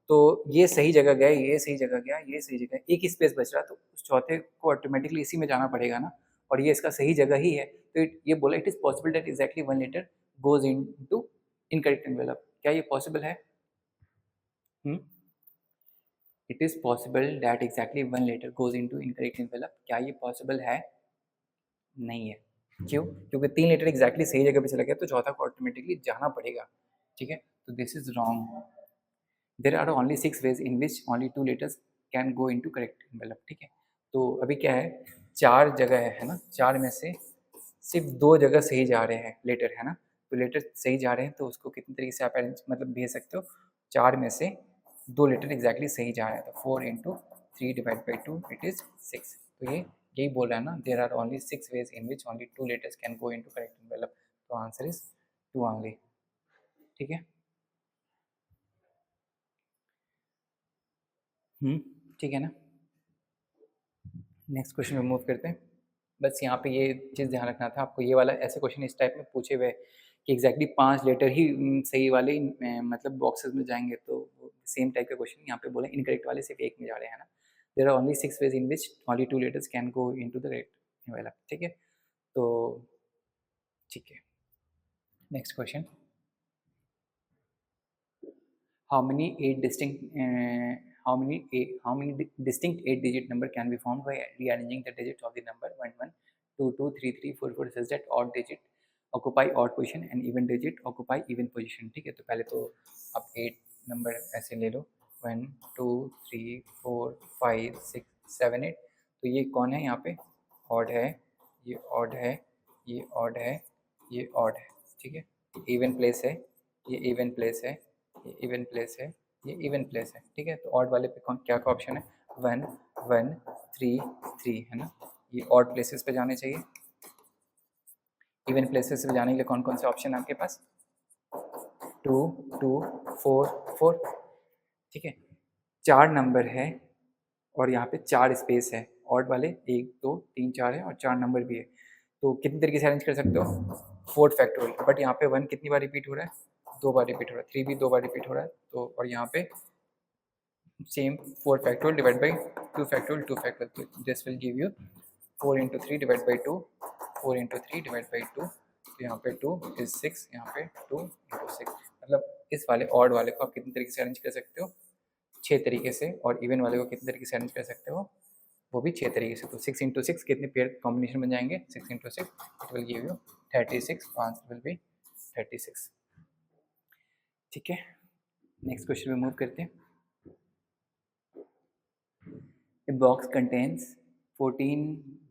तो ये सही जगह गया, ये सही जगह गया, ये सही जगह, एक ही स्पेस बच रहा, तो उस चौथे को ऑटोमेटिकली इसी में जाना पड़ेगा ना, और ये इसका सही जगह ही है, तो ये बोला it is possible that exactly 1 letter goes into incorrect envelope, क्या ये पॉसिबल है? It is possible that exactly one letter goes into incorrect envelope. क्या ये पॉसिबल है? नहीं है। क्यों? क्योंकि 3 लेटर एग्जैक्टली सही जगह पे चला गया तो चौथा को ऑटोमेटिकली जाना पड़ेगा। ठीक है, तो this is wrong. There are only 6 ways in which only 2 letters can go into correct envelope. ठीक है, तो अभी क्या है, 4 जगह है ना, 4 में से सिर्फ 2 जगह सही जा रहे हैं लेटर, है ना। तो लेटर सही जा रहे हैं तो उसको कितनी तरीके से आप अरेंज मतलब भेज सकते हो, 4 में से 2 लेटर एग्जैक्टली सही जा रहे हैं, तो 4 into 3 divide by 2 it is 6। तो ये यही बोल रहा है ना, there are only 6 ways in which only 2 letters can go into correct envelope. तो आंसर इज 2 ओनली। ठीक है, ठीक है ना। नेक्स्ट क्वेश्चन में मूव करते हैं। बस यहाँ पे ये चीज़ ध्यान रखना था आपको, ये वाला ऐसे क्वेश्चन इस टाइप में पूछे हुए कि एग्जैक्टली 5 लेटर ही सही वाले मतलब बॉक्सेस में जाएंगे, तो सेम टाइप का क्वेश्चन यहाँ पे बोले इनकरेक्ट वाले सिर्फ एक में जा रहे हैं ना। There are only 6 ways in which only 2 letters can go into the correct envelope. ठीक है, तो ठीक है, next question. how many eight distinct how many distinct 8-digit number can be found by rearranging the digits of the number 1 1 2 2 3 3 4 4 such that odd digit occupy odd position and even digit occupy even position। ठीक है, तो पहले तो आप 8 number ऐसे ले लो, 1 2 3 4 5 6 7 8। तो ये कौन है यहाँ पे? ऑड है, ये ऑड है, ये ऑड है, ये ऑड है। ठीक है, इवन प्लेस है, ये इवन प्लेस है, ये इवन प्लेस है, ये इवन प्लेस है। ठीक है, तो ऑड वाले पे कौन क्या का ऑप्शन है? 1 1 3 3 है ना, ये ऑड प्लेसेस पे जाने चाहिए। इवन प्लेसेस पे जाने के लिए कौन कौन से ऑप्शन है आपके पास? 2 2 4 4। ठीक है, 4 नंबर है और यहाँ पे 4 स्पेस है, ऑड वाले 1 2 3 4 है और 4 नंबर भी है। तो कितनी तरीके से अरेंज कर सकते हो? 4 फैक्टोरियल, बट यहाँ पे 1 कितनी बार रिपीट हो रहा है? 2 बार रिपीट हो रहा है, 3 भी 2 बार रिपीट हो रहा है, तो और यहाँ पे same 4 factorial divide by 2 factorial 2 factorial, तो this will give you 4 into 3 divide by 2, 4 into 3 divide by 2, तो यहाँ पे 2 इज 6, यहाँ पे 2 इंटू 6। मतलब इस वाले ऑड वाले को आप कितनी तरीके से अरेंज कर सकते हो? 6 तरीके से। और इवन वाले को कितने तरीके से अरेंज कर सकते हो? वो भी 6 तरीके से। तो 6 इंटू 6 कितने पेयर कॉम्बिनेशन बन जाएंगे? 6 into 6 it will give you 36, तो आंसर विल बी 36। ठीक है, नेक्स्ट क्वेश्चन में मूव करते हैं। A box contains 14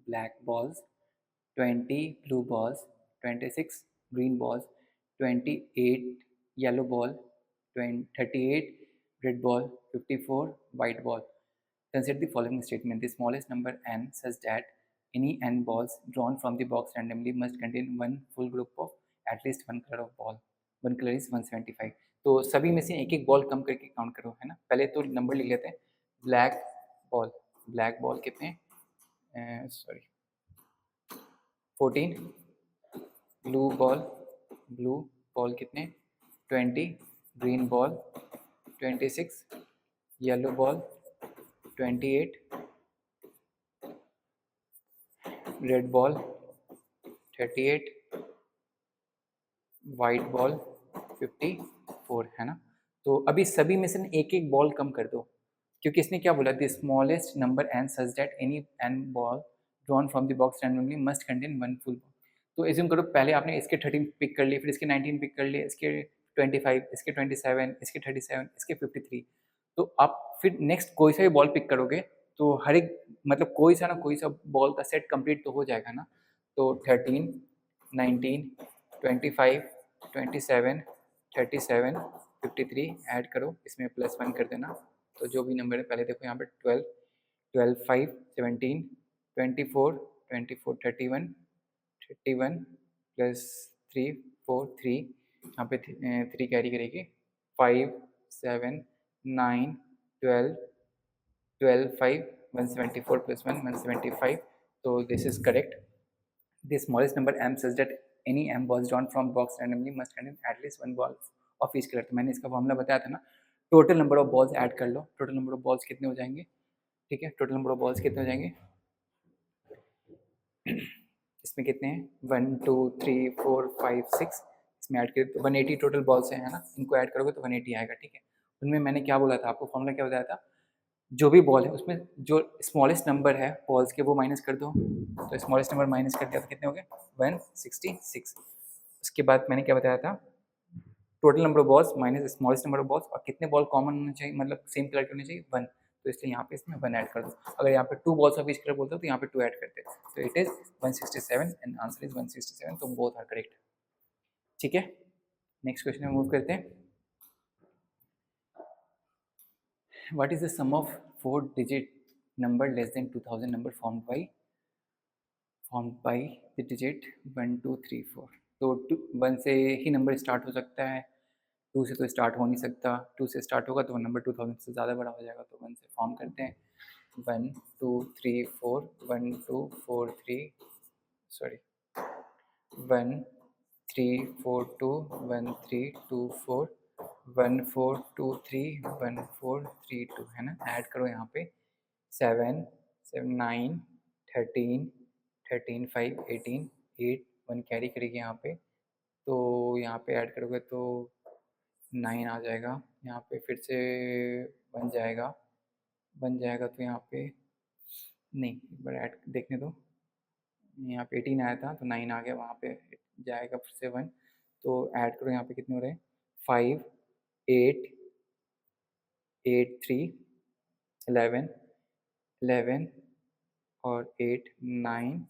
black balls, 20 blue balls, 26 green balls, 28 yellow ball, 38 red ball, 54 white ball. Consider the following statement. The smallest number n such that any n balls drawn from the box randomly must contain one full group of at least one color of ball. One color is 175। तो सभी में से एक एक ball कम करके count करो, है ना। पहले तो नंबर लिख लेते हैं। ब्लैक बॉल, ब्लैक बॉल कितने? Sorry 14। Blue ball, blue ball कितने? 20। Green ball 26। Yellow ball 28। Red ball 38। White ball 54, है ना। तो अभी सभी में से एक एक बॉल कम कर दो, क्योंकि इसने क्या बोला? The smallest number n such that any n ball drawn from the box randomly must contain one full ball. तो एज्यूम करो पहले आपने इसके 13 पिक कर लिए, फिर इसके 19 पिक कर लिए, इसके 25, इसके 27, इसके 37, इसके 53। तो आप फिर नेक्स्ट कोई सा भी बॉल पिक करोगे तो हर एक मतलब कोई सा ना कोई सा बॉल का सेट कंप्लीट तो हो जाएगा ना। तो 13, 19, 25, 27, 37, 53 ऐड करो, इसमें +1 कर देना। तो जो भी नंबर है पहले देखो यहाँ पे 12, 12 5 17, 24, 24 31, 31 +3 4 3, यहाँ पे 3 कैरी करेगी, 5 7 9 12, 12 5 174 +1 175। तो this is correct. The smallest number m such that any m balls drawn from box randomly must contain at least one ball of each color। तो मैंने इसका फॉर्मूला बताया था ना, total number of balls add कर लो। Total number of balls कितने हो जाएंगे? ठीक है, टोटल नंबर ऑफ बॉल्स कितने हो जाएंगे? इसमें कितने हैं? 1 2 3 4 5 6, इसमें ऐड करें तो 180 टोटल बॉल्स हैं, है ना। इनको ऐड करोगे तो 180 आएगा। ठीक है, उनमें मैंने क्या बोला था आपको? फॉर्मूला क्या बताया था? जो भी बॉल है उसमें जो स्मॉलेस्ट नंबर है बॉल्स के वो माइनस कर दो, तो स्मॉलेस्ट नंबर माइनस कर दिया तो कितने हो गए 166। उसके बाद मैंने क्या बताया था, total number of balls minus smallest number of balls, और कितने बॉल कॉमन होने चाहिए, मतलब सेम कलर के होने चाहिए 1, तो इसलिए यहाँ पे इसमें 1 ऐड कर दो। अगर यहाँ पे 2 बॉल्स ऑफ ईच कलर बोलते हो तो यहाँ पे 2 ऐड करते हैं, तो it is 167 and answer is 167, तो बोथ आर करेक्ट। ठीक है, नेक्स्ट क्वेश्चन में मूव करते हैं। What is the sum of 4 digit number less than 2000 number formed by the digit 1 2 3 4। तो 1 से ही नंबर स्टार्ट हो सकता है, 2 से तो स्टार्ट हो नहीं सकता, 2 से स्टार्ट होगा तो वो नंबर 2000 से ज़्यादा बड़ा हो जाएगा, तो 1 से फॉर्म करते हैं। 1 2 3 4 1 2 4 3 सॉरी 1 3 4 2 1 3 2 4 1 4 2 3 1 4 3 2 है ना। ऐड करो यहाँ पे 7 7 9 13 13 5 18 8 1 कैरी करेगी यहाँ पे, तो यहाँ पे ऐड करोगे तो 9 आ जाएगा, यहाँ पे फिर से बन जाएगा तो यहाँ पे नहीं, एक बार ऐड देखने दो, यहाँ पे 18 आया था तो 9 आ गया, वहाँ पे जाएगा फिर से 1, तो ऐड करो यहाँ पे कितने हो रहे हैं 5 8 8 3 11 11 और 8 9,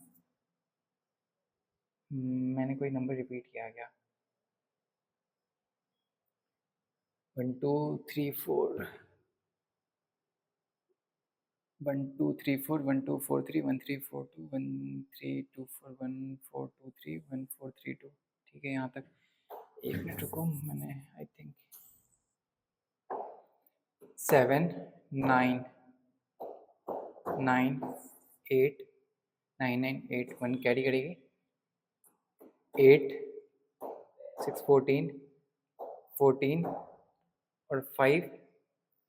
मैंने कोई नंबर रिपीट किया क्या, 1 2 3 4 1 2 3 4 1 2 4 3 1 3 4 2 1 3 2 4 1 4 2 3 1 4 3 2। ठीक है, यहाँ तक। एक मिनट रुको, मैंने आई थिंक 7 9 9 8 9 9 8 1 कैरी करेगी, 8 6 14 14 और 5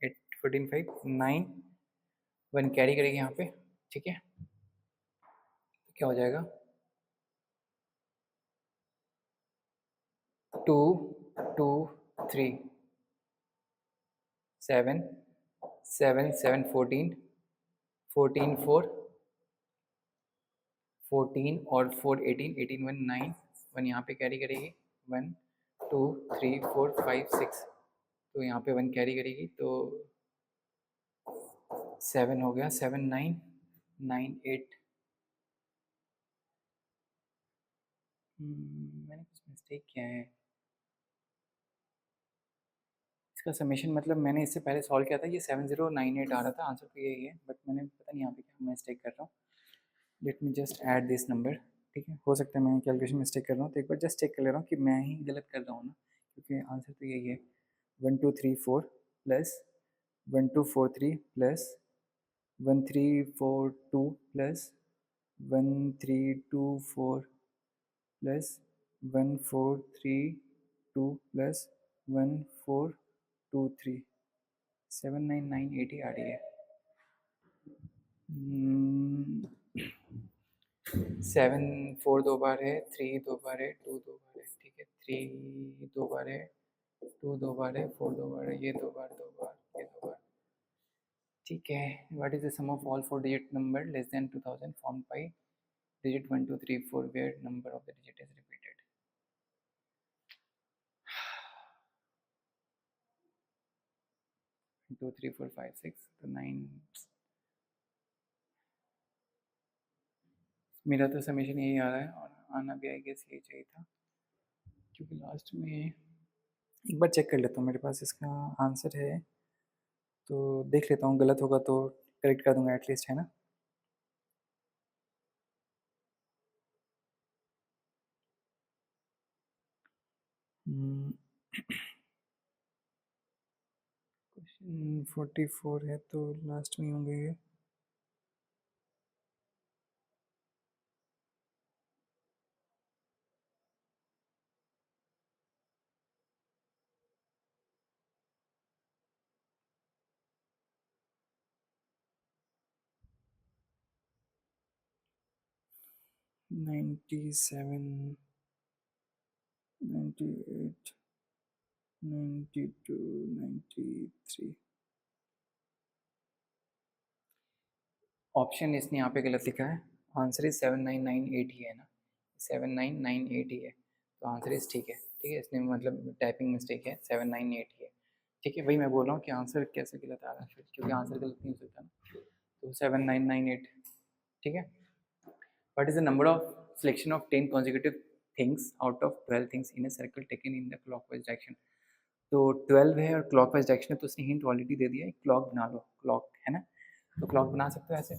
8 14 5 9 1 कैरी करेगी यहाँ पे। ठीक है, तो क्या हो जाएगा 2 2 3 7 7 7 14 14 4 14 और 4 18 18 1 9 1 यहाँ पे कैरी करेगी, 1 2 3 4 5 6, तो यहाँ पे 1 कैरी करेगी तो 7 हो गया, 7 9 9 8। मैंने कुछ मिस्टेक किया है, इसका समेशन मतलब मैंने इससे पहले सॉल्व किया था, ये 7098 आ रहा था, आंसर तो यही है, बट मैंने पता नहीं यहाँ पे क्या मिस्टेक कर रहा हूँ। Let me just add this number. ठीक है, हो सकता है मैं कैलकुलेशन मिस्टेक कर रहा हूँ, तो एक बार जस्ट चेक कर ले रहा हूँ कि मैं ही गलत कर रहा हूँ ना, क्योंकि आंसर तो यही है 1 2 3 4 plus 1 2 4 3 plus 1 3 4 2 plus 1 3 2 4 plus 1 4 3 2 plus 1 4 2 3 79980 आ रही है। 7 4 दो बार है, 3 दो बार है, 2 दो बार है, ठीक है, 3 दो बार है, 2 दो बार है, 4 दो बार है, ये दो बार ये दो बार। ठीक है, what is the sum of all 4 digit number less than 2000 formed by digit 1 2 3 4 where number of the digit is repeated। 2 3 4 5 6 तो 9, मेरा तो समीशन यही आ रहा है और आना भी आई गेस यही चाहिए था, क्योंकि लास्ट में एक बार चेक कर लेता हूँ, मेरे पास इसका आंसर है तो देख लेता हूँ, गलत होगा तो करेक्ट कर दूंगा एटलीस्ट, है ना। क्वेश्चन 44 है तो लास्ट में होंगे ये। नाइन्टी सेवन 98 92 93 ऑप्शन इसने यहाँ पे गलत लिखा है, आंसर इज 7998 ही है ना, 7998 ही है, तो आंसर इज ठीक है, इसने मतलब टाइपिंग मिस्टेक है, 798 ही है, ठीक है। वही मैं बोल रहा हूँ कि आंसर कैसे गलत आ रहा है फिर, क्योंकि आंसर गलत नहीं हो सकता ना, तो 7998, ठीक है। What is the number of selection of 10 consecutive things out of 12 things in a circle taken in the clockwise direction? तो 12 है और क्लॉकवाइज डायरेक्शन है, तो उसने हिंट ऑलरेडी दे दिया है, क्लॉक बना लो, क्लॉक है ना, तो क्लॉक बना सकते हो ऐसे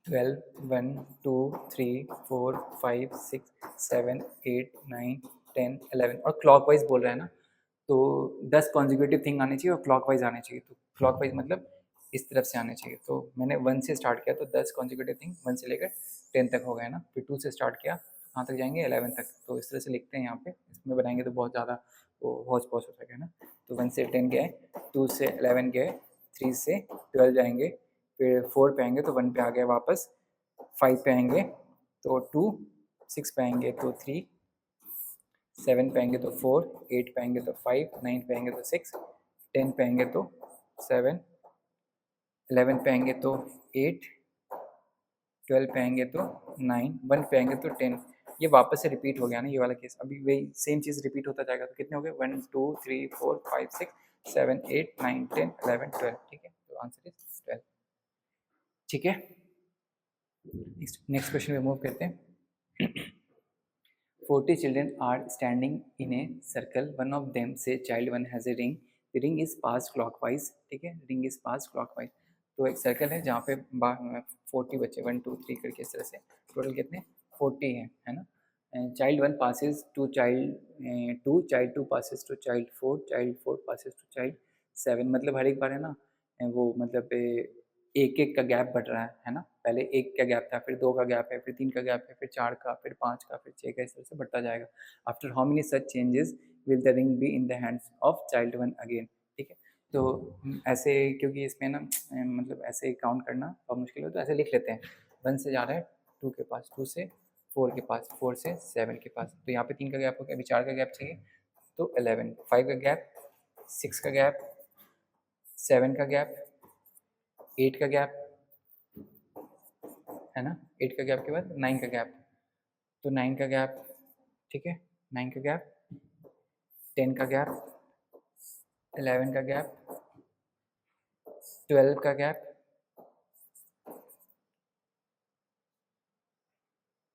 12 1 2 3 4 5 6 7 8 9 10 11 और क्लॉकवाइज बोल रहा है ना, तो 10 कॉन्जिक्यूटिव थिंग आने चाहिए और क्लॉकवाइज आने चाहिए, तो क्लॉकवाइज मतलब इस तरफ से आने चाहिए, तो मैंने 1 से स्टार्ट किया तो 10 कॉन्जिक्यूटिव थिंग 1 से लेकर 10 तक हो गए ना, फिर 2 से स्टार्ट किया कहाँ तक जाएंगे 11 तक, तो इस तरह से लिखते हैं यहाँ पे, इसमें बनाएंगे तो बहुत ज़्यादा वो हौच पौच हो सके ना, तो 1 से 10 गए, 2 से 11 गए, 3 से 12 जाएंगे, फिर 4 पे आएंगे तो 1 पे आ गए वापस, 5 पे आएंगे तो 2, 6 पे आएंगे तो 3, 7 पे आएंगे तो 4, 8 पे आएंगे तो 5, 9 पे आएंगे तो 6, 10 पे आएंगे तो 7, 11 पे आएंगे तो 8, 12 पे आएंगे तो 9, 1 पे आएंगे तो 10। ये वापस से रिपीट हो गया ना ये वाला केस, अभी वही सेम चीज़ रिपीट होता जाएगा, तो कितने हो गए 1 2 3 4 5 6 7 8 9 10 11 12, ठीक है, तो आंसर इज 12, ठीक है। नेक्स्ट क्वेश्चन पे मूव करते हैं। 40 children are standing in a circle. One of them say child one has a ring. The ring is passed clockwise. ठीक है, ring is passed clockwise. तो एक सर्कल है जहाँ पे 40 बच्चे 1 2 3 करके इस तरह से टोटल कितने 40 हैं, है ना। Child one passes to child two, child two passes to child four, child four passes to child seven, मतलब हर एक बार है ना वो मतलब एक एक का गैप बढ़ रहा है ना, पहले एक का गैप था, फिर 2 का गैप है, फिर 3 का गैप है, फिर 4 का, फिर 5 का, फिर 6 का, इस तरह से बढ़ता जाएगा। After how many such changes will the ring be in the hands of child one again, ठीक है। तो ऐसे क्योंकि इसमें ना मतलब ऐसे काउंट करना बहुत मुश्किल है, तो ऐसे लिख लेते हैं, 1 से जा रहा है 2 के पास, 2 से 4 के पास, 4 से 7 के पास, तो यहाँ पे 3 का गैप हो गया, अभी 4 का गैप चाहिए तो 11, 5 का गैप, 6 का गैप, 7 का गैप, 8 का गैप, है ना, 8 का गैप के बाद 9 का गैप, तो 9 का गैप, ठीक है, 9 का गैप, 10 का गैप, 11 का गैप, 12 का गैप,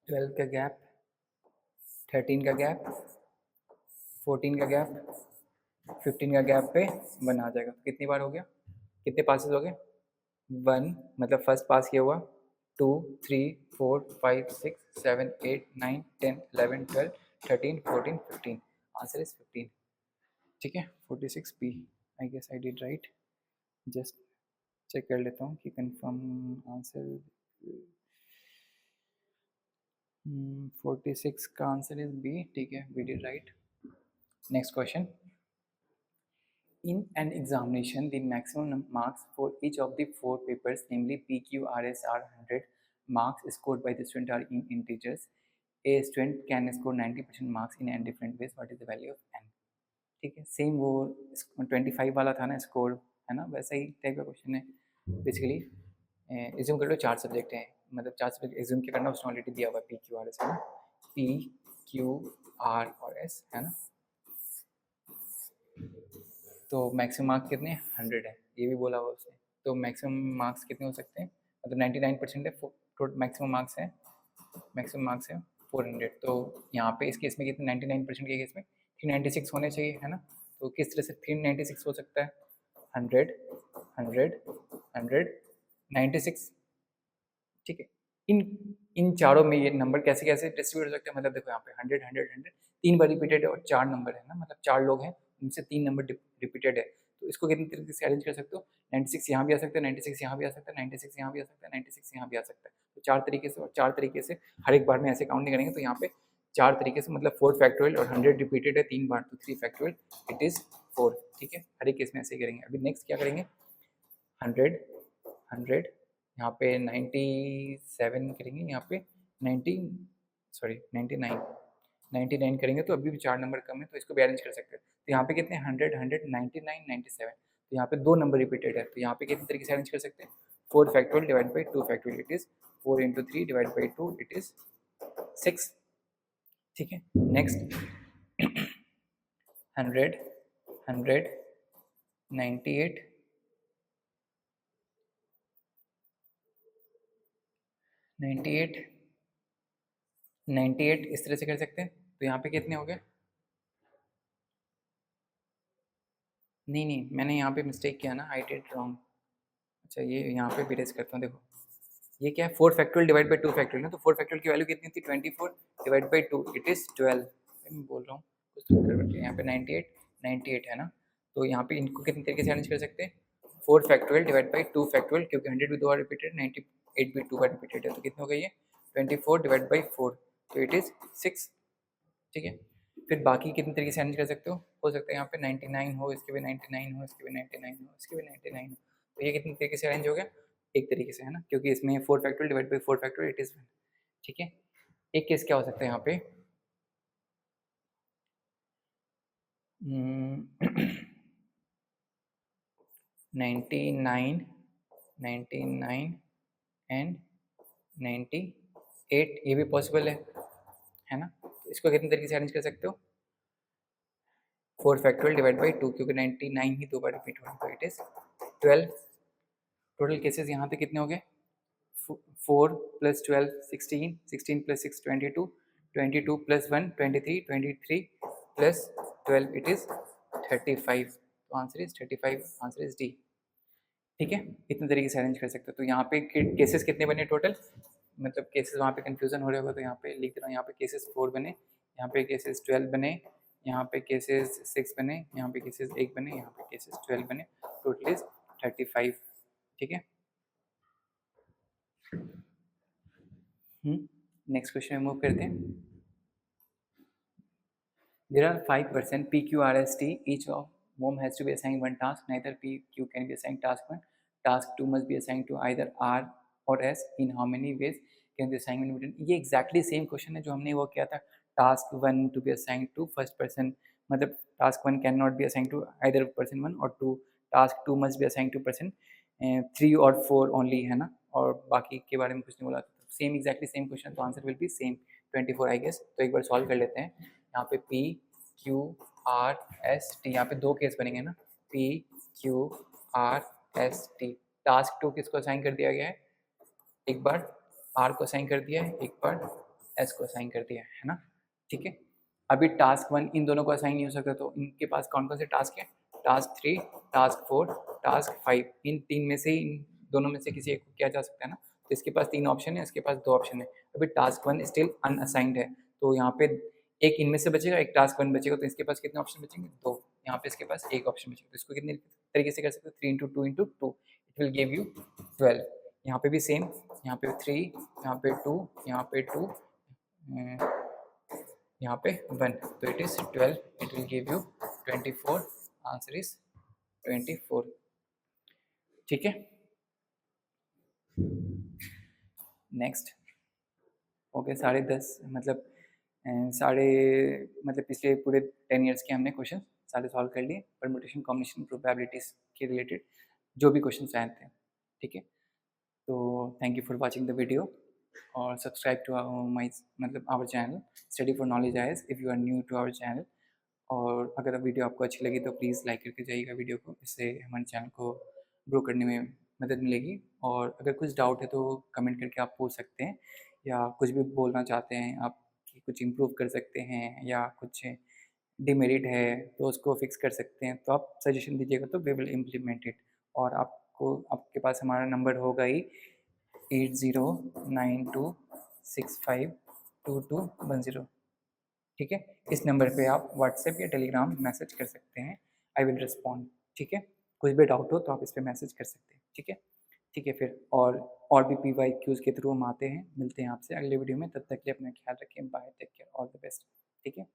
12 का गैप, 13 का गैप, 14 का गैप, 15 का गैप पे 1 आ जाएगा, तो कितनी बार हो गया, कितने पासेस हो गए 1, मतलब फर्स्ट पास किया हुआ, 2 3 4 5 6 7 8 9 10 11 12 13 14 15, आंसर इज 15, ठीक है। 46 B, I guess I did right, just check कर लेता हूँ कि कंफर्म आंसर। 46 का आंसर इज बी, ठीक है, we did right. Next question, in an examination the maximum marks for each of the 4 papers namely P, Q, R, S are 100 marks scored by the student are in integers. A student can score 90% marks in n different ways. What is the value of n? ठीक है, same वो 25 वाला था ना score, है ना, वैसा ही type का क्वेश्चन है बेसिकली। एज्यूम कर लो 4 सब्जेक्ट हैं, मतलब 4 सब्जेक्ट एज्यूम क्या करना, उसने ऑलरेडी दिया हुआ पी क्यू आर एस, है ना, पी क्यू आर और एस, है ना, तो मैक्सिमम मार्क्स कितने 100 है, ये भी बोला हुआ उसने, तो मैक्सिमम मार्क्स कितने हो सकते हैं, मतलब 99% है, मैक्सिमम मार्क्स है, मैक्सिमम मार्क्स है 400, तो यहाँ पे इस केस में कितने 99% के केस में 396 होने चाहिए, है ना, तो किस तरह से 396 हो सकता है, 100 100 100 96, ठीक है। इन इन चारों में ये नंबर कैसे कैसे डिस्ट्रीब्यूट हो सकते हैं, मतलब देखो यहाँ पे 100 100 100 3 बार रिपीटेड है और 4 नंबर है ना, मतलब 4 लोग हैं उनसे 3 नंबर रिपीटेड है, तो इसको कितनी तरीके से अरेंज कर सकते हो, 96 यहाँ भी आ सकता है, 96 यहाँ भी आ सकता है, 96 यहाँ भी आ सकता है, 96 यहाँ भी आ सकता है, तो 4 तरीके से, और 4 तरीके से हर एक बार में ऐसे काउंट नहीं करेंगे, तो यहाँ पे 4 तरीके से मतलब 4 फैक्टोरियल और 100 रिपीटेड है 3 बार, तो 3 फैक्टोरियल इट इज़ 4, ठीक है, हर एक केस में ऐसे ही करेंगे। अभी नेक्स्ट क्या करेंगे, 100 100 यहाँ पे 97 करेंगे, यहाँ पे 99 करेंगे, तो अभी भी 4 नंबर कम है, तो इसको भी अरेंज कर सकते हैं, तो यहाँ पे कितने 100 100 99 97, तो यहाँ पे 2 नंबर रिपीटेड है, तो यहाँ पे कितने तरीके से अरेंज कर सकते हैं 4 factorial divided by 2 factorial, it is 4 into 3 divided by 2, it is 6. ठीक है, नेक्स्ट 100, 100, 98, 98, 98 इस तरह से कर सकते हैं। तो यहाँ पे कितने हो गए? नहीं, मैंने यहाँ पे मिस्टेक किया ना, आई डिड रॉन्ग। अच्छा, ये यहाँ पे भी रेस करता हूँ, देखो ये क्या है, 4 फैक्टोरियल डिवाइड बाई 2 फैक्टोरियल ना, तो 4 फैक्टोरियल की वैल्यू कितनी थी? 24 डिवाइड बाई 2, इट इज़ 12। मैं बोल रहा हूँ कुछ तो गड़बड़ है यहाँ पे। 98 है ना, तो यहाँ पे इनको कितने तरीके से अरेंज कर सकते हैं? 4 फैक्टोरियल डिवाइड बाई 2 फैक्टोरियल, क्योंकि 100 भी 2 बार रिपीटेड, 98 भी 2 बार रिपीटेड है, तो कितना हो गया ये? 24 डिवाइड बाई 4, तो इट इज़ 6। ठीक है, फिर बाकी कितने तरीके से अरेंज कर सकते हो सकता है यहाँ पे 99 हो, इसके भी 99 हो, इसके भी 99 हो, इसके भी 99 हो, तो ये कितने तरीके से अरेंज हो गया? एक तरीके से, है ना, क्योंकि इसमें 4 factorial divide by 4 factorial, it is 1। ठीक है, एक केस क्या हो सकता है यहाँ पे? 99, 99 एंड 98, ये भी पॉसिबल है ना। तो इसको कितने तरीके से अरेंज कर सकते हो? 4 फैक्टोरियल डिवाइड बाई 2, क्योंकि 99 ही 2 बार रिपीट हो रहा है, तो इट इज़ 12। टोटल केसेस यहाँ पे कितने हो गए? 4 plus 12 16, 16 plus 6 22, 22 plus 1 23, 23 plus 12, it is 35। तो answer is 35, answer is D. ठीक है, इतने तरीके से अरेंज कर सकते हो। तो यहाँ पे केसेस कितने बने टोटल? मतलब केसेस वहाँ पे कंफ्यूजन हो रहा होगा, तो यहाँ पे लिख दे रहा हूँ। यहाँ पे केसेस 4 बने, यहाँ पे केसेस 12 बने, यहाँ पे केसेस 6 बने, यहाँ पे केसेस 1 बने, यहाँ पे केसेस 12 बने, टोटल इज 35। ठीक है, नेक्स्ट क्वेश्चन में मूव करते हैं। There are 5% PQRST. Each of whom has to be assigned one task. Neither PQ can be assigned task 1. Task 2 must be assigned to either R or S. In how many ways can the assignment be done? ये exactly same question है जो हमने वो किया था, task 1 to be assigned to first person, मतलब task 1 cannot be assigned to either person 1 or 2. Task 2 must be assigned to person 3 or 4 only, है ना, और बाकी के बारे में कुछ नहीं बोला था। सेम exactly same question, तो answer will be same 24 I guess. तो एक बार सॉल्व कर लेते हैं। यहाँ पे P Q R S T, यहाँ पे 2 केस बनेंगे ना, P Q R S T। Task 2 किसको असाइन कर दिया गया है? एक बार R को असाइन कर दिया है, एक बार S को असाइन कर दिया है ना। ठीक है, अभी टास्क 1 इन दोनों को असाइन नहीं हो सकता, तो इनके पास कौन कौन से टास्क है? Task 3, task 4, task 5। इन 3 में से, इन दोनों में से किसी एक को किया जा सकता है ना। तो इसके पास 3 ऑप्शन है, इसके पास 2 ऑप्शन है। अभी टास्क 1 स्टिल अनअसाइंड है, तो यहाँ पे एक इनमें से बचेगा, एक टास्क 1 बचेगा, तो इसके पास कितने ऑप्शन बचेंगे? 2। यहाँ पे इसके पास एक ऑप्शन बचेगा, तो इसको कितने तरीके से कर सकते हो? 3 into 2 into 2, it will give you 12। यहाँ पे भी सेम, यहाँ पे 3, यहाँ पे 2, यहाँ पे 2, यहाँ पे 1, तो it is 12, it will give you 24, answer is 24। ठीक है, नेक्स्ट हो गया 10:30, मतलब पिछले पूरे 10 ईयर्स के हमने क्वेश्चन सारे सॉल्व कर लिए, परम्यूटेशन, कॉम्बिनेशन, प्रोबेबिलिटीज के रिलेटेड जो भी क्वेश्चन आए थे। ठीक है, तो thank you for watching the video, और subscribe to my our channel study for knowledge IAS if you are new to our channel. और अगर वीडियो आपको अच्छी लगी तो प्लीज़ लाइक करके जाइएगा वीडियो को, इससे हमारे चैनल को ग्रो करने में मदद मिलेगी। और अगर कुछ डाउट है तो कमेंट करके आप पूछ सकते हैं, या कुछ भी बोलना चाहते हैं आप कि कुछ इम्प्रूव कर सकते हैं, या कुछ डिमेरिट है तो उसको फिक्स कर सकते हैं, तो आप सजेशन दीजिएगा तो वी विल इम्प्लीमेंट इट। और आपके पास हमारा नंबर होगा ही 8092652210। ठीक है, इस नंबर पे आप व्हाट्सएप या टेलीग्राम मैसेज कर सकते हैं, आई विल रिस्पॉन्ड। ठीक है, कुछ भी डाउट हो तो आप इस पर मैसेज कर सकते हैं। ठीक है फिर, और भी PYQs के थ्रू हम आते हैं, मिलते हैं आपसे अगले वीडियो में। तब तक के लिए अपना ख्याल रखें, bye, take care, all the best. ठीक है।